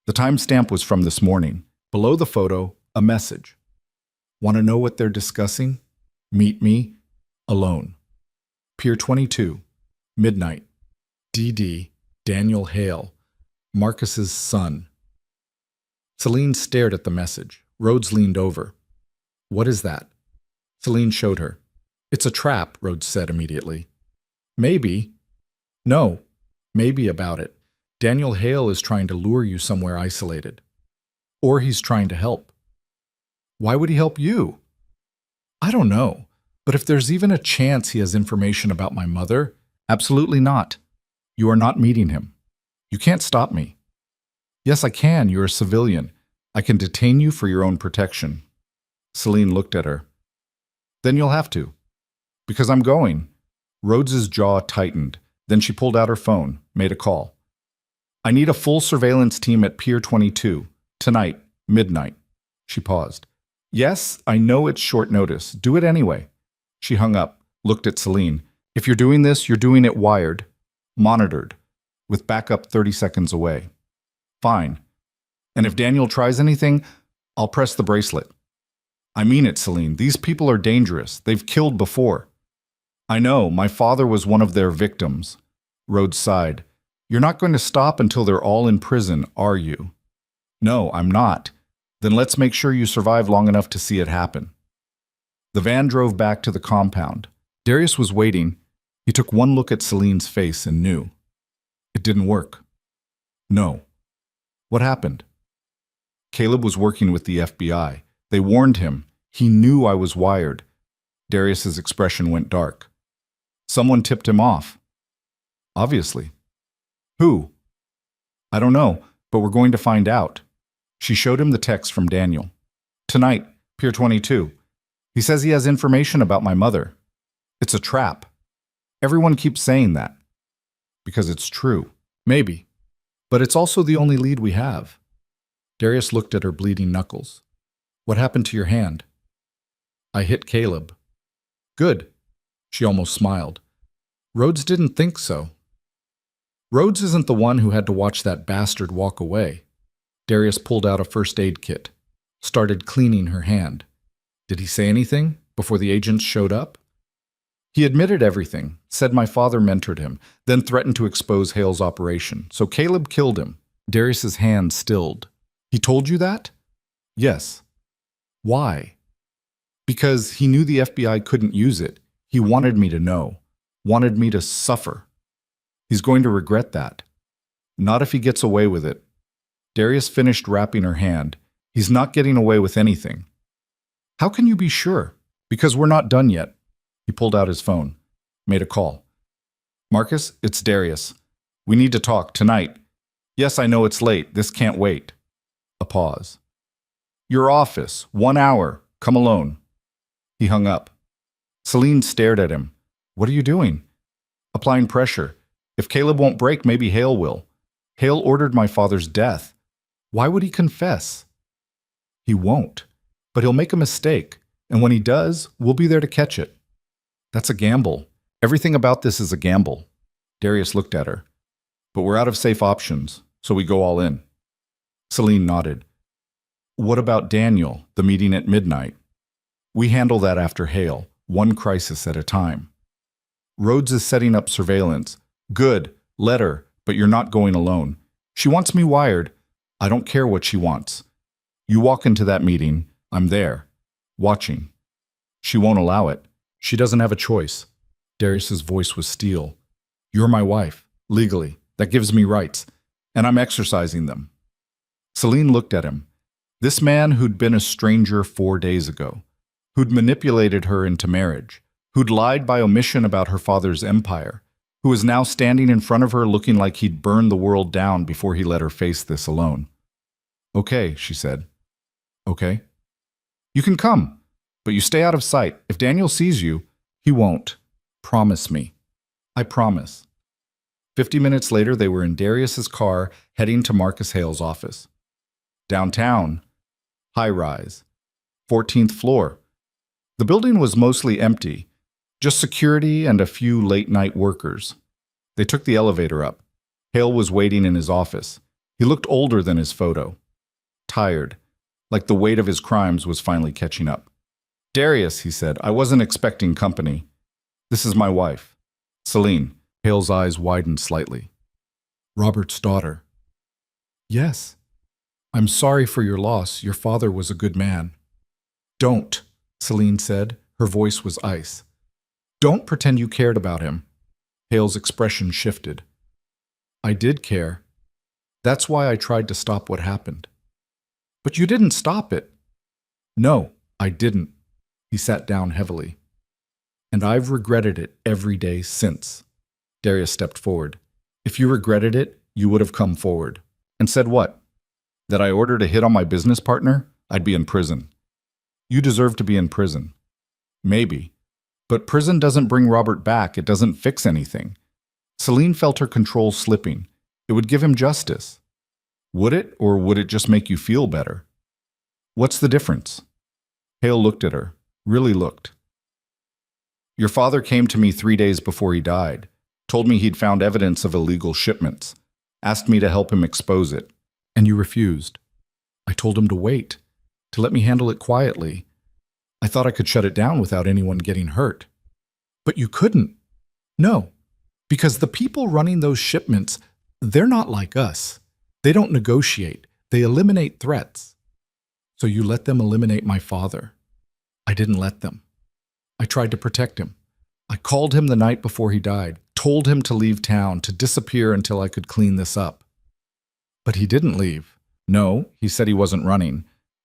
The timestamp was from this morning. Below the photo, a message. Want to know what they're discussing? Meet me, alone. Pier 22, midnight. D.D. Daniel Hale, Marcus's son. Celine stared at the message. Rhodes leaned over. What is that? Celine showed her. It's a trap, Rhodes said immediately. Maybe. No, maybe about it. Daniel Hale is trying to lure you somewhere isolated. Or he's trying to help. Why would he help you? I don't know, but if there's even a chance he has information about my mother, absolutely not. You are not meeting him. You can't stop me. Yes, I can. You're a civilian. I can detain you for your own protection. Celine looked at her. Then you'll have to. Because I'm going. Rhodes's jaw tightened. Then she pulled out her phone, made a call. I need a full surveillance team at Pier 22. Tonight, midnight. She paused. Yes, I know it's short notice. Do it anyway. She hung up, looked at Celine. If you're doing this, you're doing it wired, monitored, with backup 30 seconds away. Fine. And if Daniel tries anything, I'll press the bracelet. I mean it, Celine. These people are dangerous. They've killed before. I know. My father was one of their victims. Rhodes sighed. You're not going to stop until they're all in prison, are you? No, I'm not. Then let's make sure you survive long enough to see it happen. The van drove back to the compound. Darius was waiting. He took one look at Celine's face and knew. It didn't work. No. What happened? Caleb was working with the FBI. They warned him. He knew I was wired. Darius's expression went dark. Someone tipped him off. Obviously. Who? I don't know, but we're going to find out. She showed him the text from Daniel. Tonight, Pier 22. He says he has information about my mother. It's a trap. Everyone keeps saying that. Because it's true. Maybe. But it's also the only lead we have. Darius looked at her bleeding knuckles. What happened to your hand? I hit Caleb. Good. She almost smiled. Rhodes didn't think so. Rhodes isn't the one who had to watch that bastard walk away. Darius pulled out a first aid kit, started cleaning her hand. Did he say anything before the agents showed up? He admitted everything, said my father mentored him, then threatened to expose Hale's operation. So Caleb killed him. Darius's hand stilled. He told you that? Yes. Why? Because he knew the FBI couldn't use it. He wanted me to know, wanted me to suffer. He's going to regret that. Not if he gets away with it. Darius finished wrapping her hand. He's not getting away with anything. How can you be sure? Because we're not done yet. He pulled out his phone, made a call. Marcus, it's Darius. We need to talk tonight. Yes, I know it's late. This can't wait. A pause. Your office, 1 hour. Come alone. He hung up. Celine stared at him. What are you doing? Applying pressure. If Caleb won't break, maybe Hale will. Hale ordered my father's death. Why would he confess? He won't. But he'll make a mistake. And when he does, we'll be there to catch it. That's a gamble. Everything about this is a gamble. Darius looked at her. But we're out of safe options, so we go all in. Celine nodded. What about Daniel, the meeting at midnight? We handle that after Hale, one crisis at a time. Rhodes is setting up surveillance. Good, let her, but you're not going alone. She wants me wired. I don't care what she wants. You walk into that meeting. I'm there. Watching. She won't allow it. She doesn't have a choice. Darius's voice was steel. You're my wife, legally. That gives me rights, and I'm exercising them. Celine looked at him. This man who'd been a stranger 4 days ago, who'd manipulated her into marriage, who'd lied by omission about her father's empire, who was now standing in front of her looking like he'd burn the world down before he let her face this alone. Okay, she said. Okay. You can come, but you stay out of sight. If Daniel sees you, he won't. Promise me. I promise. 50 minutes later, they were in Darius's car heading to Marcus Hale's office. Downtown. High-rise. 14th floor. The building was mostly empty, just security and a few late-night workers. They took the elevator up. Hale was waiting in his office. He looked older than his photo. Tired, like the weight of his crimes was finally catching up. Darius, he said, I wasn't expecting company. This is my wife, Celine. Hale's eyes widened slightly. Robert's daughter. Yes. I'm sorry for your loss. Your father was a good man. Don't, Celine said. Her voice was ice. Don't pretend you cared about him. Hale's expression shifted. I did care. That's why I tried to stop what happened. But you didn't stop it. No, I didn't. He sat down heavily. And I've regretted it every day since. Darius stepped forward. If you regretted it, you would have come forward. And said what? That I ordered a hit on my business partner? I'd be in prison. You deserve to be in prison. Maybe. But prison doesn't bring Robert back. It doesn't fix anything. Celine felt her control slipping. It would give him justice. Would it, or would it just make you feel better? What's the difference? Hale looked at her, really looked. Your father came to me 3 days before he died, told me he'd found evidence of illegal shipments, asked me to help him expose it. And you refused. I told him to wait, to let me handle it quietly. I thought I could shut it down without anyone getting hurt. But you couldn't. No, because the people running those shipments, they're not like us. They don't negotiate. They eliminate threats. So you let them eliminate my father. I didn't let them. I tried to protect him. I called him the night before he died, told him to leave town, to disappear until I could clean this up. But he didn't leave. No, he said he wasn't running,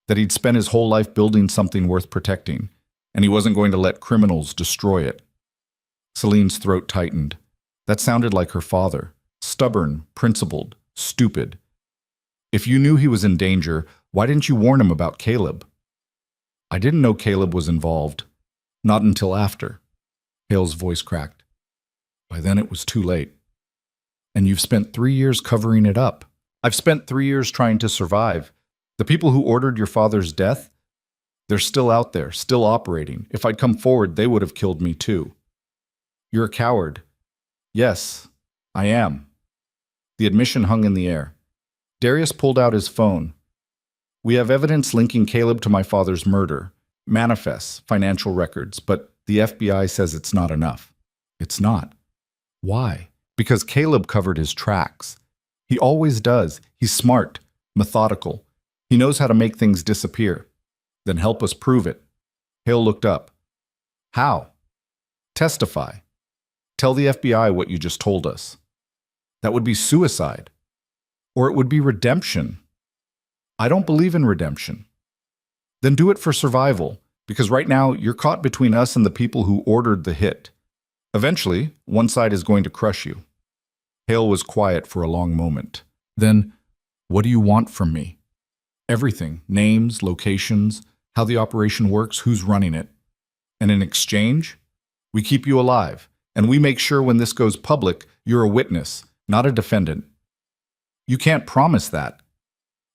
that he'd spent his whole life building something worth protecting, and he wasn't going to let criminals destroy it. Celine's throat tightened. That sounded like her father. Stubborn, principled, stupid. If you knew he was in danger, why didn't you warn him about Caleb? I didn't know Caleb was involved. Not until after. Hale's voice cracked. By then it was too late. And you've spent 3 years covering it up. I've spent 3 years trying to survive. The people who ordered your father's death, they're still out there, still operating. If I'd come forward, they would have killed me too. You're a coward. Yes, I am. The admission hung in the air. Darius pulled out his phone. We have evidence linking Caleb to my father's murder, manifests, financial records, but the FBI says it's not enough. It's not. Why? Because Caleb covered his tracks. He always does. He's smart, methodical. He knows how to make things disappear. Then help us prove it. Hale looked up. How? Testify. Tell the FBI what you just told us. That would be suicide. Or it would be redemption. I don't believe in redemption. Then do it for survival, because right now you're caught between us and the people who ordered the hit. Eventually, one side is going to crush you. Hale was quiet for a long moment. Then, what do you want from me? Everything. Names, locations, how the operation works, who's running it. And in exchange, we keep you alive, and we make sure when this goes public, you're a witness, not a defendant. You can't promise that.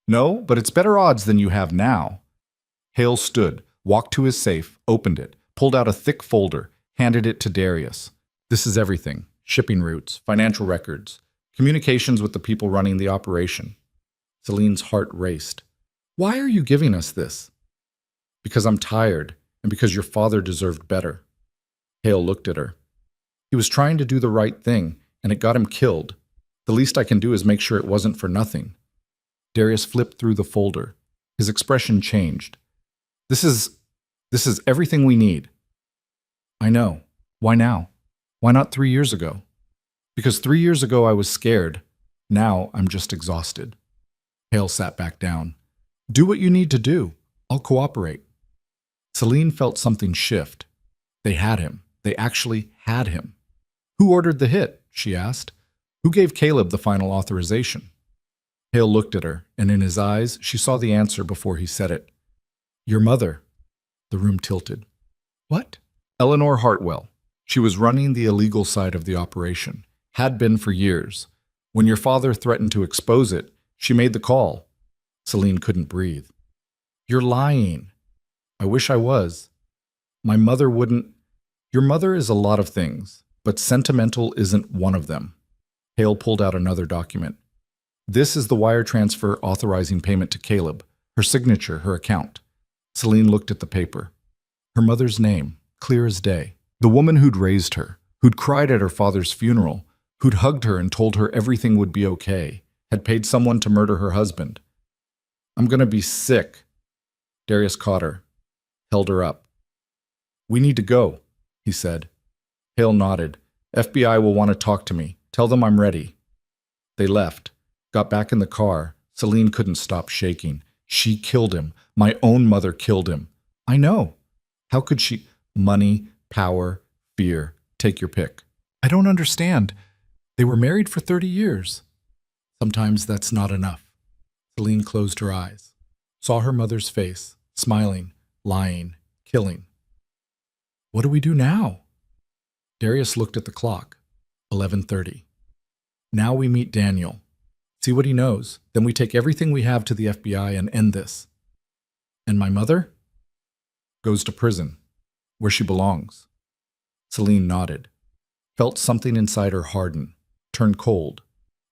No, but it's better odds than you have now. Hale stood, walked to his safe, opened it, pulled out a thick folder, handed it to Darius. This is everything. Shipping routes, financial records, communications with the people running the operation. Celine's heart raced. Why are you giving us this? Because I'm tired, and because your father deserved better. Hale looked at her. He was trying to do the right thing, and it got him killed. The least I can do is make sure it wasn't for nothing. Darius flipped through the folder. His expression changed. This is everything we need. I know. Why now? Why not 3 years ago? Because 3 years ago I was scared. Now I'm just exhausted. Hale sat back down. Do what you need to do. I'll cooperate. Celine felt something shift. They had him. They actually had him. Who ordered the hit? She asked. Who gave Caleb the final authorization? Hale looked at her, and in his eyes she saw the answer before he said it. Your mother. The room tilted. What? Eleanor Hartwell. She was running the illegal side of the operation. Had been for years. When your father threatened to expose it, she made the call. Celine couldn't breathe. You're lying. I wish I was. My mother wouldn't. Your mother is a lot of things, but sentimental isn't one of them. Hale pulled out another document. This is the wire transfer authorizing payment to Caleb. Her signature, her account. Celine looked at the paper. Her mother's name, clear as day. The woman who'd raised her, who'd cried at her father's funeral, who'd hugged her and told her everything would be okay, had paid someone to murder her husband. I'm gonna be sick. Darius caught her, held her up. We need to go, he said. Hale nodded. FBI will want to talk to me. Tell them I'm ready. They left, got back in the car. Celine couldn't stop shaking. She killed him. My own mother killed him. I know. How could she? Money, power, fear. Take your pick. I don't understand. They were married for 30 years. Sometimes that's not enough. Celine closed her eyes, saw her mother's face, smiling, lying, killing. What do we do now? Darius looked at the clock. 11:30. Now we meet Daniel. See what he knows. Then we take everything we have to the FBI and end this. And my mother? Goes to prison, where she belongs. Celine nodded, felt something inside her harden, turn cold,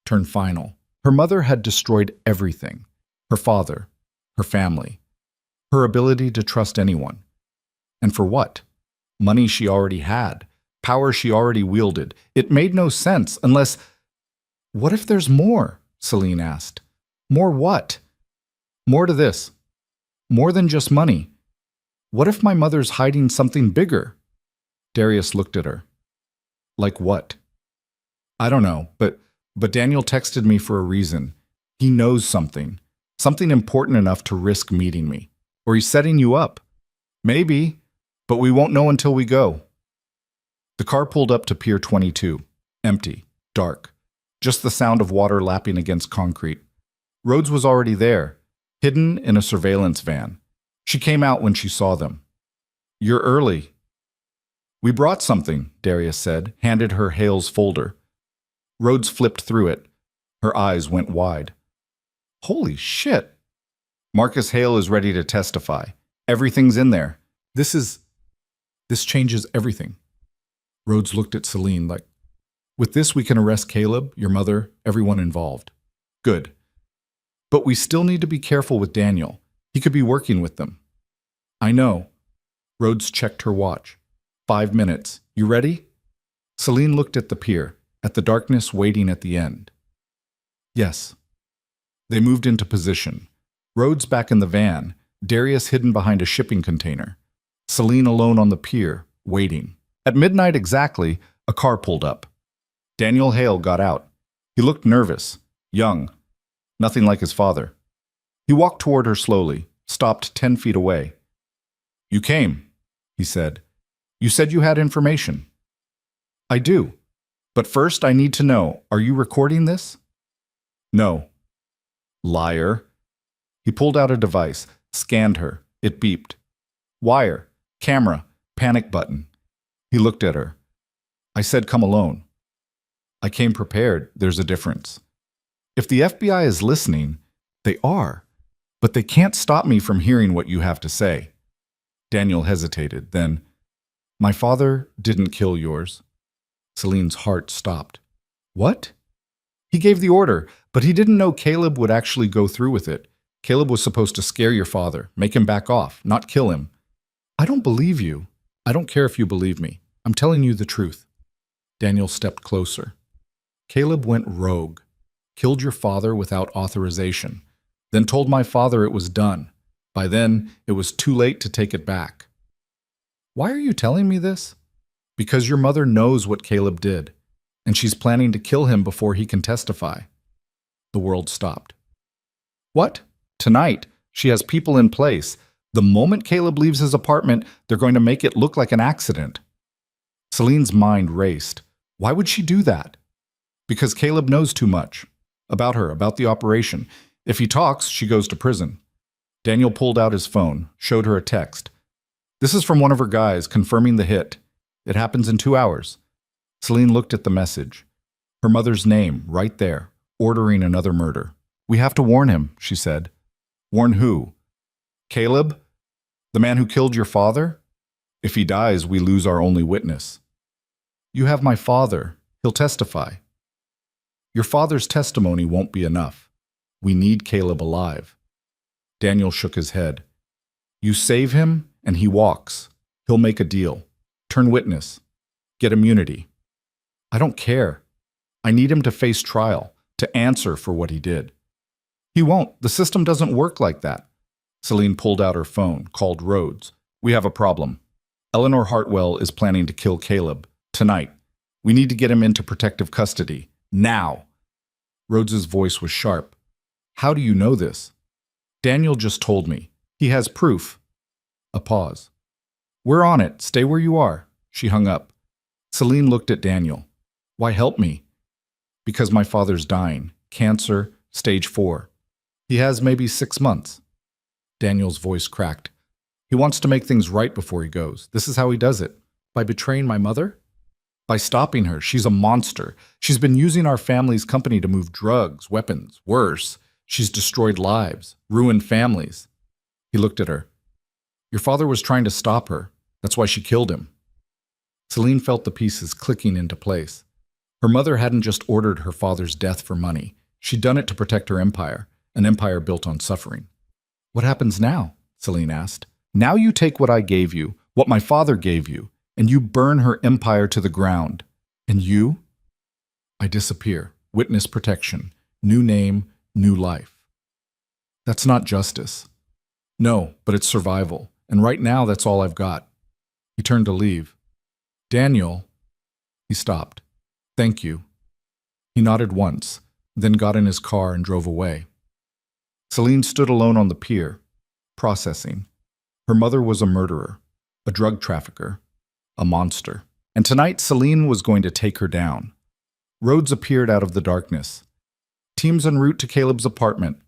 turn final. Her mother had destroyed everything. Her father, her family, her ability to trust anyone. And for what? Money she already had, power she already wielded. It made no sense unless... What if there's more? Celine asked. More what? More to this. More than just money. What if my mother's hiding something bigger? Darius looked at her. Like what? I don't know, but Daniel texted me for a reason. He knows something. Something important enough to risk meeting me. Or he's setting you up. Maybe, but we won't know until we go. The car pulled up to Pier 22. Empty. Dark. Just the sound of water lapping against concrete. Rhodes was already there, hidden in a surveillance van. She came out when she saw them. You're early. We brought something, Darius said, handed her Hale's folder. Rhodes flipped through it. Her eyes went wide. Holy shit! Marcus Hale is ready to testify. Everything's in there. This changes everything. Rhodes looked at Celine like, with this we can arrest Caleb, your mother, everyone involved. Good. But we still need to be careful with Daniel. He could be working with them. I know. Rhodes checked her watch. 5 minutes. You ready? Celine looked at the pier, at the darkness waiting at the end. Yes. They moved into position. Rhodes back in the van, Darius hidden behind a shipping container. Celine alone on the pier, waiting. At midnight exactly, a car pulled up. Daniel Hale got out. He looked nervous, young, nothing like his father. He walked toward her slowly, stopped 10 feet away. You came, he said. You said you had information. I do. But first I need to know, are you recording this? No. Liar. He pulled out a device, scanned her. It beeped. Wire, camera, panic button. He looked at her. I said come alone. I came prepared. There's a difference. If the FBI is listening, they are. But they can't stop me from hearing what you have to say. Daniel hesitated. Then, my father didn't kill yours. Celine's heart stopped. What? He gave the order, but he didn't know Caleb would actually go through with it. Caleb was supposed to scare your father, make him back off, not kill him. I don't believe you. I don't care if you believe me. I'm telling you the truth. Daniel stepped closer. Caleb went rogue, killed your father without authorization, then told my father it was done. By then, it was too late to take it back. Why are you telling me this? Because your mother knows what Caleb did, and she's planning to kill him before he can testify. The world stopped. What? Tonight, she has people in place. The moment Caleb leaves his apartment, they're going to make it look like an accident. Celine's mind raced. Why would she do that? Because Caleb knows too much. About her, about the operation. If he talks, she goes to prison. Daniel pulled out his phone, showed her a text. This is from one of her guys confirming the hit. It happens in 2 hours. Celine looked at the message. Her mother's name, right there, ordering another murder. We have to warn him, she said. Warn who? Caleb? The man who killed your father? If he dies, we lose our only witness. You have my father. He'll testify. Your father's testimony won't be enough. We need Caleb alive. Daniel shook his head. You save him, and he walks. He'll make a deal. Turn witness. Get immunity. I don't care. I need him to face trial, to answer for what he did. He won't. The system doesn't work like that. Celine pulled out her phone, called Rhodes. We have a problem. Eleanor Hartwell is planning to kill Caleb. Tonight. We need to get him into protective custody. Now. Rhodes's voice was sharp. How do you know this? Daniel just told me. He has proof. A pause. We're on it. Stay where you are. She hung up. Celine looked at Daniel. Why help me? Because my father's dying. Cancer, stage 4. He has maybe 6 months. Daniel's voice cracked. He wants to make things right before he goes. This is how he does it. By betraying my mother? By stopping her. She's a monster. She's been using our family's company to move drugs, weapons. Worse, she's destroyed lives, ruined families. He looked at her. Your father was trying to stop her. That's why she killed him. Celine felt the pieces clicking into place. Her mother hadn't just ordered her father's death for money. She'd done it to protect her empire, an empire built on suffering. What happens now? Celine asked. Now you take what I gave you, what my father gave you, and you burn her empire to the ground. And you? I disappear. Witness protection. New name, new life. That's not justice. No, but it's survival. And right now, that's all I've got. He turned to leave. Daniel. He stopped. Thank you. He nodded once, then got in his car and drove away. Celine stood alone on the pier, processing. Her mother was a murderer, a drug trafficker, a monster. And tonight, Celine was going to take her down. Rhodes appeared out of the darkness. Teams en route to Caleb's apartment.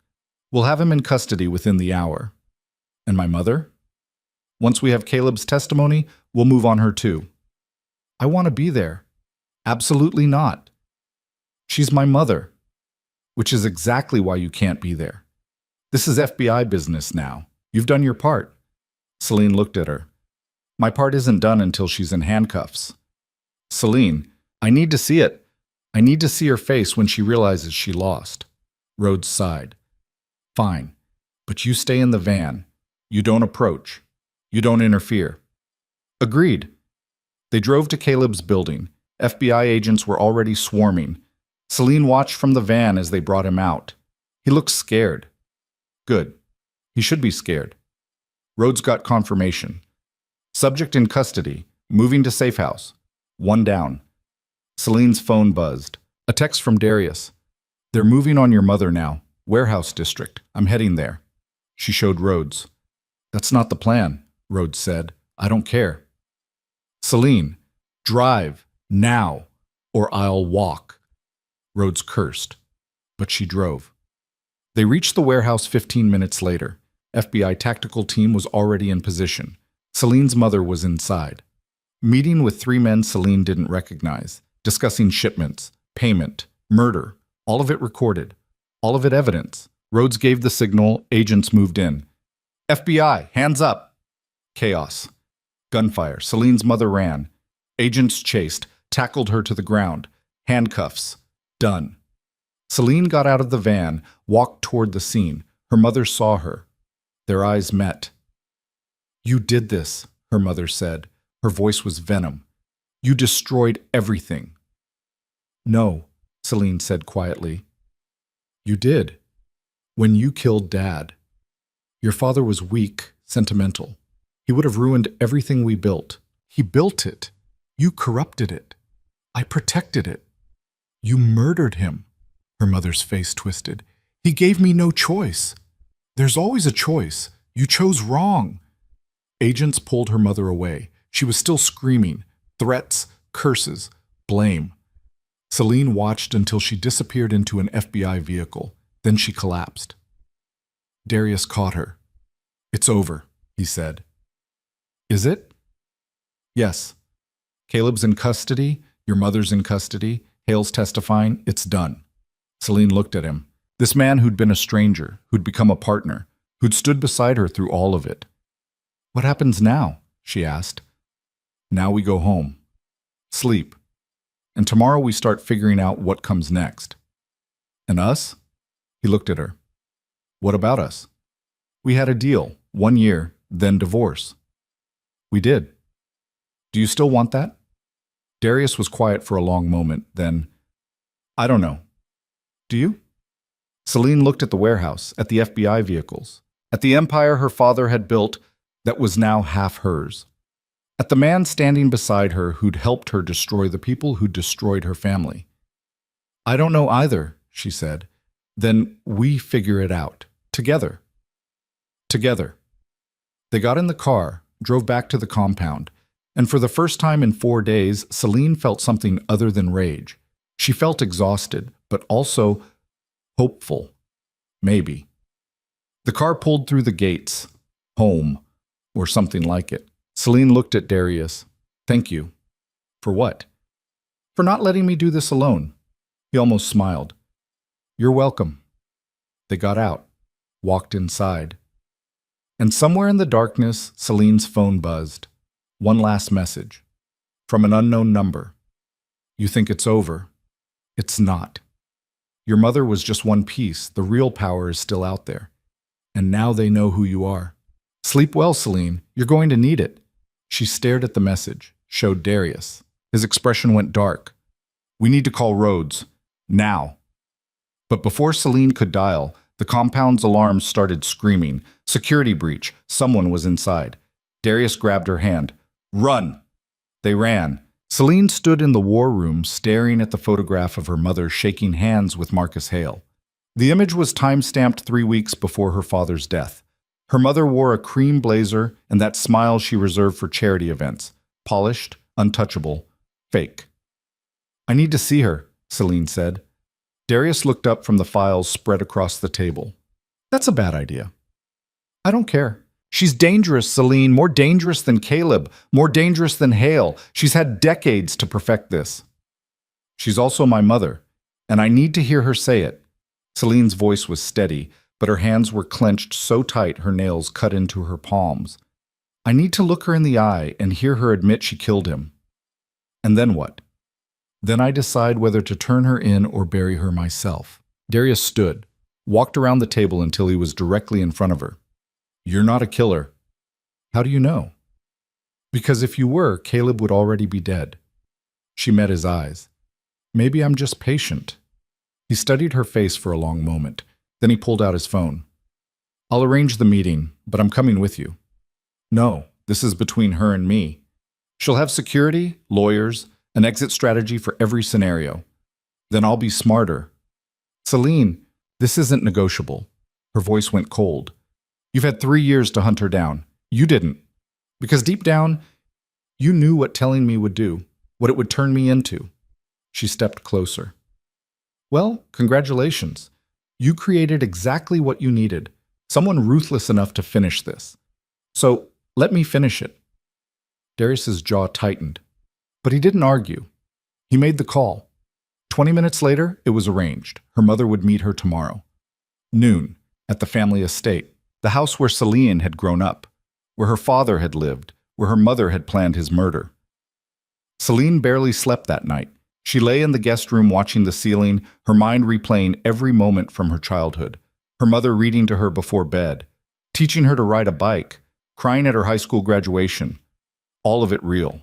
We'll have him in custody within the hour. And my mother? Once we have Caleb's testimony, we'll move on her too. I want to be there. Absolutely not. She's my mother, which is exactly why you can't be there. This is FBI business now. You've done your part. Celine looked at her. My part isn't done until she's in handcuffs. Celine, I need to see it. I need to see her face when she realizes she lost. Rhodes sighed. Fine, but you stay in the van. You don't approach. You don't interfere. Agreed. They drove to Caleb's building. FBI agents were already swarming. Celine watched from the van as they brought him out. He looked scared. Good. He should be scared. Rhodes got confirmation. Subject in custody, moving to safe house. 1 down. Celine's phone buzzed. A text from Darius. They're moving on your mother now. Warehouse district. I'm heading there. She showed Rhodes. That's not the plan, Rhodes said. I don't care. Celine, drive, now, or I'll walk. Rhodes cursed, but she drove. They reached the warehouse 15 minutes later. FBI tactical team was already in position. Celine's mother was inside. Meeting with 3 men Celine didn't recognize, discussing shipments, payment, murder, all of it recorded, all of it evidence. Rhodes gave the signal, agents moved in. FBI, hands up! Chaos. Gunfire. Celine's mother ran. Agents chased, tackled her to the ground. Handcuffs. Done. Celine got out of the van, walked toward the scene. Her mother saw her. Their eyes met. You did this, her mother said. Her voice was venom. You destroyed everything. No, Celine said quietly. You did. When you killed Dad. Your father was weak, sentimental. He would have ruined everything we built. He built it. You corrupted it. I protected it. You murdered him. Her mother's face twisted. He gave me no choice. There's always a choice. You chose wrong. Agents pulled her mother away. She was still screaming. Threats, curses, blame. Celine watched until she disappeared into an FBI vehicle. Then she collapsed. Darius caught her. "It's over," he said. "Is it?" "Yes. Caleb's in custody. Your mother's in custody. Hale's testifying. It's done." Celine looked at him. This man who'd been a stranger, who'd become a partner, who'd stood beside her through all of it. "What happens now?" she asked. "Now we go home. Sleep. And tomorrow we start figuring out what comes next." "And us?" He looked at her. "What about us?" "We had a deal. 1 year, then divorce." "We did. Do you still want that?" Darius was quiet for a long moment, then, "I don't know. Do you?" Celine looked at the warehouse, at the FBI vehicles, at the empire her father had built that was now half hers, at the man standing beside her who'd helped her destroy the people who'd destroyed her family. "I don't know either," she said. "Then we figure it out. Together." Together. They got in the car, drove back to the compound, and for the first time in 4 days, Celine felt something other than rage. She felt exhausted, but also hopeful. Maybe. The car pulled through the gates. Home. Or something like it. Celine looked at Darius. "Thank you." "For what?" "For not letting me do this alone." He almost smiled. "You're welcome." They got out, walked inside. And somewhere in the darkness, Celine's phone buzzed. One last message. From an unknown number. "You think it's over. It's not. Your mother was just one piece. The real power is still out there. And now they know who you are. Sleep well, Celine. You're going to need it." She stared at the message, showed Darius. His expression went dark. "We need to call Rhodes. Now." But before Celine could dial, the compound's alarms started screaming. Security breach. Someone was inside. Darius grabbed her hand. "Run!" They ran. Celine stood in the war room staring at the photograph of her mother shaking hands with Marcus Hale. The image was time-stamped 3 weeks before her father's death. Her mother wore a cream blazer and that smile she reserved for charity events. Polished, untouchable, fake. "I need to see her," Celine said. Darius looked up from the files spread across the table. "That's a bad idea." "I don't care. She's dangerous, Celine, more dangerous than Caleb, more dangerous than Hale. She's had decades to perfect this." "She's also my mother, and I need to hear her say it." Celine's voice was steady, but her hands were clenched so tight her nails cut into her palms. "I need to look her in the eye and hear her admit she killed him." "And then what?" "Then I decide whether to turn her in or bury her myself." Darius stood, walked around the table until he was directly in front of her. "You're not a killer." "How do you know?" "Because if you were, Caleb would already be dead." She met his eyes. "Maybe I'm just patient." He studied her face for a long moment. Then he pulled out his phone. "I'll arrange the meeting, but I'm coming with you." "No, this is between her and me. She'll have security, lawyers, an exit strategy for every scenario. Then I'll be smarter." "Celine, this isn't negotiable." Her voice went cold. "You've had 3 years to hunt her down. You didn't. Because deep down, you knew what telling me would do, what it would turn me into." She stepped closer. "Well, congratulations. You created exactly what you needed. Someone ruthless enough to finish this. So, let me finish it." Darius's jaw tightened. But he didn't argue. He made the call. 20 minutes later, it was arranged. Her mother would meet her tomorrow. Noon, at the family estate. The house where Celine had grown up, where her father had lived, where her mother had planned his murder. Celine barely slept that night. She lay in the guest room watching the ceiling, her mind replaying every moment from her childhood. Her mother reading to her before bed, teaching her to ride a bike, crying at her high school graduation. All of it real.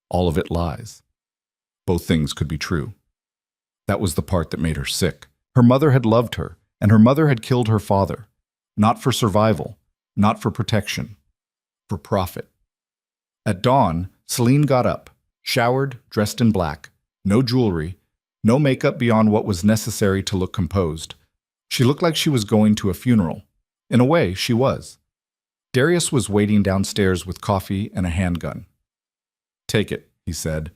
All of it lies. Both things could be true. That was the part that made her sick. Her mother had loved her, and her mother had killed her father. Not for survival, Not for protection, for profit. At dawn, Celine got up, showered, dressed in black, no jewelry, no makeup beyond what was necessary to look composed. She looked like she was going to a funeral. In a way, she was. Darius was waiting downstairs with coffee and a handgun. "Take it," he said.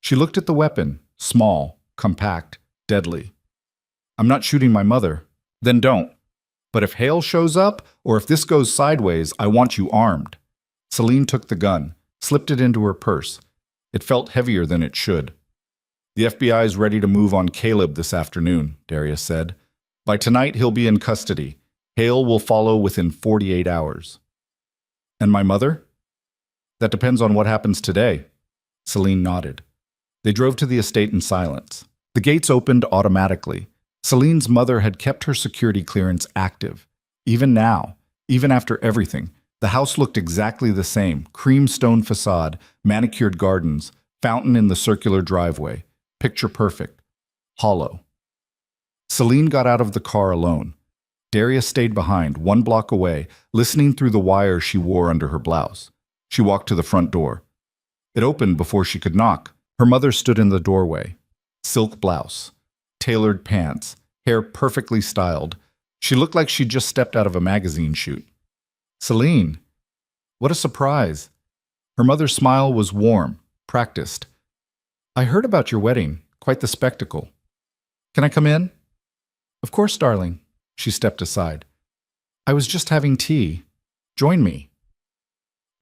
She looked at the weapon, small, compact, deadly. "I'm not shooting my mother." "Then don't. But if Hale shows up, or if this goes sideways, I want you armed." Celine took the gun, slipped it into her purse. It felt heavier than it should. "The FBI's ready to move on Caleb this afternoon," Darius said. "By tonight, he'll be in custody. Hale will follow within 48 hours. "And my mother?" "That depends on what happens today." Celine nodded. They drove to the estate in silence. The gates opened automatically. Celine's mother had kept her security clearance active. Even now, even after everything, the house looked exactly the same: cream stone facade, manicured gardens, fountain in the circular driveway. Picture perfect. Hollow. Celine got out of the car alone. Darius stayed behind, 1 block away, listening through the wire she wore under her blouse. She walked to the front door. It opened before she could knock. Her mother stood in the doorway. Silk blouse, tailored pants, hair perfectly styled. She looked like she'd just stepped out of a magazine shoot. "Celine, what a surprise." Her mother's smile was warm, practiced. "I heard about your wedding. Quite the spectacle. Can I come in?" "Of course, darling." She stepped aside. "I was just having tea. Join me."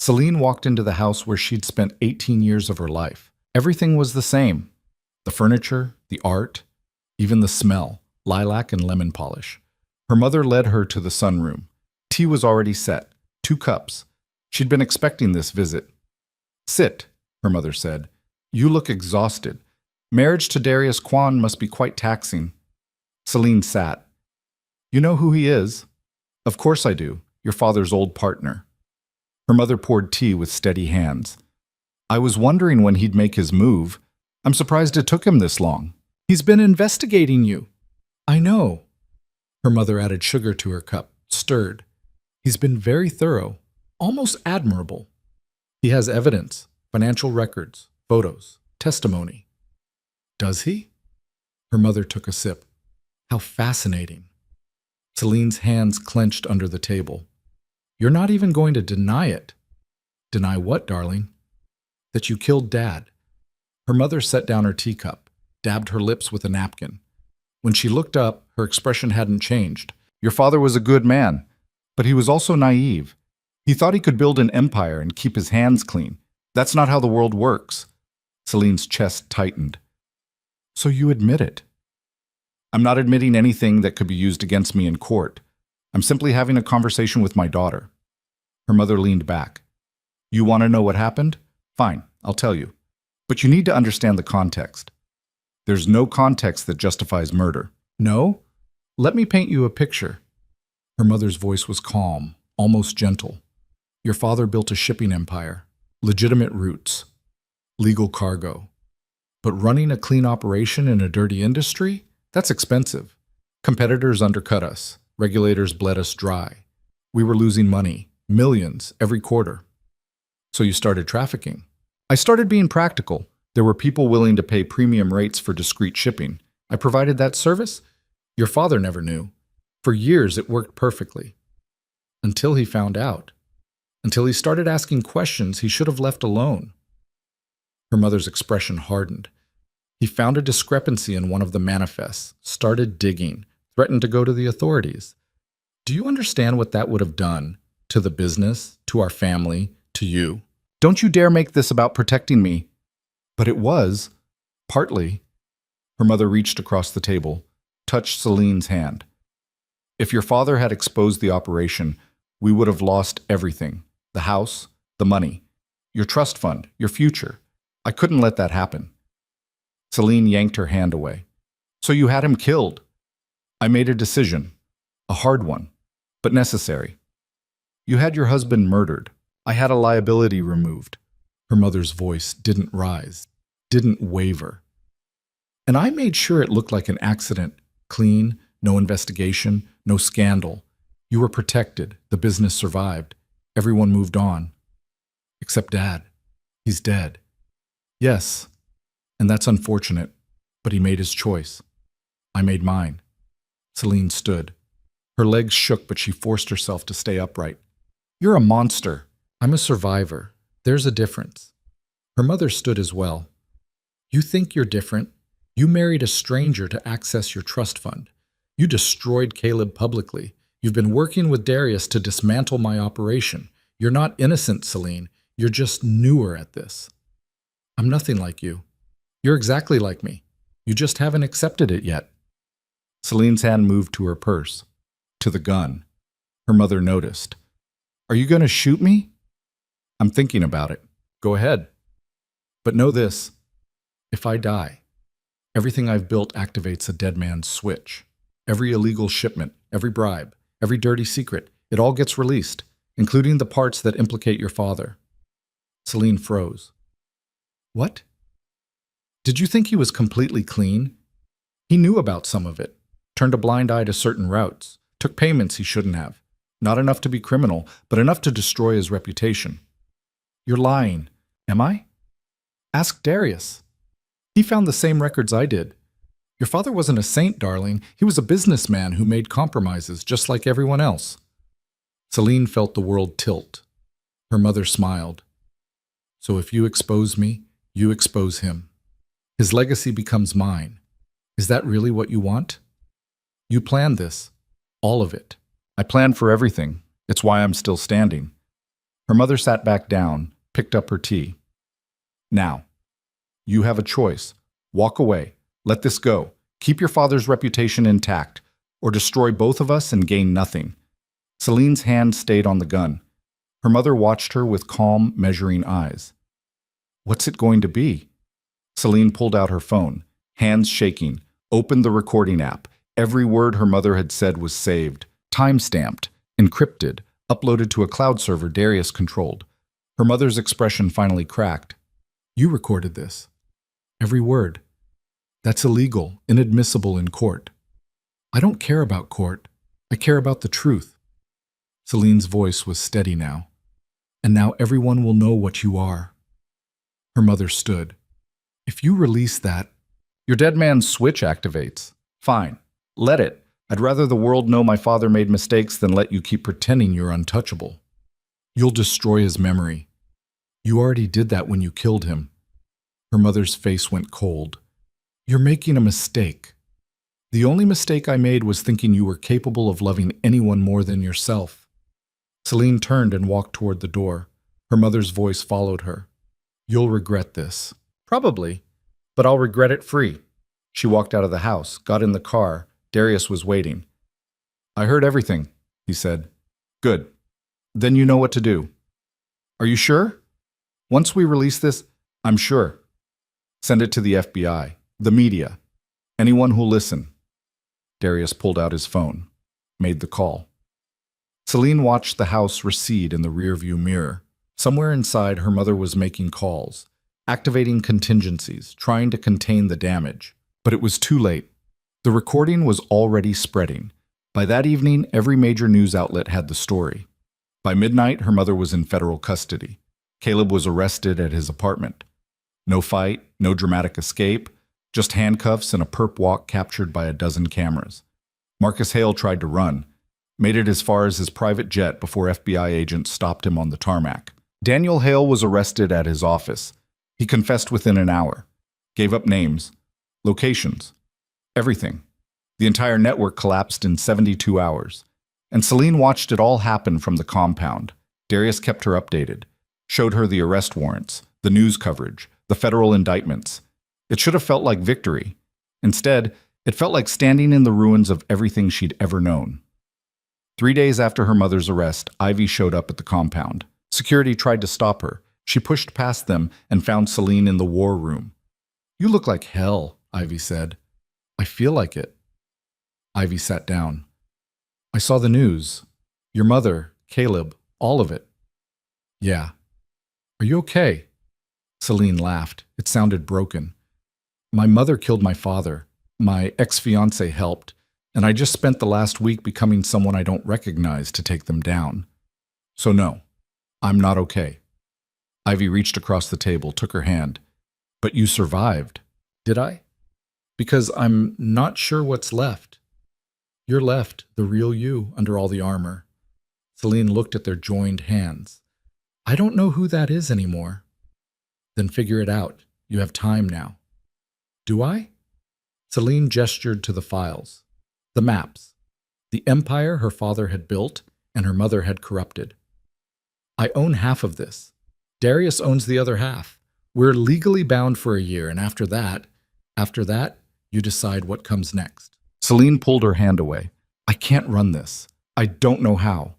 Celine walked into the house where she'd spent 18 years of her life. Everything was the same. The furniture, the art, even the smell, lilac and lemon polish. Her mother led her to the sunroom. Tea was already set, 2 cups. She'd been expecting this visit. "Sit," her mother said. "You look exhausted. Marriage to Darius Kwan must be quite taxing." Celine sat. "You know who he is?" "Of course I do. Your father's old partner." Her mother poured tea with steady hands. "I was wondering when he'd make his move. I'm surprised it took him this long." "He's been investigating you." "I know." Her mother added sugar to her cup, stirred. "He's been very thorough, almost admirable. He has evidence, financial records, photos, testimony." "Does he?" Her mother took a sip. "How fascinating." Celine's hands clenched under the table. "You're not even going to deny it." "Deny what, darling?" "That you killed Dad." Her mother set down her teacup, dabbed her lips with a napkin. When she looked up, her expression hadn't changed. "Your father was a good man, but he was also naive. He thought he could build an empire and keep his hands clean. That's not how the world works." Celine's chest tightened. "So you admit it?" "I'm not admitting anything that could be used against me in court. I'm simply having a conversation with my daughter." Her mother leaned back. "You want to know what happened? Fine, I'll tell you. But you need to understand the context. There's no context that justifies murder." "No? Let me paint you a picture." Her mother's voice was calm, almost gentle. "Your father built a shipping empire, legitimate routes, legal cargo. But running a clean operation in a dirty industry? That's expensive. Competitors undercut us. Regulators bled us dry. We were losing money, millions, every quarter. So you started trafficking." "I started being practical. There were people willing to pay premium rates for discreet shipping. I provided that service. Your father never knew. For years it worked perfectly. Until he found out. Until he started asking questions he should have left alone." Her mother's expression hardened. "He found a discrepancy in one of the manifests, started digging, threatened to go to the authorities. Do you understand what that would have done to the business, to our family, to you?" "Don't you dare make this about protecting me." "But it was. Partly." Her mother reached across the table, touched Celine's hand. "If your father had exposed the operation, we would have lost everything. The house, the money, your trust fund, your future. I couldn't let that happen." Celine yanked her hand away. "So you had him killed." "I made a decision. A hard one, but necessary." "You had your husband murdered. I had a liability removed." Her mother's voice didn't rise, didn't waver. "And I made sure it looked like an accident, clean, no investigation, no scandal. You were protected. The business survived. Everyone moved on. Except Dad. He's dead. Yes, and that's unfortunate, but he made his choice. I made mine. Celine stood. Her legs shook, but she forced herself to stay upright. You're a monster. I'm a survivor. There's a difference. Her mother stood as well. You think you're different. You married a stranger to access your trust fund. You destroyed Caleb publicly. You've been working with Darius to dismantle my operation. You're not innocent, Celine. You're just newer at this. I'm nothing like you. You're exactly like me. You just haven't accepted it yet. Celine's hand moved to her purse, to the gun. Her mother noticed. Are you going to shoot me? I'm thinking about it. Go ahead. But know this. If I die, everything I've built activates a dead man's switch. Every illegal shipment, every bribe, every dirty secret, it all gets released, including the parts that implicate your father. Celine froze. What? Did you think he was completely clean? He knew about some of it, turned a blind eye to certain routes, took payments he shouldn't have. Not enough to be criminal, but enough to destroy his reputation. You're lying. Am I? Ask Darius. He found the same records I did. Your father wasn't a saint, darling. He was a businessman who made compromises, just like everyone else. Celine felt the world tilt. Her mother smiled. So if you expose me, you expose him. His legacy becomes mine. Is that really what you want? You planned this. All of it. I planned for everything. It's why I'm still standing. Her mother sat back down, picked up her tea. Now, you have a choice. Walk away. Let this go. Keep your father's reputation intact, or destroy both of us and gain nothing. Celine's hand stayed on the gun. Her mother watched her with calm, measuring eyes. What's it going to be? Celine pulled out her phone, hands shaking, opened the recording app. Every word her mother had said was saved, time-stamped, encrypted, uploaded to a cloud server Darius controlled. Her mother's expression finally cracked. You recorded this. Every word. That's illegal, inadmissible in court. I don't care about court. I care about the truth. Celine's voice was steady now. And now everyone will know what you are. Her mother stood. If you release that, your dead man's switch activates. Fine. Let it. I'd rather the world know my father made mistakes than let you keep pretending you're untouchable. You'll destroy his memory. You already did that when you killed him. Her mother's face went cold. You're making a mistake. The only mistake I made was thinking you were capable of loving anyone more than yourself. Celine turned and walked toward the door. Her mother's voice followed her. You'll regret this. Probably, but I'll regret it free. She walked out of the house, got in the car. Darius was waiting. I heard everything, he said. Good. Then you know what to do. Are you sure? Once we release this, I'm sure. Send it to the FBI, the media, anyone who'll listen. Darius pulled out his phone, made the call. Celine watched the house recede in the rearview mirror. Somewhere inside, her mother was making calls, activating contingencies, trying to contain the damage. But it was too late. The recording was already spreading. By that evening, every major news outlet had the story. By midnight, her mother was in federal custody. Caleb was arrested at his apartment. No fight, no dramatic escape, just handcuffs and a perp walk captured by a dozen cameras. Marcus Hale tried to run, made it as far as his private jet before FBI agents stopped him on the tarmac. Daniel Hale was arrested at his office. He confessed within an hour, gave up names, locations, everything. The entire network collapsed in 72 hours. And Celine watched it all happen from the compound. Darius kept her updated, showed her the arrest warrants, the news coverage, the federal indictments. It should have felt like victory. Instead, it felt like standing in the ruins of everything she'd ever known. 3 days after her mother's arrest, Ivy showed up at the compound. Security tried to stop her. She pushed past them and found Celine in the war room. You look like hell, Ivy said. I feel like it. Ivy sat down. I saw the news. Your mother, Caleb, all of it. Yeah. Are you okay? Celine laughed. It sounded broken. My mother killed my father. My ex-fiancé helped. And I just spent the last week becoming someone I don't recognize to take them down. So no, I'm not okay. Ivy reached across the table, took her hand. But you survived. Did I? Because I'm not sure what's left. You're left, the real you, under all the armor. Celine looked at their joined hands. I don't know who that is anymore. Then figure it out. You have time now. Do I? Celine gestured to the files. The maps. The empire her father had built and her mother had corrupted. I own half of this. Darius owns the other half. We're legally bound for a year, and after that, you decide what comes next. Celine pulled her hand away. I can't run this. I don't know how.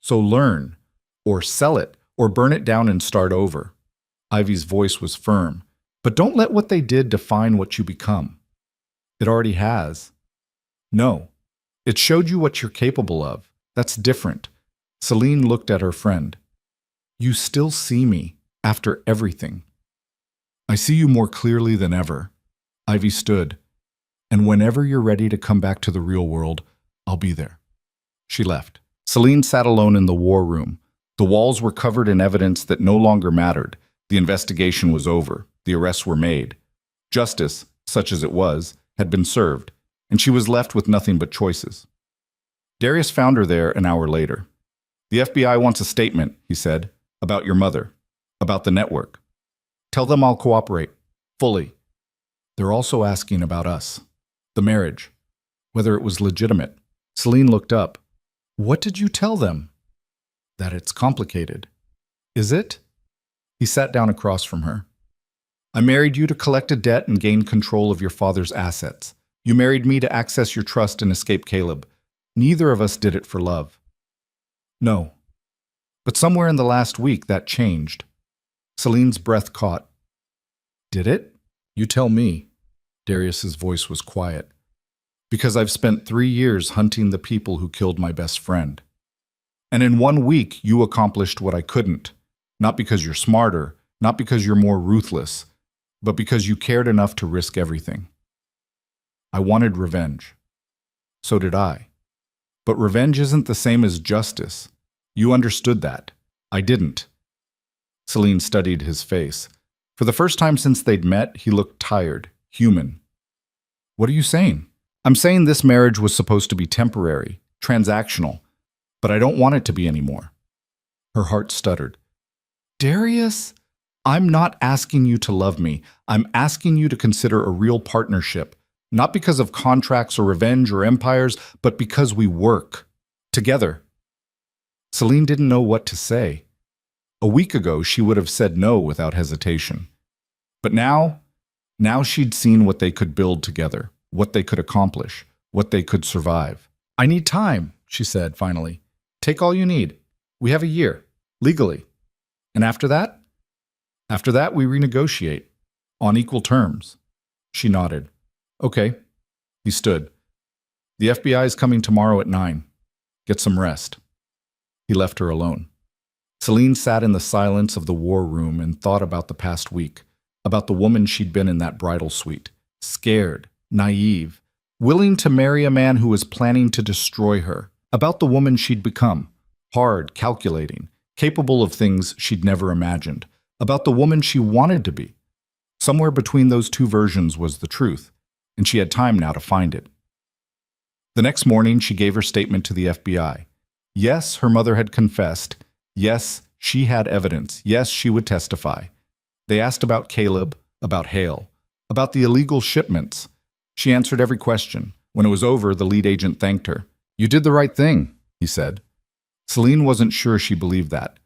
So learn, or sell it, or burn it down and start over. Ivy's voice was firm. But don't let what they did define what you become. It already has. No. It showed you what you're capable of. That's different. Celine looked at her friend. You still see me, after everything. I see you more clearly than ever. Ivy stood. And whenever you're ready to come back to the real world, I'll be there. She left. Celine sat alone in the war room. The walls were covered in evidence that no longer mattered. The investigation was over. The arrests were made. Justice, such as it was, had been served, and she was left with nothing but choices. Darius found her there an hour later. The FBI wants a statement, he said, about your mother, about the network. Tell them I'll cooperate, fully. They're also asking about us, the marriage, whether it was legitimate. Celine looked up. What did you tell them? That it's complicated. Is it? He sat down across from her. I married you to collect a debt and gain control of your father's assets. You married me to access your trust and escape Caleb. Neither of us did it for love. No. But somewhere in the last week that changed. Celine's breath caught. Did it? You tell me. Darius's voice was quiet. Because I've spent 3 years hunting the people who killed my best friend. And in 1 week, you accomplished what I couldn't. Not because you're smarter, not because you're more ruthless, but because you cared enough to risk everything. I wanted revenge. So did I. But revenge isn't the same as justice. You understood that. I didn't. Celine studied his face. For the first time since they'd met, he looked tired, human. What are you saying? I'm saying this marriage was supposed to be temporary, transactional, but I don't want it to be anymore. Her heart stuttered. Darius, I'm not asking you to love me. I'm asking you to consider a real partnership, not because of contracts or revenge or empires, but because we work together. Celine didn't know what to say. A week ago, she would have said no without hesitation. But now she'd seen what they could build together, what they could accomplish, what they could survive. I need time, she said finally. Take all you need. We have a year, legally. And after that? After that, we renegotiate. On equal terms. She nodded. Okay. He stood. The FBI is coming tomorrow at 9. Get some rest. He left her alone. Celine sat in the silence of the war room and thought about the past week, about the woman she'd been in that bridal suite, scared, naive, willing to marry a man who was planning to destroy her, about the woman she'd become, hard, calculating, capable of things she'd never imagined, about the woman she wanted to be. Somewhere between those two versions was the truth, and she had time now to find it. The next morning, she gave her statement to the FBI. Yes, her mother had confessed. Yes, she had evidence. Yes, she would testify. They asked about Caleb, about Hale, about the illegal shipments. She answered every question. When it was over, the lead agent thanked her. You did the right thing, he said. Celine wasn't sure she believed that,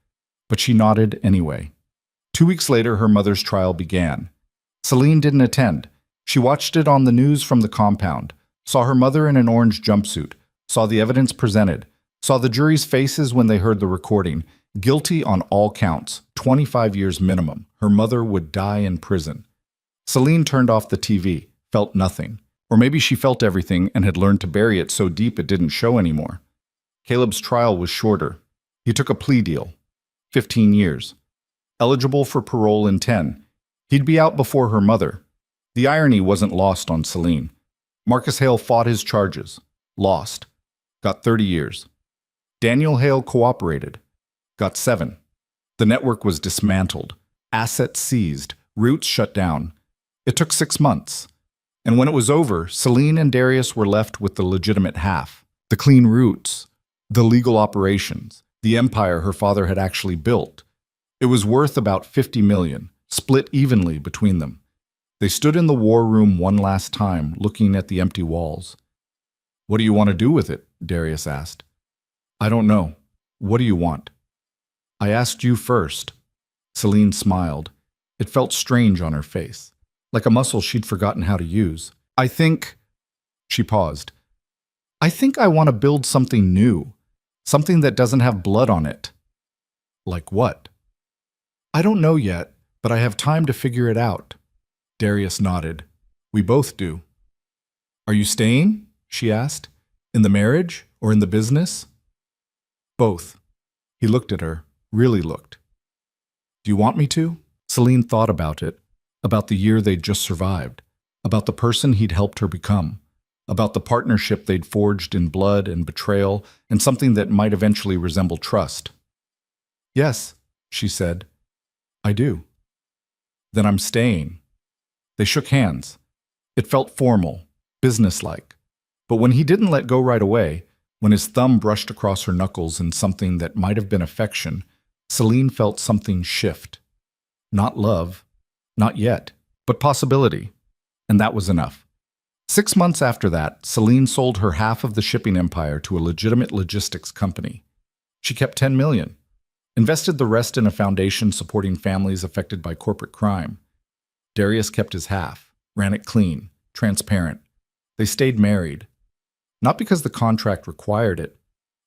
but she nodded anyway. 2 weeks later, her mother's trial began. Celine didn't attend. She watched it on the news from the compound, saw her mother in an orange jumpsuit, saw the evidence presented, saw the jury's faces when they heard the recording. Guilty on all counts, 25 years minimum. Her mother would die in prison. Celine turned off the TV, felt nothing. Or maybe she felt everything and had learned to bury it so deep it didn't show anymore. Caleb's trial was shorter. He took a plea deal, 15 years. Eligible for parole in 10. He'd be out before her mother. The irony wasn't lost on Celine. Marcus Hale fought his charges, lost, got 30 years. Daniel Hale cooperated, got 7. The network was dismantled, assets seized, routes shut down. It took 6 months. And when it was over, Celine and Darius were left with the legitimate half, the clean routes, the legal operations, the empire her father had actually built. It was worth about $50 million, split evenly between them. They stood in the war room one last time, looking at the empty walls. "What do you want to do with it?" Darius asked. "I don't know. What do you want?" "I asked you first." Celine smiled. It felt strange on her face, like a muscle she'd forgotten how to use. "I think—" She paused. "I think I want to build something new, something that doesn't have blood on it." "Like what?" "I don't know yet, but I have time to figure it out." Darius nodded. "We both do." "Are you staying?" she asked. "In the marriage or in the business?" "Both." He looked at her, really looked. "Do you want me to?" Celine thought about it, about the year they'd just survived, about the person he'd helped her become, about the partnership they'd forged in blood and betrayal, and something that might eventually resemble trust. "Yes," she said. "I do." "Then I'm staying." They shook hands. It felt formal, businesslike. But when he didn't let go right away, when his thumb brushed across her knuckles in something that might have been affection, Celine felt something shift. Not love, not yet, but possibility. And that was enough. 6 months after that, Celine sold her half of the shipping empire to a legitimate logistics company. She kept $10 million, invested the rest in a foundation supporting families affected by corporate crime. Darius kept his half, ran it clean, transparent. They stayed married. Not because the contract required it,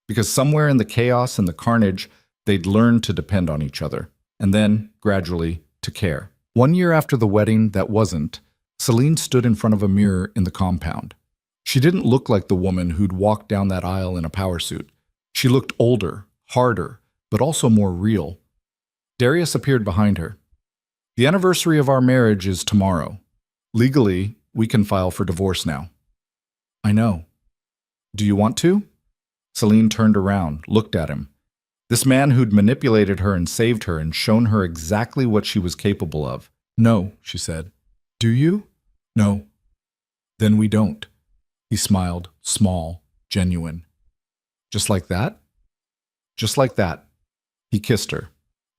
because somewhere in the chaos and the carnage, they'd learned to depend on each other, and then, gradually, to care. 1 year after the wedding that wasn't, Celine stood in front of a mirror in the compound. She didn't look like the woman who'd walked down that aisle in a power suit. She looked older, harder, but also more real. Darius appeared behind her. "The anniversary of our marriage is tomorrow. Legally, we can file for divorce now." "I know." "Do you want to?" Celine turned around, looked at him. This man who'd manipulated her and saved her and shown her exactly what she was capable of. "No," she said. "Do you?" "No." "Then we don't." He smiled, small, genuine. "Just like that?" "Just like that." He kissed her.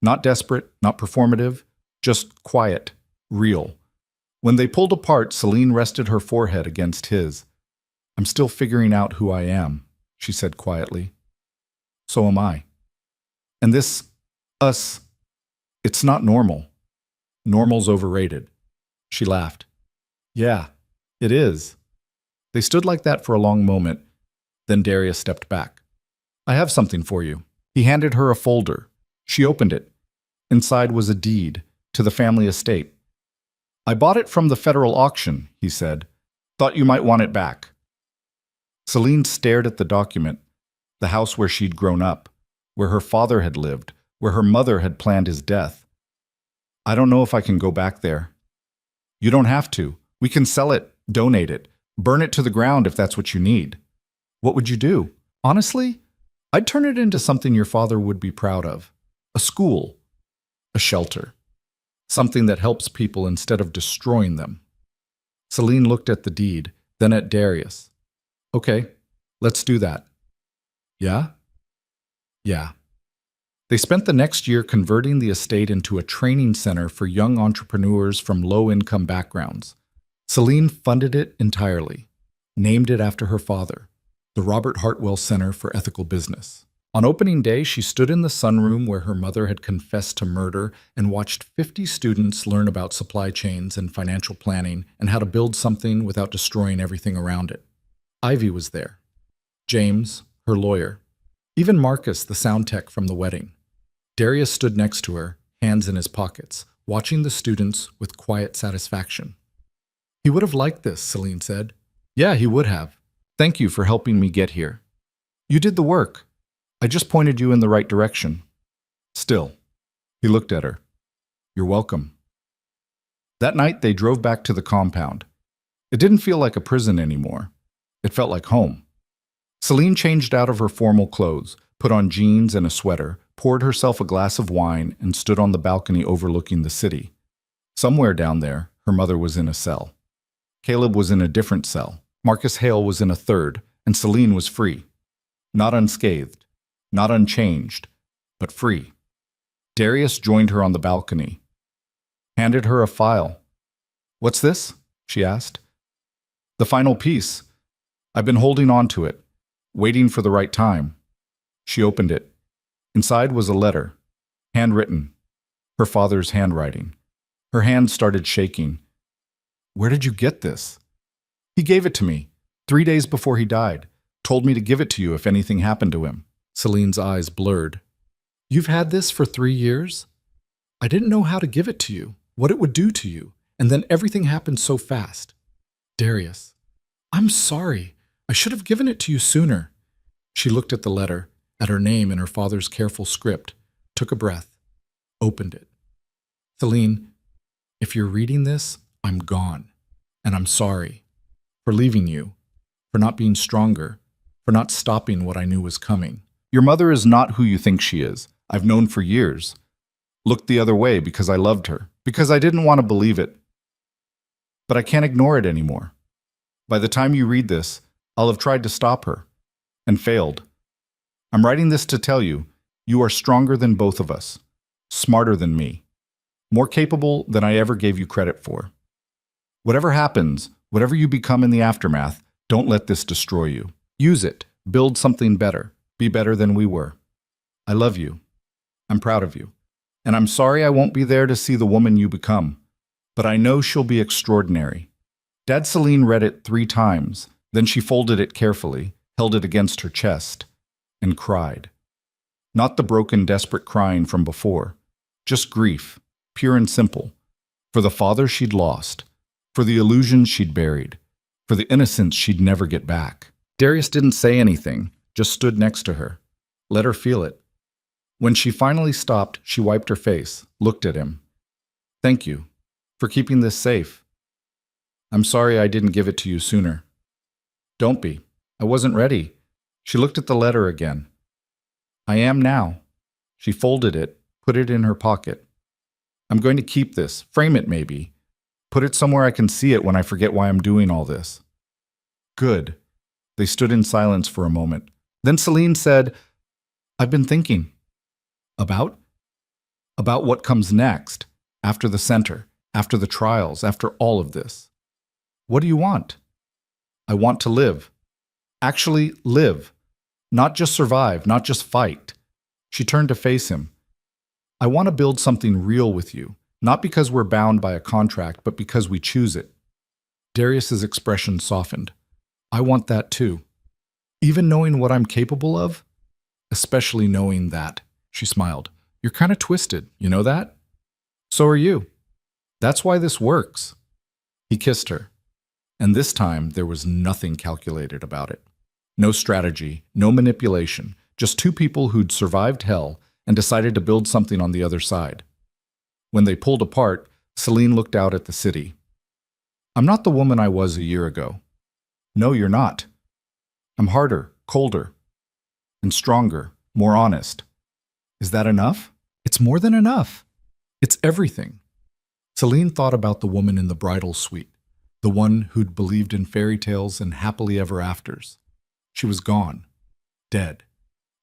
Not desperate, not performative, just quiet, real. When they pulled apart, Celine rested her forehead against his. "I'm still figuring out who I am," she said quietly. "So am I. And this, us, it's not normal. Normal's overrated." She laughed. "Yeah, it is." They stood like that for a long moment. Then Darius stepped back. "I have something for you." He handed her a folder. She opened it. Inside was a deed to the family estate. "I bought it from the federal auction," he said. "Thought you might want it back." Celine stared at the document, the house where she'd grown up, where her father had lived, where her mother had planned his death. "I don't know if I can go back there." "You don't have to. We can sell it, donate it, burn it to the ground if that's what you need." "What would you do?" "Honestly, I'd turn it into something your father would be proud of. A school, a shelter, something that helps people instead of destroying them." Celine looked at the deed, then at Darius. "Okay, let's do that." "Yeah?" "Yeah." They spent the next year converting the estate into a training center for young entrepreneurs from low-income backgrounds. Celine funded it entirely, named it after her father, the Robert Hartwell Center for Ethical Business. On opening day, she stood in the sunroom where her mother had confessed to murder and watched 50 students learn about supply chains and financial planning and how to build something without destroying everything around it. Ivy was there. James, her lawyer. Even Marcus, the sound tech from the wedding. Darius stood next to her, hands in his pockets, watching the students with quiet satisfaction. "He would have liked this," Celine said. "Yeah, he would have. Thank you for helping me get here. You did the work. I just pointed you in the right direction." "Still." He looked at her. "You're welcome." That night they drove back to the compound. It didn't feel like a prison anymore. It felt like home. Celine changed out of her formal clothes, put on jeans and a sweater, poured herself a glass of wine, and stood on the balcony overlooking the city. Somewhere down there, her mother was in a cell. Caleb was in a different cell. Marcus Hale was in a third, and Celine was free. Not unscathed, not unchanged, but free. Darius joined her on the balcony. Handed her a file. "What's this?" she asked. "The final piece. I've been holding on to it, waiting for the right time." She opened it. Inside was a letter, handwritten, her father's handwriting. Her hand started shaking. "Where did you get this?" "He gave it to me 3 days before he died. Told me to give it to you if anything happened to him." Celine's eyes blurred. "You've had this for 3 years? I didn't know how to give it to you, what it would do to you, and then everything happened so fast." "Darius, I'm sorry. I should have given it to you sooner." She looked at the letter, at her name in her father's careful script, took a breath, opened it. "Celine, if you're reading this, I'm gone. And I'm sorry. For leaving you. For not being stronger. For not stopping what I knew was coming. Your mother is not who you think she is. I've known for years. Looked the other way because I loved her. Because I didn't want to believe it. But I can't ignore it anymore. By the time you read this, I'll have tried to stop her. And failed. I'm writing this to tell you, you are stronger than both of us. Smarter than me. More capable than I ever gave you credit for. Whatever happens, whatever you become in the aftermath, don't let this destroy you. Use it. Build something better. Be better than we were. I love you. I'm proud of you. And I'm sorry I won't be there to see the woman you become. But I know she'll be extraordinary." Dad Celine read it 3 times. Then she folded it carefully, held it against her chest, and cried. Not the broken, desperate crying from before. Just grief, pure and simple. For the father she'd lost. For the illusions she'd buried. For the innocence she'd never get back. Darius didn't say anything, just stood next to her. Let her feel it. When she finally stopped, she wiped her face, looked at him. "Thank you. For keeping this safe. I'm sorry I didn't give it to you sooner." "Don't be. I wasn't ready." She looked at the letter again. "I am now." She folded it, put it in her pocket. "I'm going to keep this, frame it maybe. Put it somewhere I can see it when I forget why I'm doing all this." "Good." They stood in silence for a moment. Then Celine said, "I've been thinking." "About?" "About what comes next, after the center, after the trials, after all of this." "What do you want?" "I want to live. Actually live. Not just survive, not just fight." She turned to face him. "I want to build something real with you, not because we're bound by a contract, but because we choose it." Darius's expression softened. "I want that too. Even knowing what I'm capable of? Especially knowing that." She smiled. "You're kind of twisted, you know that? So are you. That's why this works." He kissed her. And this time there was nothing calculated about it. No strategy, no manipulation, just 2 people who'd survived hell and decided to build something on the other side. When they pulled apart, Celine looked out at the city. "I'm not the woman I was a year ago." "No, you're not. I'm harder, colder, and stronger, more honest." "Is that enough?" "It's more than enough. It's everything." Celine thought about the woman in the bridal suite, the one who'd believed in fairy tales and happily ever afters. She was gone, dead,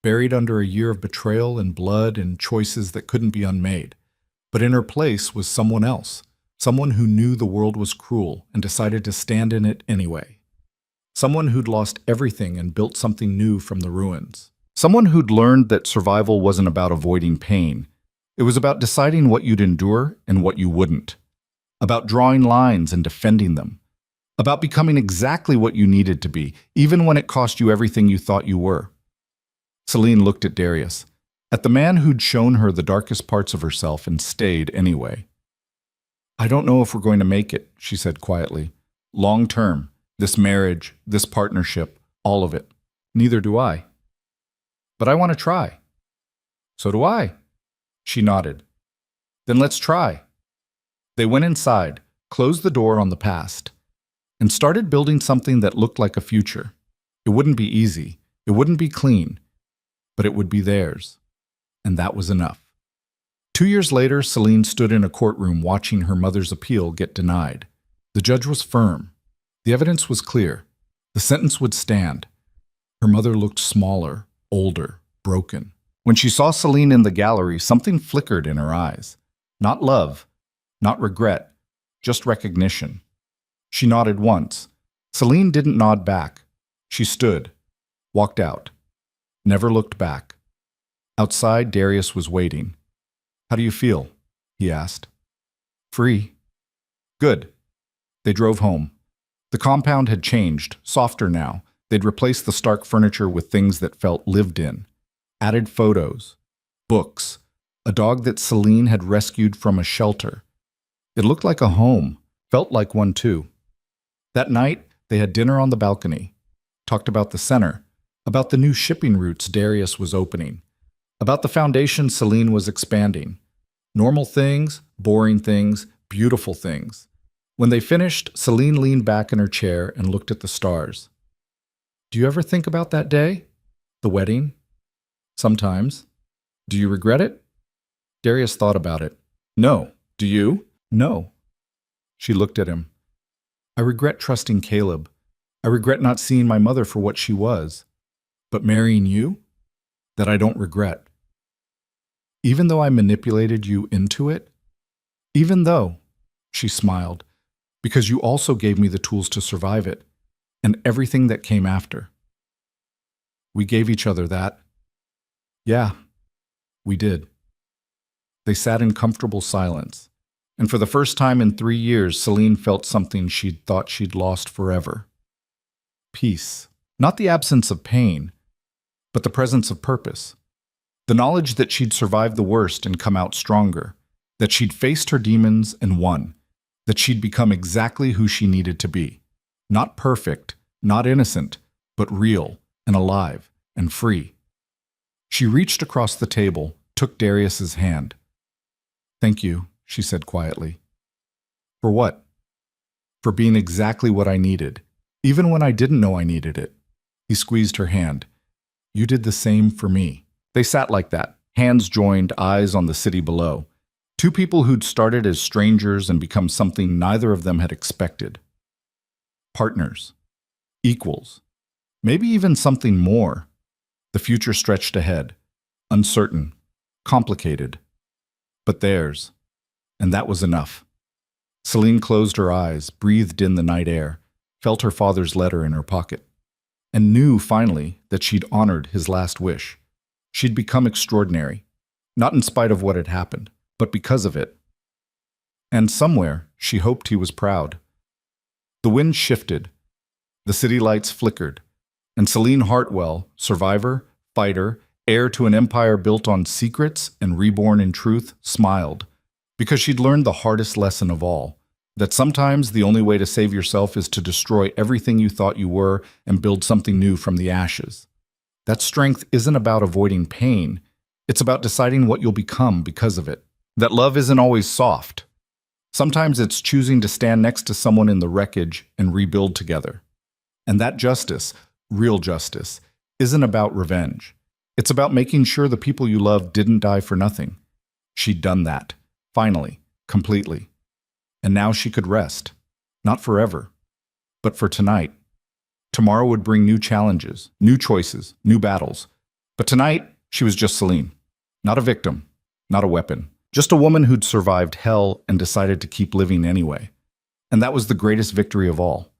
buried under a year of betrayal and blood and choices that couldn't be unmade. But in her place was someone else, someone who knew the world was cruel and decided to stand in it anyway. Someone who'd lost everything and built something new from the ruins. Someone who'd learned that survival wasn't about avoiding pain. It was about deciding what you'd endure and what you wouldn't. About drawing lines and defending them. About becoming exactly what you needed to be, even when it cost you everything you thought you were. Celine looked at Darius, at the man who'd shown her the darkest parts of herself and stayed anyway. "I don't know if we're going to make it," she said quietly. "Long term, this marriage, this partnership, all of it. Neither do I. But I want to try." "So do I." She nodded. "Then let's try." They went inside, closed the door on the past. and started building something that looked like a future. It wouldn't be easy, it wouldn't be clean, but it would be theirs. And that was enough. 2 years later, Celine stood in a courtroom watching her mother's appeal get denied. The judge was firm. The evidence was clear. The sentence would stand. Her mother looked smaller, older, broken. When she saw Celine in the gallery, something flickered in her eyes. Not love, not regret, just recognition. She nodded once. Celine didn't nod back. She stood, walked out, never looked back. Outside, Darius was waiting. "How do you feel?" he asked. "Free." "Good." They drove home. The compound had changed, softer now. They'd replaced the stark furniture with things that felt lived in. Added photos, books, a dog that Celine had rescued from a shelter. It looked like a home, felt like one too. That night, they had dinner on the balcony, talked about the center, about the new shipping routes Darius was opening, about the foundation Celine was expanding. Normal things, boring things, beautiful things. When they finished, Celine leaned back in her chair and looked at the stars. "Do you ever think about that day? The wedding?" "Sometimes." "Do you regret it?" Darius thought about it. "No. Do you?" "No." She looked at him. "I regret trusting Caleb. I regret not seeing my mother for what she was. But marrying you? That I don't regret. Even though I manipulated you into it? Even though," she smiled, "because you also gave me the tools to survive it, and everything that came after." We gave each other that. Yeah, we did. They sat in comfortable silence, and for the first time in 3 years, Celine felt something she'd thought she'd lost forever. Peace. Not the absence of pain, but the presence of purpose. The knowledge that she'd survived the worst and come out stronger, that she'd faced her demons and won, that she'd become exactly who she needed to be. Not perfect, not innocent, but real and alive and free. She reached across the table, took Darius's hand. "Thank you," she said quietly. "For what?" "For being exactly what I needed, even when I didn't know I needed it." He squeezed her hand. "You did the same for me." They sat like that, hands joined, eyes on the city below. Two people who'd started as strangers and become something neither of them had expected. Partners. Equals. Maybe even something more. The future stretched ahead. Uncertain. Complicated. But theirs. And that was enough. Celine closed her eyes, breathed in the night air, felt her father's letter in her pocket, and knew, finally, that she'd honored his last wish. She'd become extraordinary, not in spite of what had happened, but because of it. And somewhere, she hoped he was proud. The wind shifted. The city lights flickered. And Celine Hartwell, survivor, fighter, heir to an empire built on secrets and reborn in truth, smiled, because she'd learned the hardest lesson of all, that sometimes the only way to save yourself is to destroy everything you thought you were and build something new from the ashes. That strength isn't about avoiding pain. It's about deciding what you'll become because of it. That love isn't always soft. Sometimes it's choosing to stand next to someone in the wreckage and rebuild together. And that justice, real justice, isn't about revenge. It's about making sure the people you love didn't die for nothing. She'd done that, finally, completely. And now she could rest. Not forever, but for tonight. Tomorrow would bring new challenges, new choices, new battles. But tonight, she was just Celine. Not a victim, not a weapon. Just a woman who'd survived hell and decided to keep living anyway. And that was the greatest victory of all.